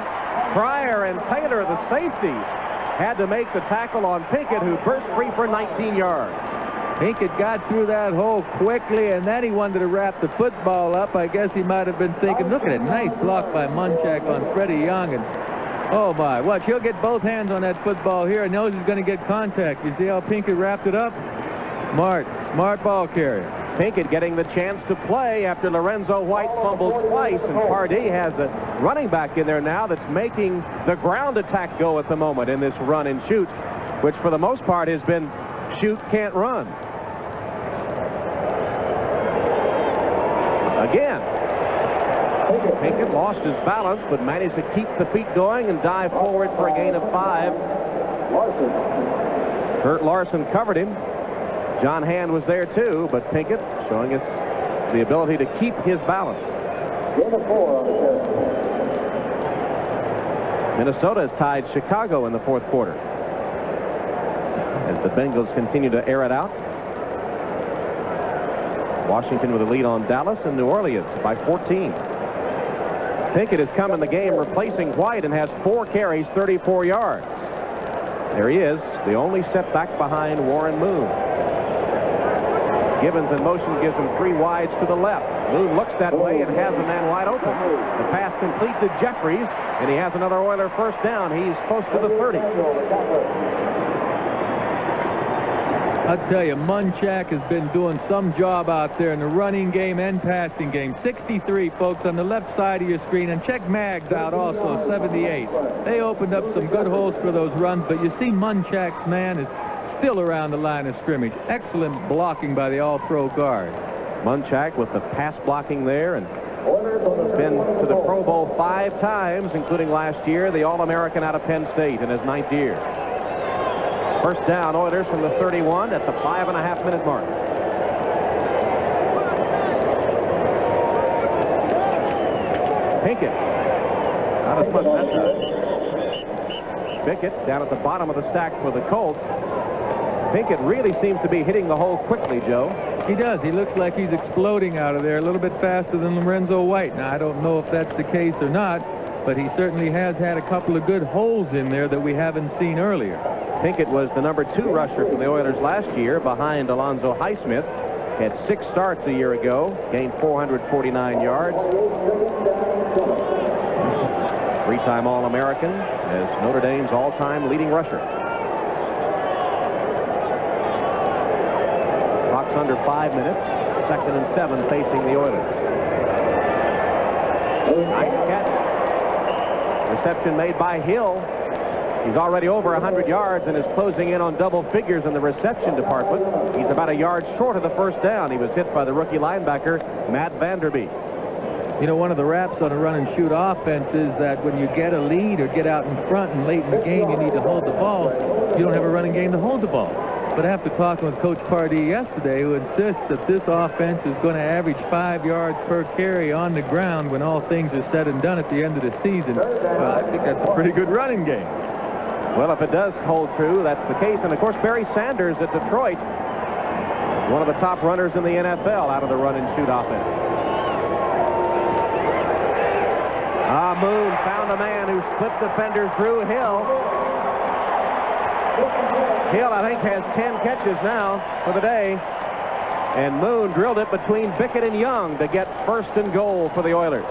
Pryor and Taylor, the safeties, had to make the tackle on Pinkett, who burst free for 19 yards. Pinkett got through that hole quickly, and then he wanted to wrap the football up. I guess he might have been thinking, look at it, nice block by Munchak on Freddie Young, and oh my, watch, he'll get both hands on that football here and knows he's going to get contact. You see how Pinkett wrapped it up? Smart ball carrier. Pinkett getting the chance to play after Lorenzo White fumbled twice, and Pardee has a running back in there now that's making the ground attack go at the moment in this run and shoot, which for the most part has been shoot, can't run. Again, Pinkett lost his balance, but managed to keep the feet going and dive forward for a gain of 5. Kurt Larson covered him. John Hand was there too, but Pinkett showing us the ability to keep his balance. Minnesota has tied Chicago in the 4th quarter as the Bengals continue to air it out. Washington with a lead on Dallas and New Orleans by 14. Pinkett has come in the game replacing White and has 4 carries, 34 yards. There he is, the only setback behind Warren Moon. Givens in motion gives him 3 wides to the left. Moon looks that way and has a man wide open. The pass complete to Jeffries, and he has another Oiler first down. He's close to the 30. I'll tell you, Munchak has been doing some job out there in the running game and passing game. 63, folks, on the left side of your screen. And check Maggs out also, 78. They opened up some good holes for those runs, but you see Munchak's man is still around the line of scrimmage. Excellent blocking by the all-pro guard. Munchak with the pass blocking there, and been to the Pro Bowl 5 times, including last year, the All-American out of Penn State in his 9th year. First down, Oilers from the 31 at the 5.5-minute mark. Pinkett. Not as much that time. Pinkett down at the bottom of the stack for the Colts. Pinkett really seems to be hitting the hole quickly, Joe. He does. He looks like he's exploding out of there a little bit faster than Lorenzo White. Now, I don't know if that's the case or not, but he certainly has had a couple of good holes in there that we haven't seen earlier. Pinkett was the number 2 rusher for the Oilers last year behind Alonzo Highsmith. Had 6 starts a year ago, gained 449 yards. 3-time All-American as Notre Dame's all-time leading rusher. Clock's under 5 minutes. 2nd and 7 facing the Oilers. Nice catch. Reception made by Hill. He's already over 100 yards and is closing in on double figures in the reception department. He's about a yard short of the first down. He was hit by the rookie linebacker, Matt Vanderbeek. You know, one of the raps on a run-and-shoot offense is that when you get a lead or get out in front and late in the game you need to hold the ball, you don't have a running game to hold the ball. But after talking with Coach Pardee yesterday, who insists that this offense is going to average 5 yards per carry on the ground when all things are said and done at the end of the season, well, I think that's a pretty good running game. Well, if it does hold true, that's the case. And, of course, Barry Sanders at Detroit, one of the top runners in the NFL out of the run-and-shoot offense. Moon found a man who split defenders through Hill. Hill, I think, has 10 catches now for the day. And Moon drilled it between Bickett and Young to get 1st and goal for the Oilers.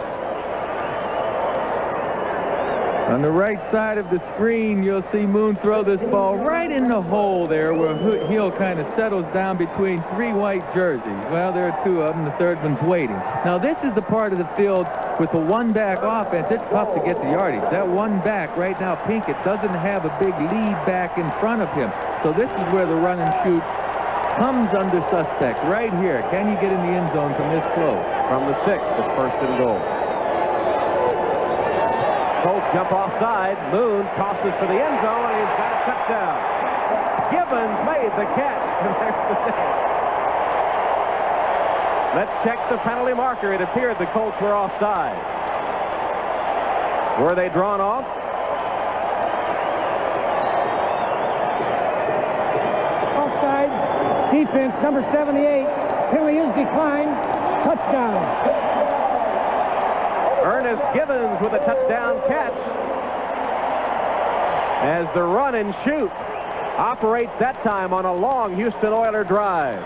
On the right side of the screen, you'll see Moon throw this ball right in the hole there where Hill kind of settles down between 3 white jerseys. Well, there are 2 of them. The 3rd one's waiting. Now, this is the part of the field with the one-back offense. It's tough to get the yardage. That one back right now, Pinkett, doesn't have a big lead back in front of him. So this is where the run and shoot comes under suspect right here. Can you get in the end zone from this close? From the 6, it's 1st and goal. Colts jump offside. Moon tosses for the end zone, and he's got a touchdown. Givens made the catch. And there's the save. Let's check the penalty marker. It appeared the Colts were offside. Were they drawn off? Offside. Defense, number 78. Penalty is declined. Touchdown. Ernest Givens with a touchdown catch as the run and shoot operates that time on a long Houston Oiler drive.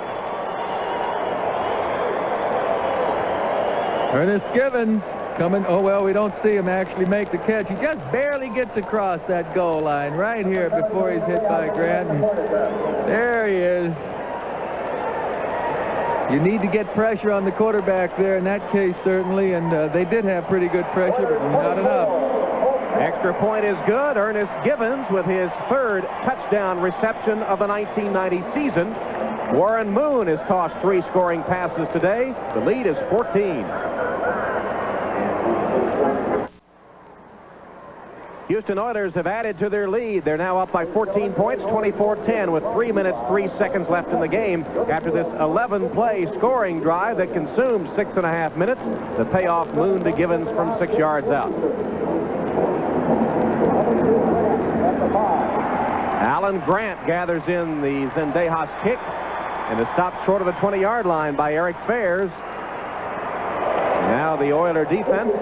Ernest Givens coming. Oh, well, we don't see him actually make the catch. He just barely gets across that goal line right here before he's hit by Grant. And there he is. You need to get pressure on the quarterback there in that case, certainly, and they did have pretty good pressure, but not enough. Extra point is good. Ernest Givens with his 3rd touchdown reception of the 1990 season. Warren Moon has tossed 3 scoring passes today. The lead is 14. Houston Oilers have added to their lead. They're now up by 14 points, 24-10, with 3 minutes, 3 seconds left in the game after this 11-play scoring drive that consumed 6.5 minutes. The payoff, Moon to Givens from 6 yards out. Alan Grant gathers in the Zendejas kick. and is stopped short of the 20-yard line by Eric Fairs. Now the Oiler defense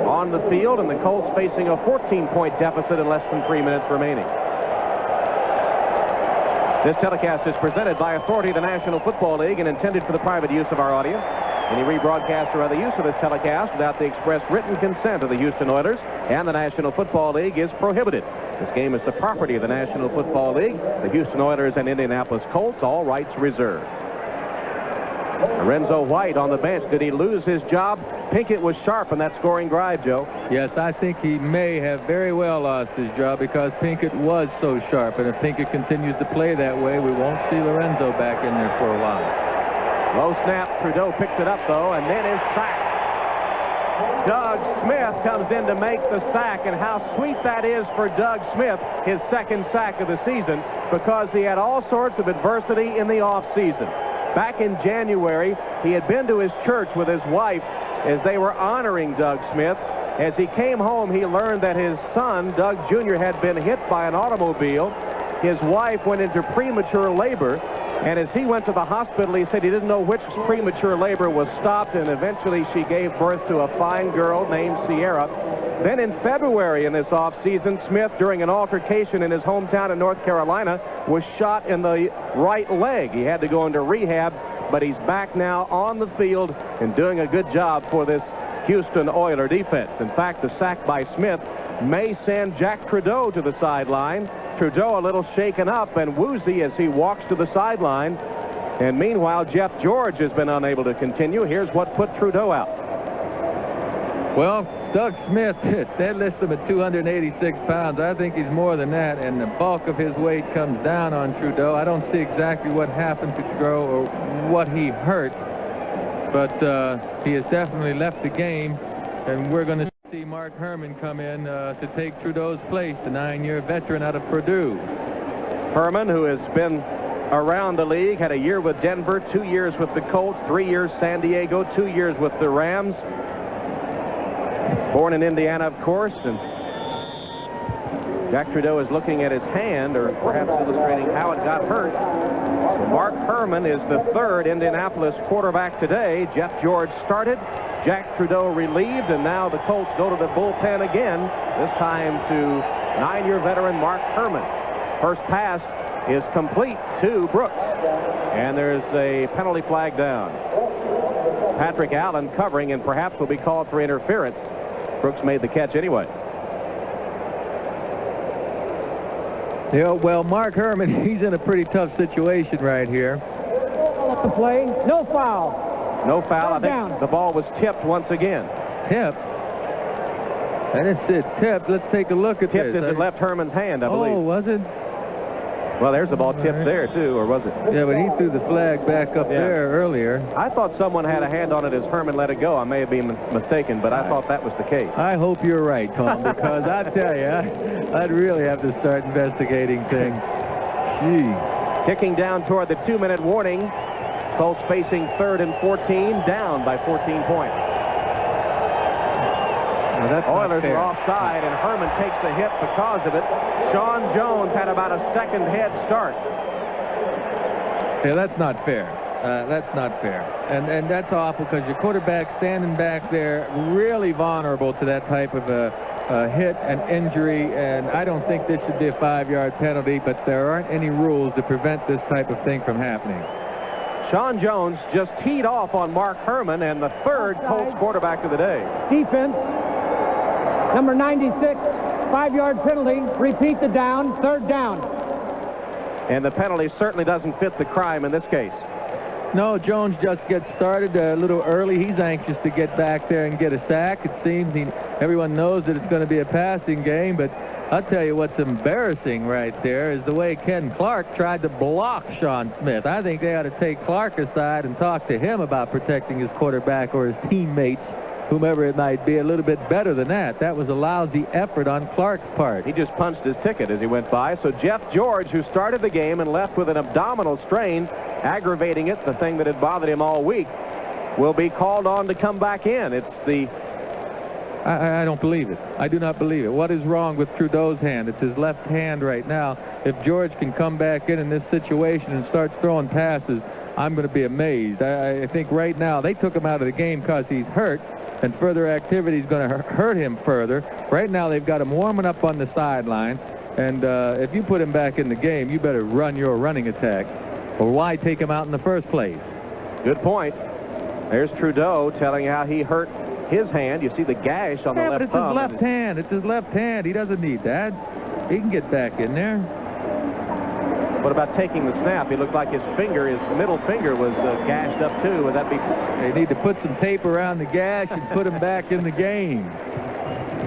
on the field, and the Colts facing a 14-point deficit in less than 3 minutes remaining. This telecast is presented by authority of the National Football League and intended for the private use of our audience. Any rebroadcast or other use of this telecast without the express written consent of the Houston Oilers and the National Football League is prohibited. This game is the property of the National Football League, the Houston Oilers and Indianapolis Colts, all rights reserved. Lorenzo White on the bench. Did he lose his job? Pinkett was sharp in that scoring drive, Joe. Yes, I think he may have very well lost his job because Pinkett was so sharp. And if Pinkett continues to play that way, we won't see Lorenzo back in there for a while. Low snap. Trudeau picks it up, though, and then is sacked. Doug Smith comes in to make the sack, and how sweet that is for Doug Smith, his second sack of the season, because he had all sorts of adversity in the offseason. Back in January, he had been to his church with his wife as they were honoring Doug Smith. As he came home, he learned that his son, Doug Jr., had been hit by an automobile. His wife went into premature labor, and as he went to the hospital, he said he didn't know which premature labor was stopped, and eventually she gave birth to a fine girl named Sierra. Then in February in this offseason, Smith, during an altercation in his hometown in North Carolina, was shot in the right leg. He had to go into rehab, but he's back now on the field and doing a good job for this Houston Oiler defense. In fact, the sack by Smith may send Jack Trudeau to the sideline. Trudeau a little shaken up and woozy as he walks to the sideline. And meanwhile, Jeff George has been unable to continue. Here's what put Trudeau out. Well, Doug Smith, they list him at 286 pounds. I think he's more than that, and the bulk of his weight comes down on Trudeau. I don't see exactly what happened to Trudeau or what he hurt, but he has definitely left the game, and we're going to see Mark Herman come in to take Trudeau's place, the 9-year veteran out of Purdue. Herman, who has been around the league, had a year with Denver, 2 years with the Colts, 3 years San Diego, 2 years with the Rams. Born in Indiana, of course, and Jack Trudeau is looking at his hand, or perhaps illustrating how it got hurt. So Mark Herman is the third Indianapolis quarterback today. Jeff George started, Jack Trudeau relieved, and now the Colts go to the bullpen again, this time to 9-year veteran Mark Herman. First pass is complete to Brooks, and there's a penalty flag down. Patrick Allen covering, and perhaps will be called for interference. Brooks made the catch anyway. Yeah, well, Mark Herman, he's in a pretty tough situation right here. The play, no foul. No foul. I think the ball was tipped once again. Tipped? I didn't say tipped. Let's take a look at Tipped this. as it left Herman's hand, I believe. Oh, was it? Well, there's the ball tipped there, too, or was it? Yeah, but he threw the flag back up there earlier. I thought someone had a hand on it as Herman let it go. I may have been mistaken, but I thought that was the case. I hope you're right, Tom, because I tell you, I'd really have to start investigating things. Gee. Ticking down toward the 2-minute warning. Colts facing 3rd and 14, down by 14 points. Oilers are offside, and Herman takes the hit because of it. Sean Jones had about a second head start. Yeah, that's not fair. That's not fair. And that's awful because your quarterback standing back there really vulnerable to that type of a hit and injury, and I don't think this should be a 5-yard penalty, but there aren't any rules to prevent this type of thing from happening. Sean Jones just teed off on Mark Herman, and the third Colts quarterback of the day. Defense, number 96, 5-yard penalty. Repeat the down, 3rd down. And the penalty certainly doesn't fit the crime in this case. No, Jones just gets started a little early. He's anxious to get back there and get a sack. It seems everyone knows that it's going to be a passing game, but I'll tell you what's embarrassing right there is the way Ken Clark tried to block Sean Smith. I think they ought to take Clark aside and talk to him about protecting his quarterback or his teammates, whomever it might be, a little bit better than that. That was a lousy effort on Clark's part. He just punched his ticket as he went by. So Jeff George, who started the game and left with an abdominal strain, aggravating it, the thing that had bothered him all week, will be called on to come back in. It's the I don't believe it. I do not believe it. What is wrong with Trudeau's hand? It's his left hand right now. If George can come back in this situation and start throwing passes, I'm going to be amazed. I think right now they took him out of the game because he's hurt, and further activity is going to hurt him further. Right now they've got him warming up on the sideline, and if you put him back in the game, you better run your running attack, or why take him out in the first place? Good point. There's Trudeau telling you how he hurt his hand. You see the gash on the left but it's thumb. his left hand. It's his left hand. He doesn't need that. He can get back in there. What about taking the snap? He looked like his middle finger was gashed up too. Would that be? They need to put some tape around the gash and put him back in the game.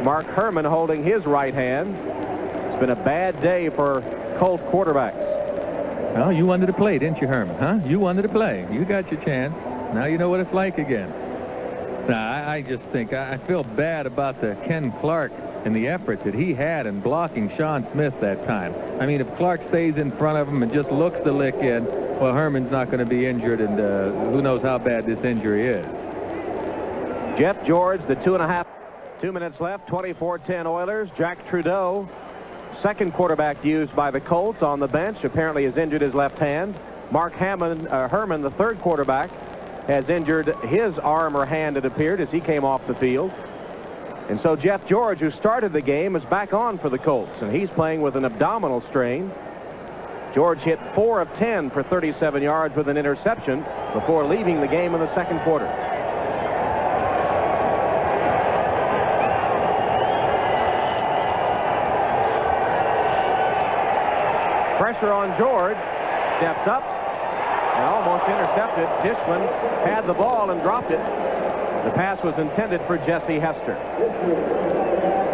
Mark Herman holding his right hand. It's been a bad day for Colts quarterbacks. Well, you wanted to play, didn't you, Herman? Huh? You wanted to play. You got your chance. Now you know what it's like again. Now, I just think I feel bad about the Ken Clark and the effort that he had in blocking Sean Smith that time. I mean, if Clark stays in front of him and just looks the lick in, well, Herman's not going to be injured, and who knows how bad this injury is. Jeff George, the 2 minutes left, 24-10 Oilers. Jack Trudeau, second quarterback used by the Colts on the bench, apparently has injured his left hand. Mark Herman, the third quarterback, has injured his arm or hand, it appeared, as he came off the field. And so Jeff George, who started the game, is back on for the Colts, and he's playing with an abdominal strain. George hit 4 of 10 for 37 yards with an interception before leaving the game in the second quarter. Pressure on George, steps up, and almost intercepted. Dishman had the ball and dropped it. The pass was intended for Jesse Hester.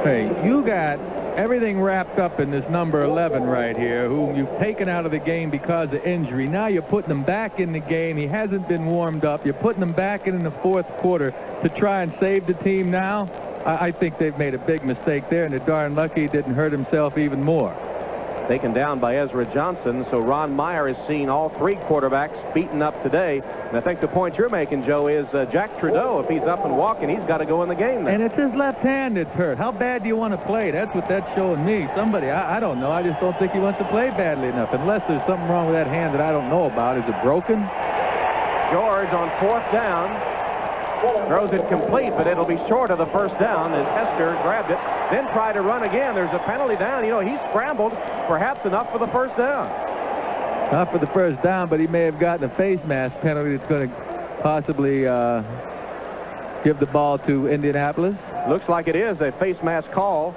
Hey, you got everything wrapped up in this number 11 right here, whom you've taken out of the game because of injury. Now you're putting him back in the game. He hasn't been warmed up. You're putting him back in the fourth quarter to try and save the team now. I think they've made a big mistake there, and they're darn lucky he didn't hurt himself even more. Taken down by Ezra Johnson, so Ron Meyer has seen all three quarterbacks beaten up today. And I think the point you're making, Joe, is Jack Trudeau, if he's up and walking, he's got to go in the game now. And it's his left hand that's hurt. How bad do you want to play? That's what that's showing me. Somebody, I don't know. I just don't think he wants to play badly enough, unless there's something wrong with that hand that I don't know about. Is it broken? George on fourth down. Throws it complete, but it'll be short of the first down as Hester grabbed it, then tried to run again. There's a penalty down. You know, he scrambled, perhaps enough for the first down. Not for the first down, but he may have gotten a face mask penalty that's going to possibly give the ball to Indianapolis. Looks like it is a face mask call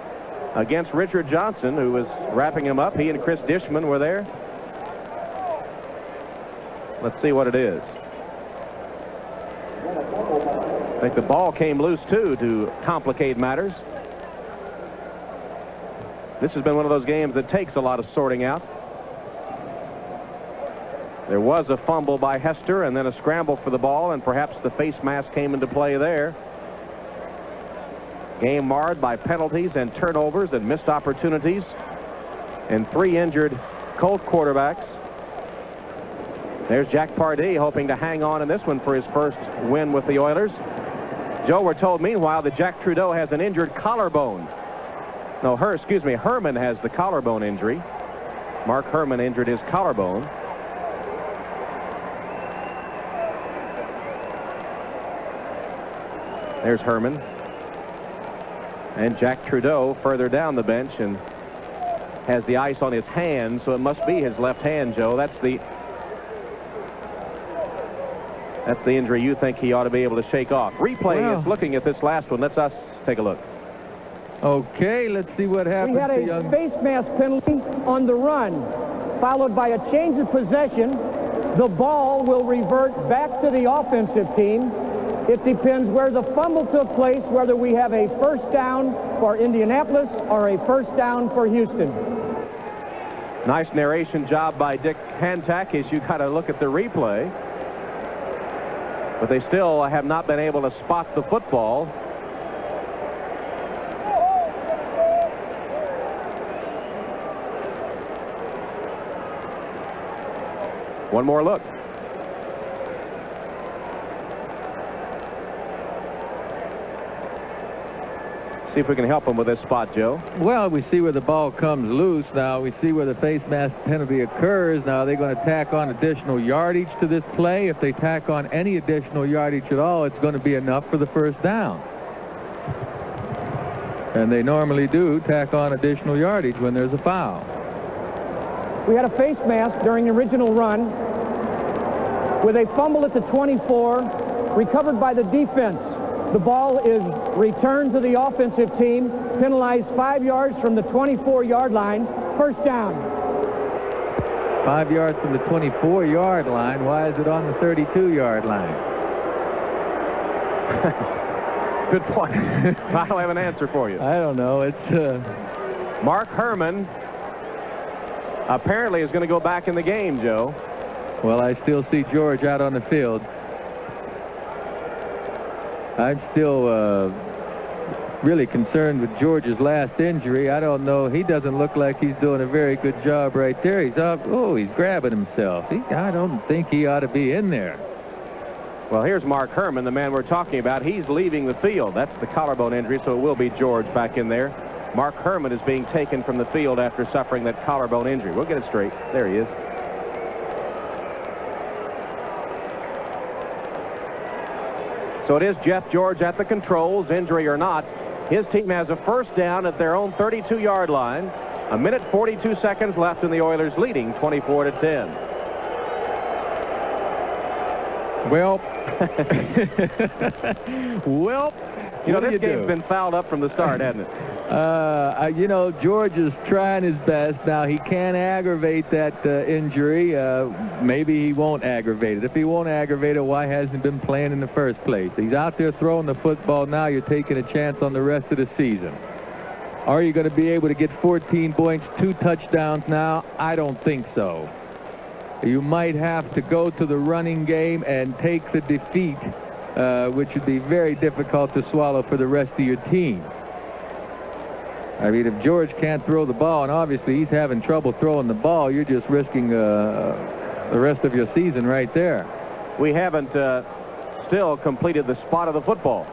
against Richard Johnson, who was wrapping him up. He and Chris Dishman were there. Let's see what it is. I think the ball came loose, too, to complicate matters. This has been one of those games that takes a lot of sorting out. There was a fumble by Hester and then a scramble for the ball, and perhaps the face mask came into play there. Game marred by penalties and turnovers and missed opportunities, and 3 injured Colt quarterbacks. There's Jack Pardee hoping to hang on in this one for his first win with the Oilers. Joe, we're told, meanwhile, that Jack Trudeau has an injured collarbone. No, Herman has the collarbone injury. Mark Herman injured his collarbone. There's Herman. And Jack Trudeau further down the bench and has the ice on his hand, so it must be his left hand, Joe. That's the injury you think he ought to be able to shake off. Replay is looking at this last one. Let's us take a look. Okay, let's see what happens. We had a face mask penalty on the run, followed by a change of possession. The ball will revert back to the offensive team. It depends where the fumble took place, whether we have a first down for Indianapolis or a first down for Houston. Nice narration job by Dick Hantak as you got to look at the replay. But they still have not been able to spot the football. One more look. See if we can help him with this spot, Joe. Well, we see where the ball comes loose. Now we see where the face mask penalty occurs. Now, are they going to tack on additional yardage to this play? If they tack on any additional yardage at all, it's going to be enough for the first down. And they normally do tack on additional yardage when there's a foul. We had a face mask during the original run with a fumble at the 24, recovered by the defense. The ball is returned to the offensive team, penalized 5 yards from the 24-yard line, first down. 5 yards from the 24-yard line. Why is it on the 32-yard line? Good point. I don't have an answer for you. I don't know. It's Mark Herman apparently is going to go back in the game, Joe. Well, I still see George out on the field. I'm still really concerned with George's last injury. I don't know. He doesn't look like he's doing a very good job right there. He's up. Oh, he's grabbing himself. I don't think he ought to be in there. Well, here's Mark Herman, the man we're talking about. He's leaving the field. That's the collarbone injury, so it will be George back in there. Mark Herman is being taken from the field after suffering that collarbone injury. We'll get it straight. There he is. So it is Jeff George at the controls, injury or not. His team has a first down at their own 32-yard line. 1:42 seconds left, and the Oilers leading 24-10. Well, well, you know, this game's been fouled up from the start, hasn't it? You know, George is trying his best. Now, he can aggravate that injury. Maybe he won't aggravate it. If he won't aggravate it, why hasn't he been playing in the first place? He's out there throwing the football now. You're taking a chance on the rest of the season. Are you going to be able to get 14 points, 2 touchdowns now? I don't think so. You might have to go to the running game and take the defeat, which would be very difficult to swallow for the rest of your team. I mean, if George can't throw the ball, and obviously he's having trouble throwing the ball, you're just risking the rest of your season right there. We haven't still completed the spot of the football.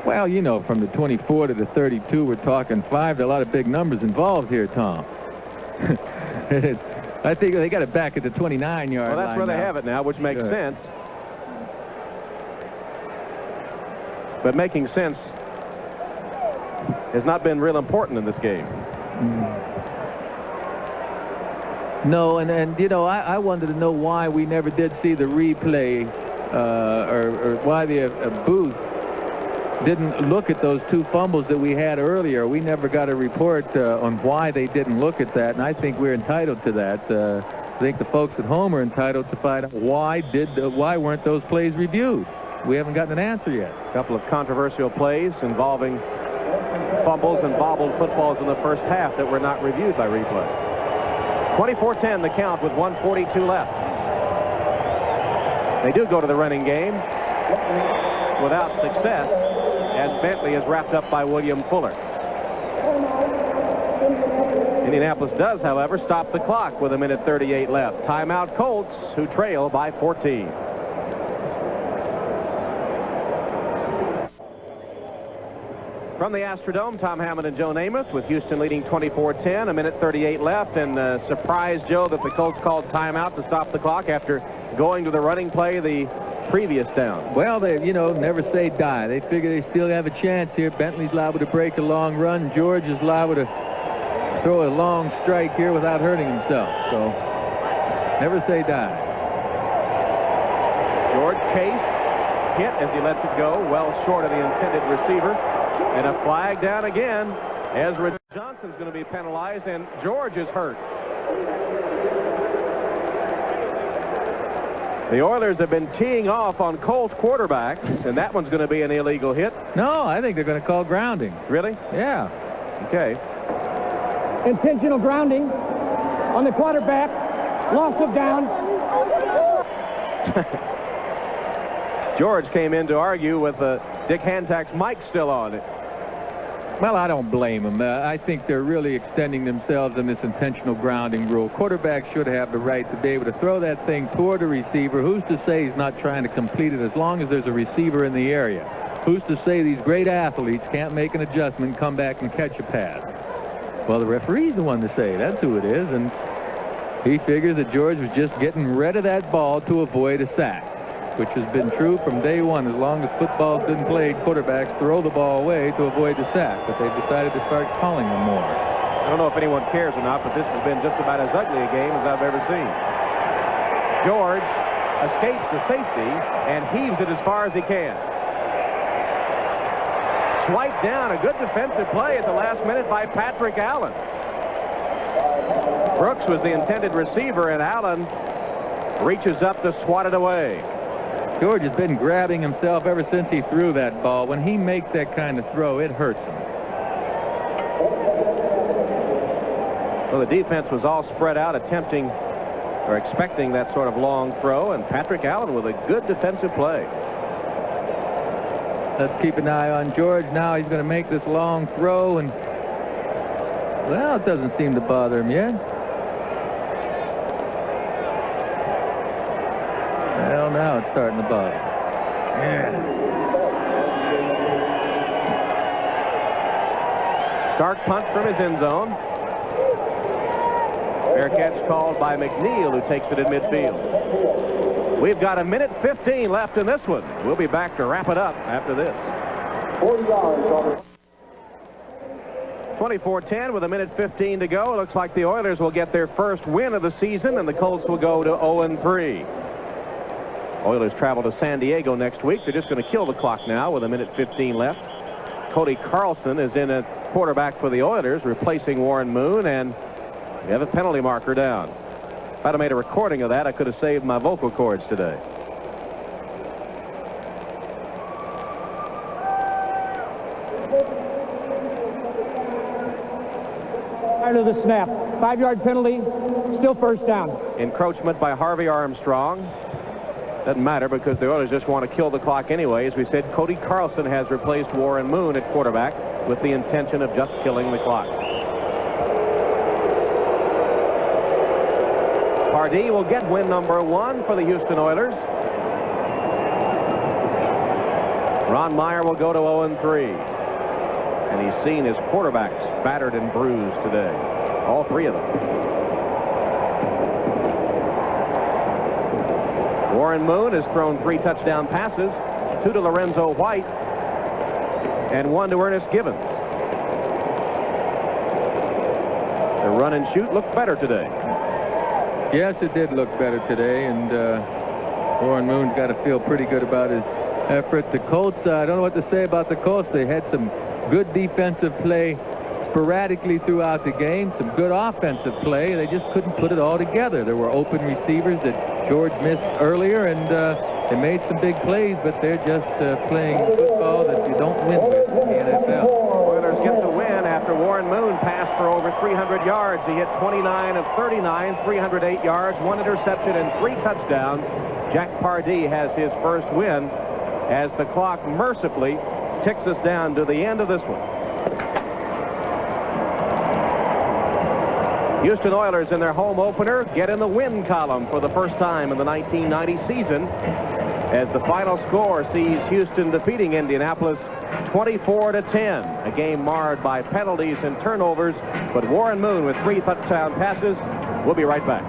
Well, you know, from the 24 to the 32, we're talking 5. There are a lot of big numbers involved here, Tom. I think they got it back at the 29-yard line. Well, that's where they have it now, which makes Good. sense. But making sense has not been real important in this game. No, and you know, I wanted to know why we never did see the replay, or why the booth didn't look at those 2 fumbles that we had earlier. We never got a report on why they didn't look at that, and I think we're entitled to that. I think the folks at home are entitled to find out why weren't those plays reviewed. We haven't gotten an answer yet. A couple of controversial plays involving fumbles and bobbled footballs in the first half that were not reviewed by replay. 24-10 the count with 1:42 left. They do go to the running game without success, as Bentley is wrapped up by William Fuller. Indianapolis does, however, stop the clock with 1:38 left. Timeout Colts, who trail by 14. From the Astrodome, Tom Hammond and Joe Namath with Houston leading 24-10, 1:38 left, and surprise, Joe, that the Colts called timeout to stop the clock after going to the running play the previous down. Well, they, you know, never say die. They figure they still have a chance here. Bentley's liable to break a long run. George is liable to throw a long strike here without hurting himself. So, never say die. George chased, hit as he lets it go, well short of the intended receiver. And a flag down again as Rich Johnson's going to be penalized, and George is hurt. The Oilers have been teeing off on Colts quarterbacks, and that one's going to be an illegal hit. No, I think they're going to call grounding. Really? Yeah. Okay. Intentional grounding on the quarterback. Loss of down. George came in to argue with Dick Hantak's mic still on. Well, I don't blame them. I think they're really extending themselves in this intentional grounding rule. Quarterbacks should have the right to be able to throw that thing toward a receiver. Who's to say he's not trying to complete it as long as there's a receiver in the area? Who's to say these great athletes can't make an adjustment, come back and catch a pass? Well, the referee's the one to say. That's who it is. And he figures that George was just getting rid of that ball to avoid a sack, which has been true from day one. As long as football's been played, quarterbacks throw the ball away to avoid the sack, but they've decided to start calling them more. I don't know if anyone cares or not, but this has been just about as ugly a game as I've ever seen. George escapes the safety and heaves it as far as he can. Swiped down, a good defensive play at the last minute by Patrick Allen. Brooks was the intended receiver, and Allen reaches up to swat it away. George has been grabbing himself ever since he threw that ball. When he makes that kind of throw, it hurts him. Well, the defense was all spread out, attempting or expecting that sort of long throw, and Patrick Allen with a good defensive play. Let's keep an eye on George now. He's going to make this long throw, and well, it doesn't seem to bother him yet. Well, now it's starting to bother. Yeah. Stark punt from his end zone. Fair catch called by McNeil, who takes it in midfield. We've got 1:15 left in this one. We'll be back to wrap it up after this. 40 yards. 24-10 with 1:15 to go. It looks like the Oilers will get their first win of the season, and the Colts will go to 0-3. Oilers travel to San Diego next week. They're just going to kill the clock now with 1:15 left. Cody Carlson is in at quarterback for the Oilers, replacing Warren Moon, and we have a penalty marker down. If I'd have made a recording of that, I could have saved my vocal cords today. Prior to the snap, 5-yard penalty, still first down. Encroachment by Harvey Armstrong. Doesn't matter because the Oilers just want to kill the clock anyway. As we said, Cody Carlson has replaced Warren Moon at quarterback with the intention of just killing the clock. Pardee will get win number 1 for the Houston Oilers. Ron Meyer will go to 0-3. And he's seen his quarterbacks battered and bruised today. All 3 of them. Warren Moon has thrown 3 touchdown passes, 2 to Lorenzo White, and 1 to Ernest Gibbons. The run and shoot looked better today. Yes, it did look better today, and Warren Moon's got to feel pretty good about his effort. The Colts, I don't know what to say about the Colts. They had some good defensive play sporadically throughout the game, some good offensive play. They just couldn't put it all together. There were open receivers that George missed earlier, and they made some big plays, but they're just playing football that you don't win with in the NFL. Oilers get the win after Warren Moon passed for over 300 yards. He hit 29 of 39, 308 yards, 1 interception, and 3 touchdowns. Jack Pardee has his first win as the clock mercifully ticks us down to the end of this one. Houston Oilers in their home opener get in the win column for the first time in the 1990 season as the final score sees Houston defeating Indianapolis 24-10. A game marred by penalties and turnovers, but Warren Moon with 3 touchdown passes. We'll be right back.